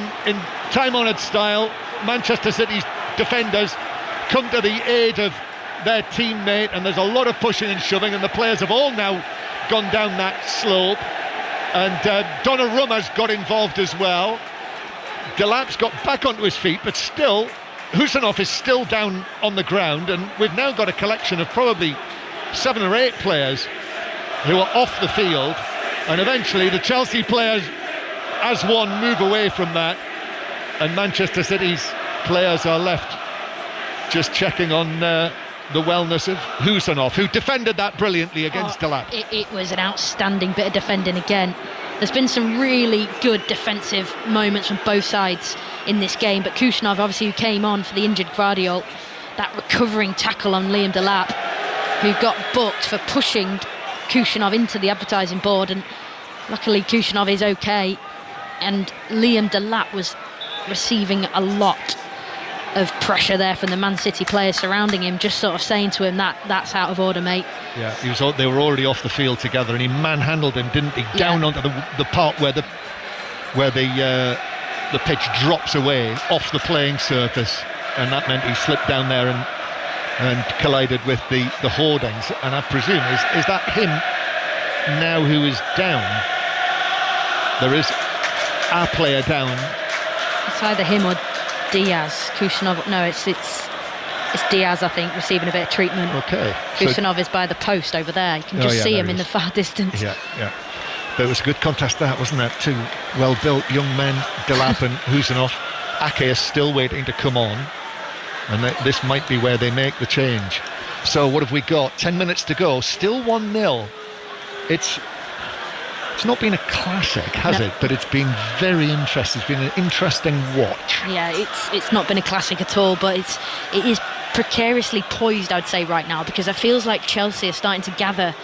Speaker 1: time-honoured style, Manchester City's defenders come to the aid of their teammate, and there's a lot of pushing and shoving, and the players have all now gone down that slope, and Donnarumma's got involved as well. Delap's got back onto his feet, but still Husanov is still down on the ground, and we've now got a collection of probably 7 or 8 players who are off the field, and eventually the Chelsea players as one move away from that, and Manchester City's players are left just checking on the wellness of Husanov, who defended that brilliantly against Delap.
Speaker 2: It was an outstanding bit of defending again. There's been some really good defensive moments from both sides in this game, but Kusanov, obviously, who came on for the injured Gvardiol, that recovering tackle on Liam Delap, who got booked for pushing Kusanov into the advertising board, and luckily Kusanov is okay, and Liam Delap was receiving a lot of pressure there from the Man City players surrounding him, just sort of saying to him that's out of order, mate.
Speaker 1: Yeah, they were already off the field together, and he manhandled him, didn't he? Down onto the part where the the pitch drops away off the playing surface, and that meant he slipped down there and collided with the hoardings. And I presume, is that him now who is down? There is a player down.
Speaker 2: It's either him or Diaz. Kusanov, no, it's Diaz, I think, receiving a bit of treatment.
Speaker 1: Okay.
Speaker 2: Kusanov is by the post over there. You can just see him in the far distance.
Speaker 1: Yeah. But it was a good contest, that, wasn't it? Two well-built young men, Delap and Kusanov. Ake is still waiting to come on, and this might be where they make the change. So what have we got? 10 minutes to go. Still 1-0. It's not been a classic, has it? But it's been very interesting. It's been an interesting watch.
Speaker 2: Yeah, it's not been a classic at all, but it is precariously poised, I'd say, right now, because it feels like Chelsea are starting to gather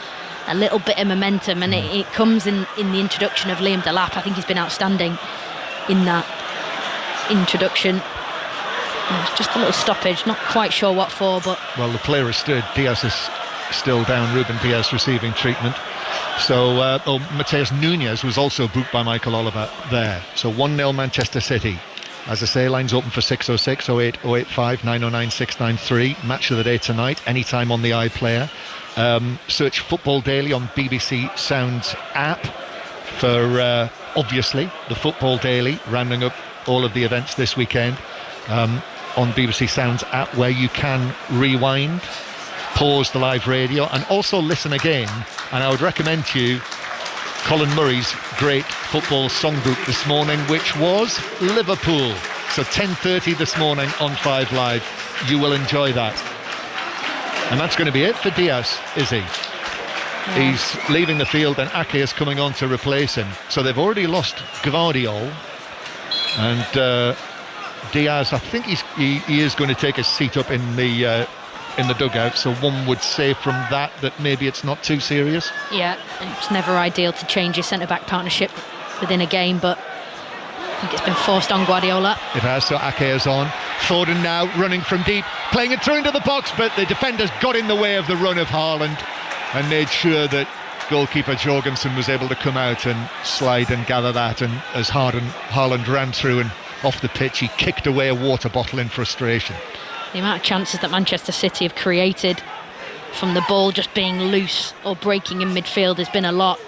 Speaker 2: a little bit of momentum, and it comes in the introduction of Liam Delap. I think he's been outstanding in that introduction. It's just a little stoppage, not quite sure what for, but... Well,
Speaker 1: the player is stood. Diaz is still down. Ruben Diaz receiving treatment. So, Mateus Nunes was also booked by Michael Oliver there. So 1-0 Manchester City. As I say, lines open for 606 08 085 909 693. Match of the day tonight, anytime on the iPlayer. Search Football Daily on BBC Sounds app for, obviously, the Football Daily, rounding up all of the events this weekend on BBC Sounds app, where you can rewind, pause the live radio, and also listen again. And I would recommend to you Colin Murray's great football songbook this morning, which was Liverpool. So 10:30 this morning on 5 Live. You will enjoy that. And that's going to be it for Diaz, is he? Yeah. He's leaving the field, and Ake is coming on to replace him. So they've already lost Gvardiol, and Diaz, I think he is going to take his seat up in the dugout. So one would say from that maybe it's not too serious.
Speaker 2: Yeah, it's never ideal to change your centre-back partnership within a game, but I think it's been forced on Guardiola.
Speaker 1: It has, so Ake is on. Foden now running from deep, playing it through into the box, but the defenders got in the way of the run of Haaland and made sure that goalkeeper Jorgensen was able to come out and slide and gather that. And as Haaland ran through and off the pitch, he kicked away a water bottle in frustration.
Speaker 2: The amount of chances that Manchester City have created from the ball just being loose or breaking in midfield has been a lot.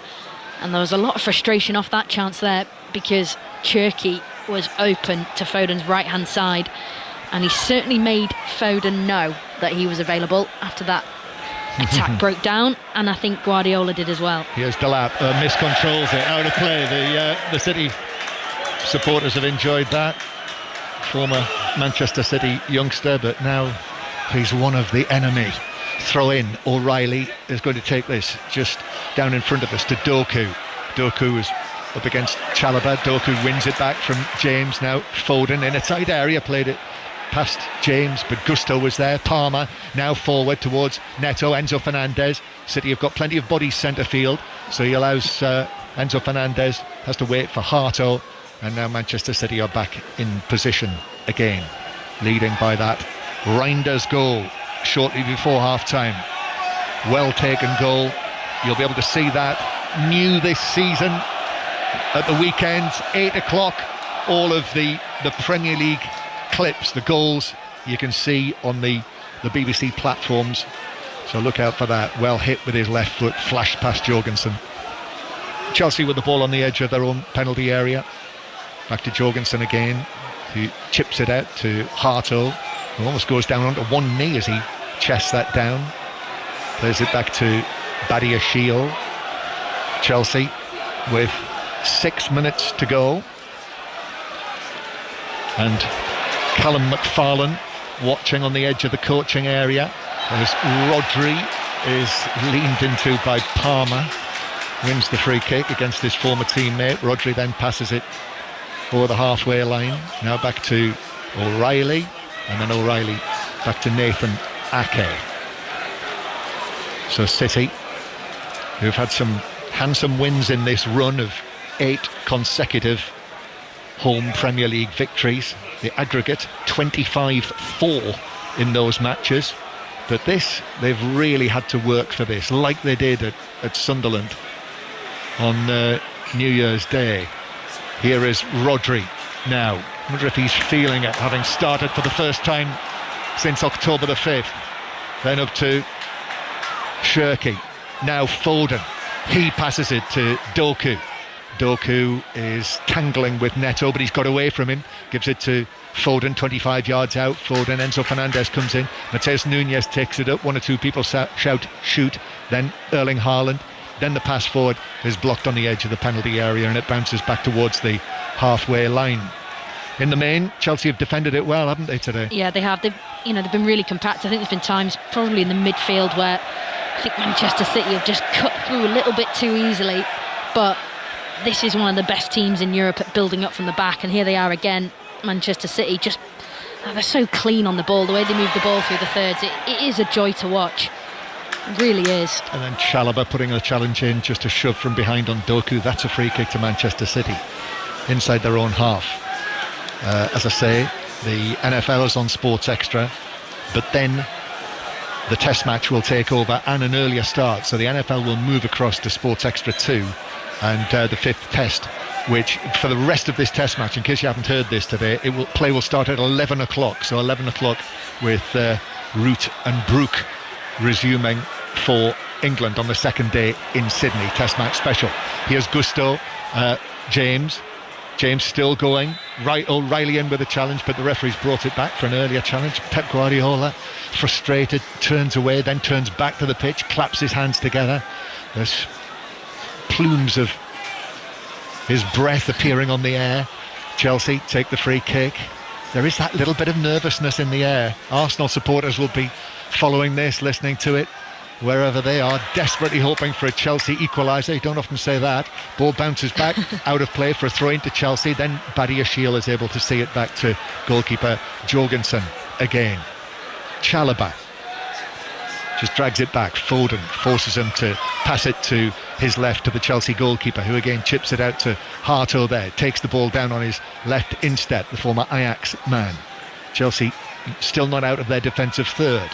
Speaker 2: And there was a lot of frustration off that chance there, because Cherki was open to Foden's right-hand side, and he certainly made Foden know that he was available after that attack broke down, and I think Guardiola did as well.
Speaker 1: Here's Delap, miscontrols it, out of play. The City supporters have enjoyed that. Former Manchester City youngster, but now he's one of the enemy. Throw in. O'Reilly is going to take this just down in front of us to Doku. Doku is up against Chalobah. Doku wins it back from James. Now Foden in a tight area, played it past James, but Gusto was there. Palmer now forward towards Neto. Enzo Fernandez. City have got plenty of bodies centre field, so he allows Enzo Fernandez, has to wait for Harto, and now Manchester City are back in position again, leading by that. Reinders goal shortly before half-time. Well taken goal. You'll be able to see that new this season at the weekends, 8 o'clock. All of the Premier League clips, the goals, you can see on the BBC platforms. So look out for that. Well hit with his left foot, flashed past Jorgensen. Chelsea with the ball on the edge of their own penalty area. Back to Jorgensen again, who chips it out to Harto, who almost goes down onto one knee as he chests that down. Plays it back to Badiashile. Chelsea with 6 minutes to go. And Callum McFarlane watching on the edge of the coaching area as Rodri is leaned into by Palmer. Wins the free kick against his former teammate. Rodri then passes it over the halfway line. Now back to O'Reilly, and then O'Reilly back to Nathan Ake. So City, who've had some handsome wins in this run of 8 consecutive home Premier League victories. The aggregate 25-4 in those matches. But this, they've really had to work for this, like they did at Sunderland on New Year's Day. Here is Rodri, now. I wonder if he's feeling it, having started for the first time since October the 5th. Then up to Shirky. Now Foden. He passes it to Doku. Doku is tangling with Neto, but he's got away from him. Gives it to Foden, 25 yards out. Foden, Enzo Fernandez comes in. Mateus Nunes takes it up. One or two people shout, shoot. Then Erling Haaland. Then the pass forward is blocked on the edge of the penalty area, and it bounces back towards the halfway line. In the main, Chelsea have defended it well, haven't they, today?
Speaker 2: Yeah, they have. They've been really compact. I think there's been times, probably in the midfield, where I think Manchester City have just cut through a little bit too easily. But this is one of the best teams in Europe at building up from the back, and here they are again. Manchester City they're so clean on the ball. The way they move the ball through the thirds, it is a joy to watch. It really is. And then
Speaker 1: Chalobah putting a challenge in, just a shove from behind on Doku. That's a free kick to Manchester City inside their own half. As I say, the NFL is on Sports Extra, but then the test match will take over and an earlier start, so the NFL will move across to Sports Extra 2 and the fifth test, which for the rest of this test match, in case you haven't heard this today, play will start at 11 o'clock, so 11 o'clock with Root and Brook resuming for England on the second day in Sydney. Test match special. Here's Gusto, James still going. O'Reilly in with a challenge, but the referee's brought it back for an earlier challenge. Pep Guardiola, frustrated, turns away, then turns back to the pitch, claps his hands together. There's plumes of his breath appearing on the air. Chelsea take the free kick. There is that little bit of nervousness in the air. Arsenal supporters will be following this, listening to it wherever they are, desperately hoping for a Chelsea equaliser. You don't often say that. Ball bounces back out of play for a throw into Chelsea. Then Badiashile is able to see it back to goalkeeper Jorgensen again. Chalobah just drags it back. Foden forces him to pass it to his left to the Chelsea goalkeeper, who again chips it out to Harto there. Takes the ball down on his left instep, the former Ajax man. Chelsea still not out of their defensive third.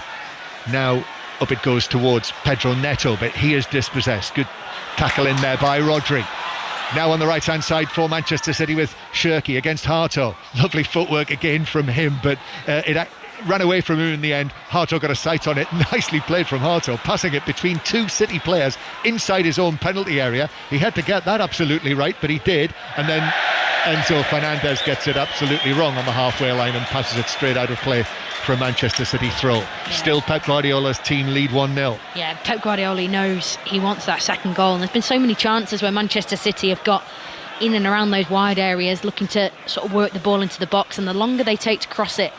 Speaker 1: Now up it goes towards Pedro Neto, but he is dispossessed. Good tackle in there by Rodri. Now on the right hand side for Manchester City with Shirky against Harto. Lovely footwork again from him, but it ran away from him in the end. Harto got a sight on it. Nicely played from Harto, passing it between two City players inside his own penalty area. He had to get that absolutely right, but he did. And then Enzo Fernandez gets it absolutely wrong on the halfway line and passes it straight out of play for a Manchester City throw. Yeah. Still Pep Guardiola's team lead 1-0.
Speaker 2: Yeah, Pep Guardiola knows he wants that second goal, and there's been so many chances where Manchester City have got in and around those wide areas looking to sort of work the ball into the box, and the longer they take to cross it,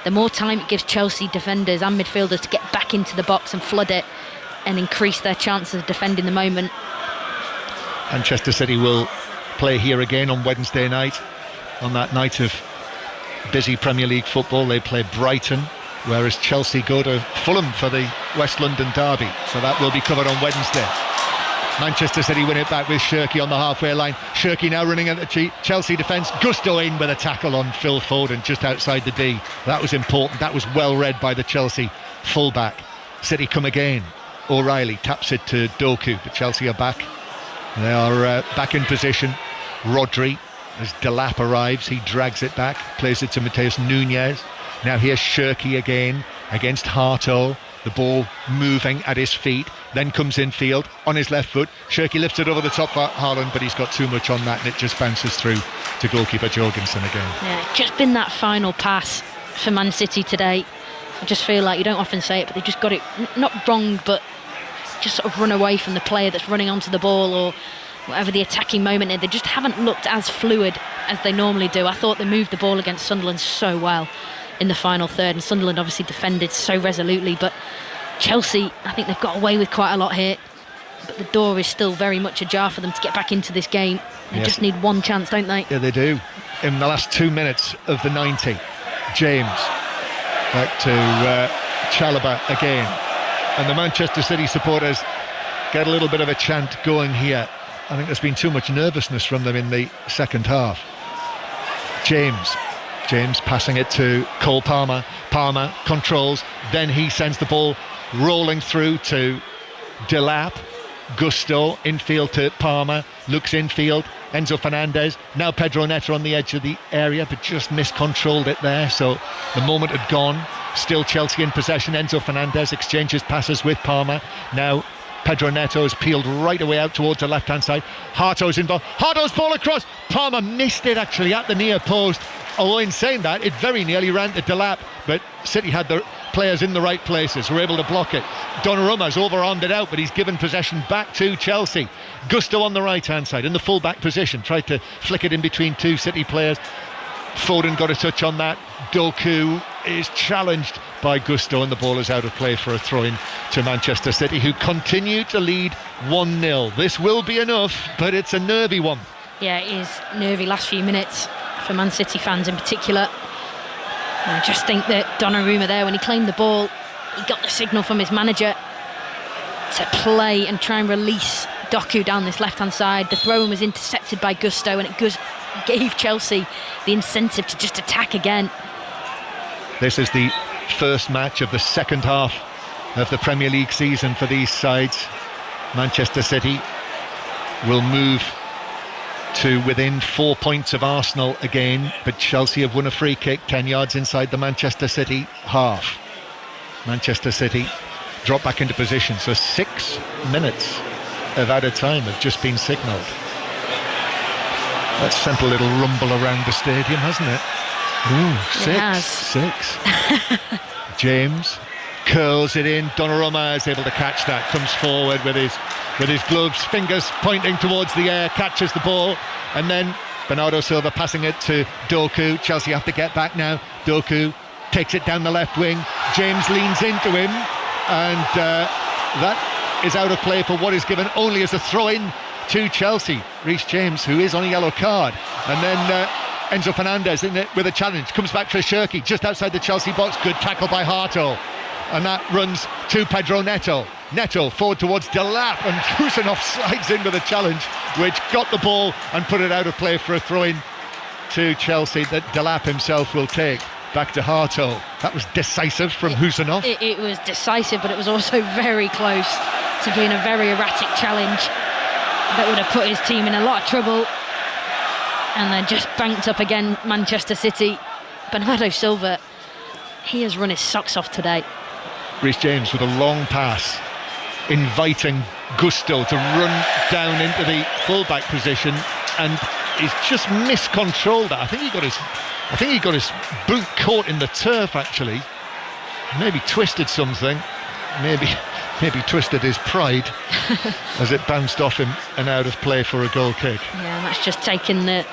Speaker 2: the more time it gives Chelsea defenders and midfielders to get back into the box and flood it and increase their chances of defending the moment.
Speaker 1: Manchester City will play here again on Wednesday night, on that night of busy Premier League football. They play Brighton, whereas Chelsea go to Fulham for the West London derby, so that will be covered on Wednesday. Manchester City win it back with Shirky on the halfway line. Shirky now running at the Chelsea defence. Gusto in with a tackle on Phil Foden just outside the D. That was important. That was well read by the Chelsea fullback. City come again. O'Reilly taps it to Doku, but Chelsea are back. They are back in position. Rodri, as Delap arrives, he drags it back, plays it to Mateus Nunes. Now here's Shirky again against Harto. The ball moving at his feet, then comes infield on his left foot. Shirky lifts it over the top for Haaland, but he's got too much on that and it just bounces through to goalkeeper Jorgensen again.
Speaker 2: Yeah, it's just been that final pass for Man City today. I just feel like, you don't often say it, but they've just got it not wrong, but just sort of run away from the player that's running onto the ball or whatever the attacking moment is. They just haven't looked as fluid as they normally do. I thought they moved the ball against Sunderland so well in the final third, and Sunderland obviously defended so resolutely, but Chelsea, I think they've got away with quite a lot here, but the door is still very much ajar for them to get back into this game. They just need one chance, don't they?
Speaker 1: Yeah, they do. In the last 2 minutes of the 90, James back to Chalobah again, and the Manchester City supporters get a little bit of a chant going here. I think there's been too much nervousness from them in the second half. James passing it to Cole Palmer. Palmer controls, then he sends the ball rolling through to Delap. Gusto infield to Palmer, looks infield. Enzo Fernandez. Now Pedro Neto on the edge of the area, but just miscontrolled it there. So the moment had gone. Still Chelsea in possession. Enzo Fernandez exchanges passes with Palmer. Now Pedro Neto is peeled right away out towards the left-hand side. Harto's involved. Harto's ball across. Palmer missed it actually at the near post. Although in saying that, it very nearly ran to Delap, but City had the players in the right places, were able to block it. Donnarumma's over-armed it out, but he's given possession back to Chelsea. Gusto on the right-hand side in the full-back position, tried to flick it in between two City players. Foden got a touch on that. Doku is challenged by Gusto, and the ball is out of play for a throw-in to Manchester City, who continue to lead 1-0. This will be enough, but it's a nervy one.
Speaker 2: Yeah, it is nervy last few minutes for Man City fans in particular. And I just think that Donnarumma there, when he claimed the ball, he got the signal from his manager to play and try and release Doku down this left-hand side. The throw-in was intercepted by Gusto, and it gave Chelsea the incentive to just attack again.
Speaker 1: This is the first match of the second half of the Premier League season for these sides. Manchester City will move to within 4 points of Arsenal again, but Chelsea have won a free kick 10 yards inside the Manchester City half. Manchester City drop back into position, so 6 minutes of added time have just been signalled. That's sent a little rumble around the stadium, hasn't it? Ooh, six. James curls it in. Donnarumma is able to catch that, comes forward with his gloves, fingers pointing towards the air, catches the ball, and then Bernardo Silva passing it to Doku. Chelsea have to get back now. Doku takes it down the left wing. James leans into him, and that is out of play for what is given only as a throw-in to Chelsea. Reece James, who is on a yellow card, and then Enzo Fernandez in it with a challenge, comes back for Shirky just outside the Chelsea box. Good tackle by Harto, and that runs to Pedro Neto. Neto forward towards Delap, and Kusanov slides in with a challenge which got the ball and put it out of play for a throw-in to Chelsea that Delap himself will take. Back to Harto. That was decisive from Husanov.
Speaker 2: It was decisive, but it was also very close to being a very erratic challenge that would have put his team in a lot of trouble. And then just banked up again, Manchester City. Bernardo Silva, he has run his socks off today.
Speaker 1: Reece James with a long pass, inviting Gusto to run down into the full-back position, and he's just miscontrolled that. I think he got his boot caught in the turf, actually. Maybe twisted something. Maybe twisted his pride as it bounced off him and out of play for a goal kick.
Speaker 2: Yeah, and that's just taken a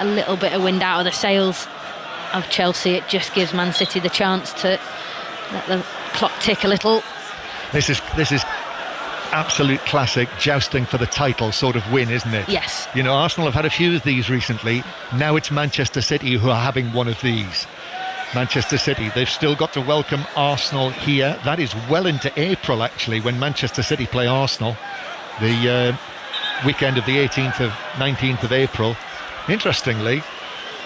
Speaker 2: little bit of wind out of the sails of Chelsea. It just gives Man City the chance to let the clock tick a little.
Speaker 1: This is absolute classic jousting for the title sort of win, isn't it?
Speaker 2: Yes.
Speaker 1: You know, Arsenal have had a few of these recently. Now it's Manchester City who are having one of these. Manchester City, they've still got to welcome Arsenal here. That is well into April, actually, when Manchester City play Arsenal. The weekend of the 19th of April. Interestingly,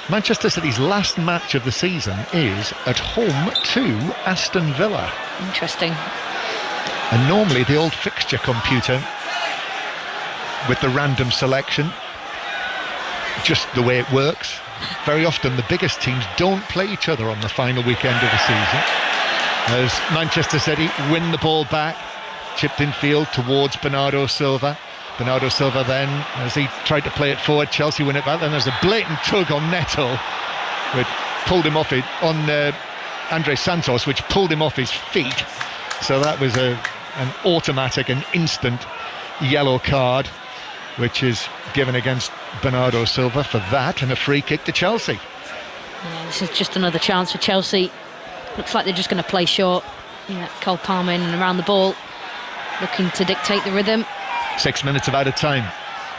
Speaker 1: Manchester City's last match of the season is at home to Aston Villa.
Speaker 2: Interesting.
Speaker 1: And normally the old fixture computer with the random selection, just the way it works, very often the biggest teams don't play each other on the final weekend of the season. As Manchester City win the ball back, chipped in field towards Bernardo Silva. Bernardo Silva then, as he tried to play it forward, Chelsea win it back. Then there's a blatant tug on Neto, which pulled him off it, on Andre Santos, which pulled him off his feet. So that was an automatic and instant yellow card, which is given against Bernardo Silva for that, and a free kick to Chelsea.
Speaker 2: Yeah, this is just another chance for Chelsea. Looks like they're just going to play short. Yeah, Cole Palmer in and around the ball, looking to dictate the rhythm.
Speaker 1: 6 minutes of added time.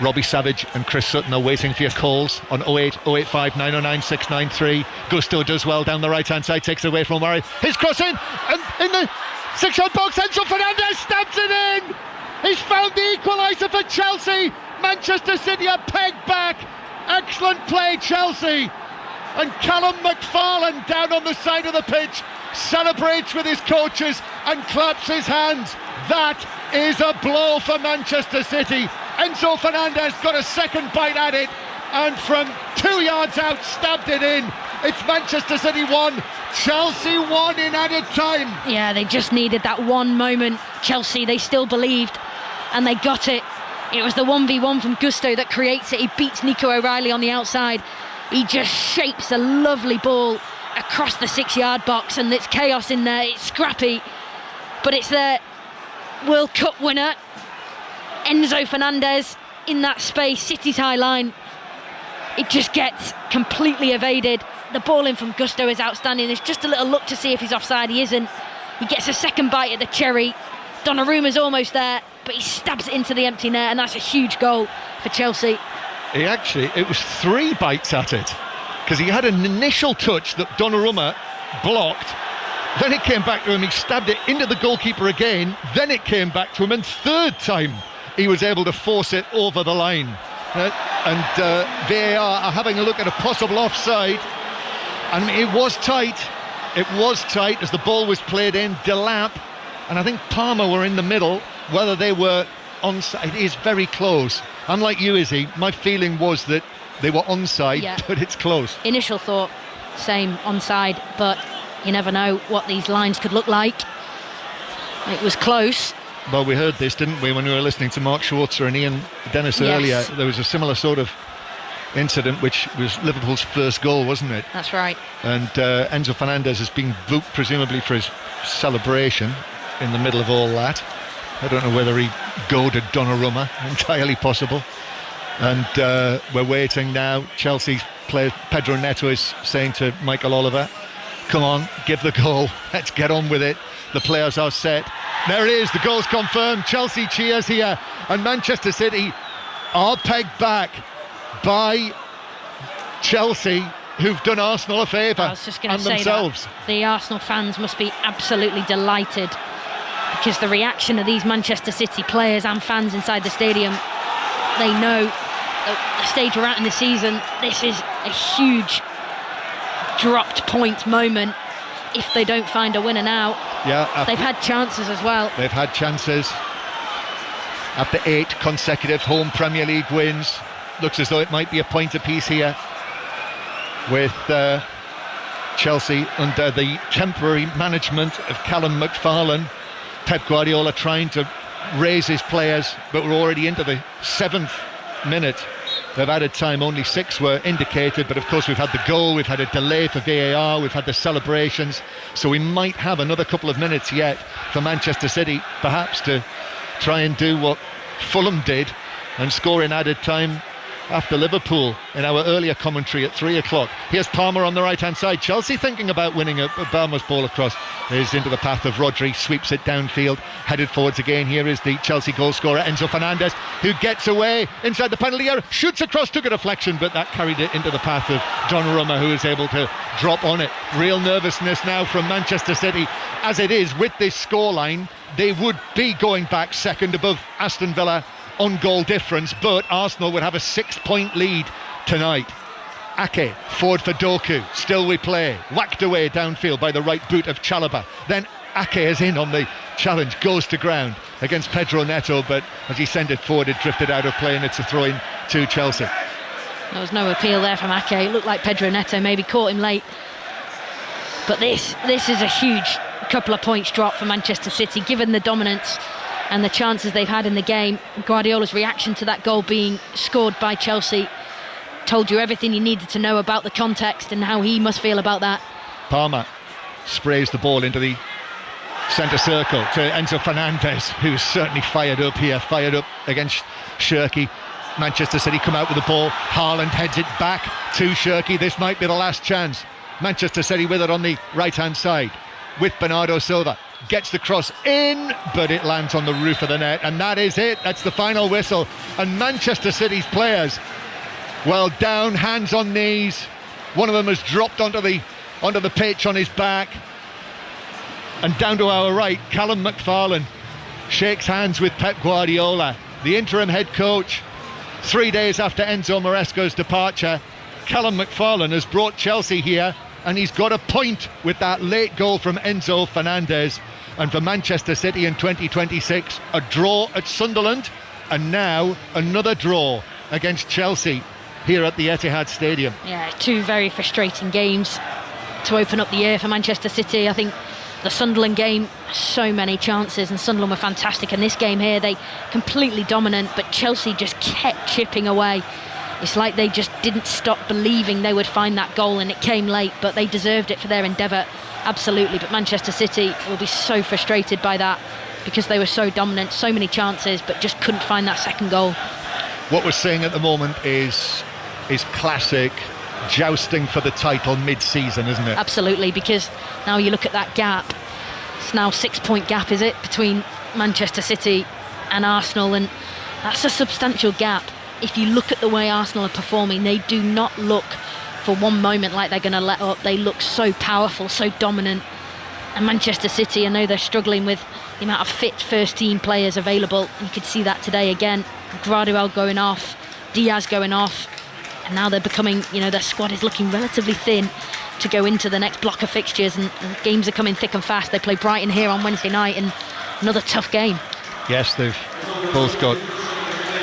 Speaker 1: Robbie Savage and Chris Sutton are waiting for your calls on 08 085 909 693. Gusto does well down the right hand side, takes it away from Murray. His cross in, and in the 6-yard box, Enzo Fernandez stabs it in. He's found the equaliser for Chelsea. Manchester City are pegged back. Excellent play, Chelsea. And Callum McFarlane down on the side of the pitch celebrates with his coaches and claps his hands. That is a blow for Manchester City. Enzo Fernandez got a second bite at it, and from 2 yards out, stabbed it in. It's Manchester City 1, Chelsea 1 in added time.
Speaker 2: Yeah, they just needed that one moment. Chelsea, they still believed, and they got it. It was the 1v1 from Gusto that creates it. He beats Nico O'Reilly on the outside. He just shapes a lovely ball across the 6-yard box, and it's chaos in there. It's scrappy, but it's their World Cup winner, Enzo Fernandez, in that space. City's high line, it just gets completely evaded. The ball in from Gusto is outstanding. There's just a little look to see if he's offside. He isn't. He gets a second bite at the cherry. Donnarumma's almost there, but he stabs it into the empty net, and that's a huge goal for Chelsea.
Speaker 1: It was 3 bites at it, because he had an initial touch that Donnarumma blocked, then it came back to him, he stabbed it into the goalkeeper again, then it came back to him, and third time he was able to force it over the line. VAR are having a look at a possible offside, and it was tight as the ball was played in. Delap and I think Palmer were in the middle. Whether they were onside, it is very close. Unlike you, Izzy, my feeling was that they were onside, but it's close.
Speaker 2: Initial thought, same, onside, but you never know what these lines could look like. It was close.
Speaker 1: Well, we heard this, didn't we, when we were listening to Mark Schwarzer and Ian Dennis earlier. There was a similar sort of incident, which was Liverpool's first goal, wasn't it?
Speaker 2: That's right.
Speaker 1: And Enzo Fernandez has been booked, presumably for his celebration in the middle of all that. I don't know whether he goaded Donnarumma, entirely possible. And we're waiting now. Chelsea's player Pedro Neto is saying to Michael Oliver, come on, give the goal, let's get on with it. The players are set. There it is, the goal's confirmed. Chelsea cheers here, and Manchester City are pegged back by Chelsea, who've done Arsenal a favour.
Speaker 2: I was just going to say
Speaker 1: themselves.
Speaker 2: That the Arsenal fans must be absolutely delighted, because the reaction of these Manchester City players and fans inside the stadium, they know that the stage we're at in the season, this is a huge dropped point moment if they don't find a winner now. They've had chances as well.
Speaker 1: They've had chances after 8 consecutive home Premier League wins. Looks as though it might be a point apiece here with Chelsea under the temporary management of Callum McFarlane. Pep Guardiola trying to raise his players, but we're already into the 7th minute. They've added time, only 6 were indicated, but of course we've had the goal, we've had a delay for VAR, we've had the celebrations, so we might have another couple of minutes yet for Manchester City perhaps to try and do what Fulham did and score in added time after Liverpool in our earlier commentary at 3 o'clock. Here's Palmer on the right hand side. Chelsea thinking about winning a Palmer's ball across is into the path of Rodri, sweeps it downfield, headed forwards again. Here is the Chelsea goal scorer Enzo Fernandez, who gets away inside the penalty area, shoots across, took a deflection, but that carried it into the path of Donnarumma, who is able to drop on it. Real nervousness now from Manchester City. As it is, with this scoreline, they would be going back second above Aston Villa on goal difference, but Arsenal would have a 6-point lead tonight. Ake, forward for Doku, still we play, whacked away downfield by the right boot of Chalobah. Then Ake is in on the challenge, goes to ground against Pedro Neto, but as he sent it forward, it drifted out of play, and it's a throw-in to Chelsea.
Speaker 2: There was no appeal there from Ake. It looked like Pedro Neto maybe caught him late, but this is a huge couple of points drop for Manchester City, given the dominance and the chances they've had in the game. Guardiola's reaction to that goal being scored by Chelsea told you everything you needed to know about the context and how he must feel about that.
Speaker 1: Palmer sprays the ball into the centre circle to Enzo Fernandez, who's certainly fired up here, fired up against Shirky. Manchester City come out with the ball. Haaland heads it back to Shirky. This might be the last chance. Manchester City with it on the right hand side with Bernardo Silva. Gets the cross in, but it lands on the roof of the net, and that is it. That's the final whistle. And Manchester City's players, well, down, hands on knees. One of them has dropped onto the pitch on his back. And down to our right, Callum McFarlane shakes hands with Pep Guardiola, the interim head coach. 3 days after Enzo Maresca's departure, Callum McFarlane has brought Chelsea here, and he's got a point with that late goal from Enzo Fernandez. And for Manchester City in 2026, a draw at Sunderland, and now another draw against Chelsea here at the Etihad Stadium.
Speaker 2: Yeah, two very frustrating games to open up the year for Manchester City. I think the Sunderland game, so many chances, and Sunderland were fantastic. In this game here, they completely dominant, but Chelsea just kept chipping away. It's like they just didn't stop believing they would find that goal, and it came late, but they deserved it for their endeavour, absolutely. But Manchester City will be so frustrated by that because they were so dominant, so many chances, but just couldn't find that second goal.
Speaker 1: What we're seeing at the moment is classic jousting for the title mid-season, isn't it?
Speaker 2: Absolutely, because now you look at that gap, it's now 6-point gap, is it, between Manchester City and Arsenal, and that's a substantial gap. If you look at the way Arsenal are performing, they do not look for one moment like they're going to let up. They look so powerful, so dominant. And Manchester City, I know they're struggling with the amount of fit first team players available. You could see that today again. Gvardiol going off, Diaz going off, and now they're becoming, their squad is looking relatively thin to go into the next block of fixtures, and the games are coming thick and fast. They play Brighton here on Wednesday night, and another tough game.
Speaker 1: Yes, they've both got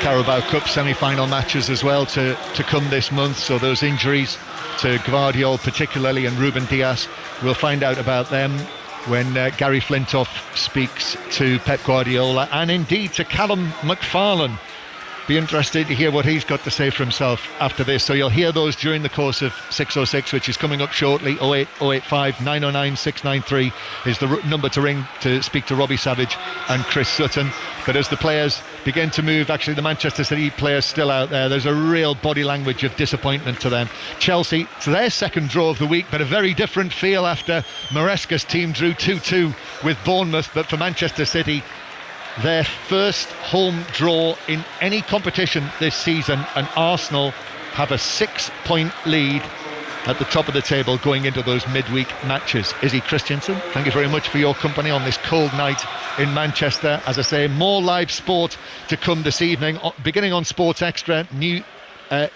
Speaker 1: Carabao Cup semi-final matches as well to come this month, so those injuries to Gvardiol particularly and Ruben Dias, we'll find out about them when Gary Flintoff speaks to Pep Guardiola, and indeed to Callum McFarlane. Be interested to hear what he's got to say for himself after this. So you'll hear those during the course of 606, which is coming up shortly. 08085 909 693 is the number to ring to speak to Robbie Savage and Chris Sutton. But as the players begin to move, actually the Manchester City players still out there, there's a real body language of disappointment to them. Chelsea, it's their second draw of the week, but a very different feel after Maresca's team drew 2-2 with Bournemouth. But for Manchester City, their first home draw in any competition this season, and Arsenal have a 6-point lead at the top of the table going into those midweek matches. Izzy Christiansen, thank you very much for your company on this cold night in Manchester. As I say, more live sport to come this evening, beginning on Sports Extra. New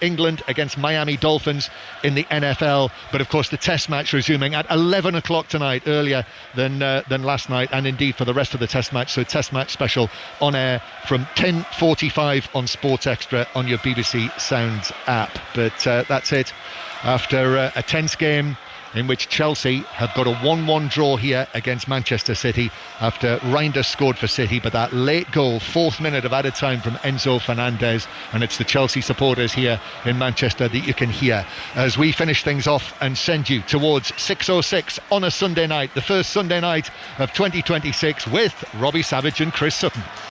Speaker 1: England against Miami Dolphins in the NFL, but of course the test match resuming at 11 o'clock tonight, earlier than last night, and indeed for the rest of the test match. So test match special on air from 10:45 on Sports Extra on your BBC Sounds app. But that's it after a tense game in which Chelsea have got a 1-1 draw here against Manchester City after Reinders scored for City, but that late goal, 4th minute of added time from Enzo Fernandez, and it's the Chelsea supporters here in Manchester that you can hear as we finish things off and send you towards 606 on a Sunday night, the first Sunday night of 2026 with Robbie Savage and Chris Sutton.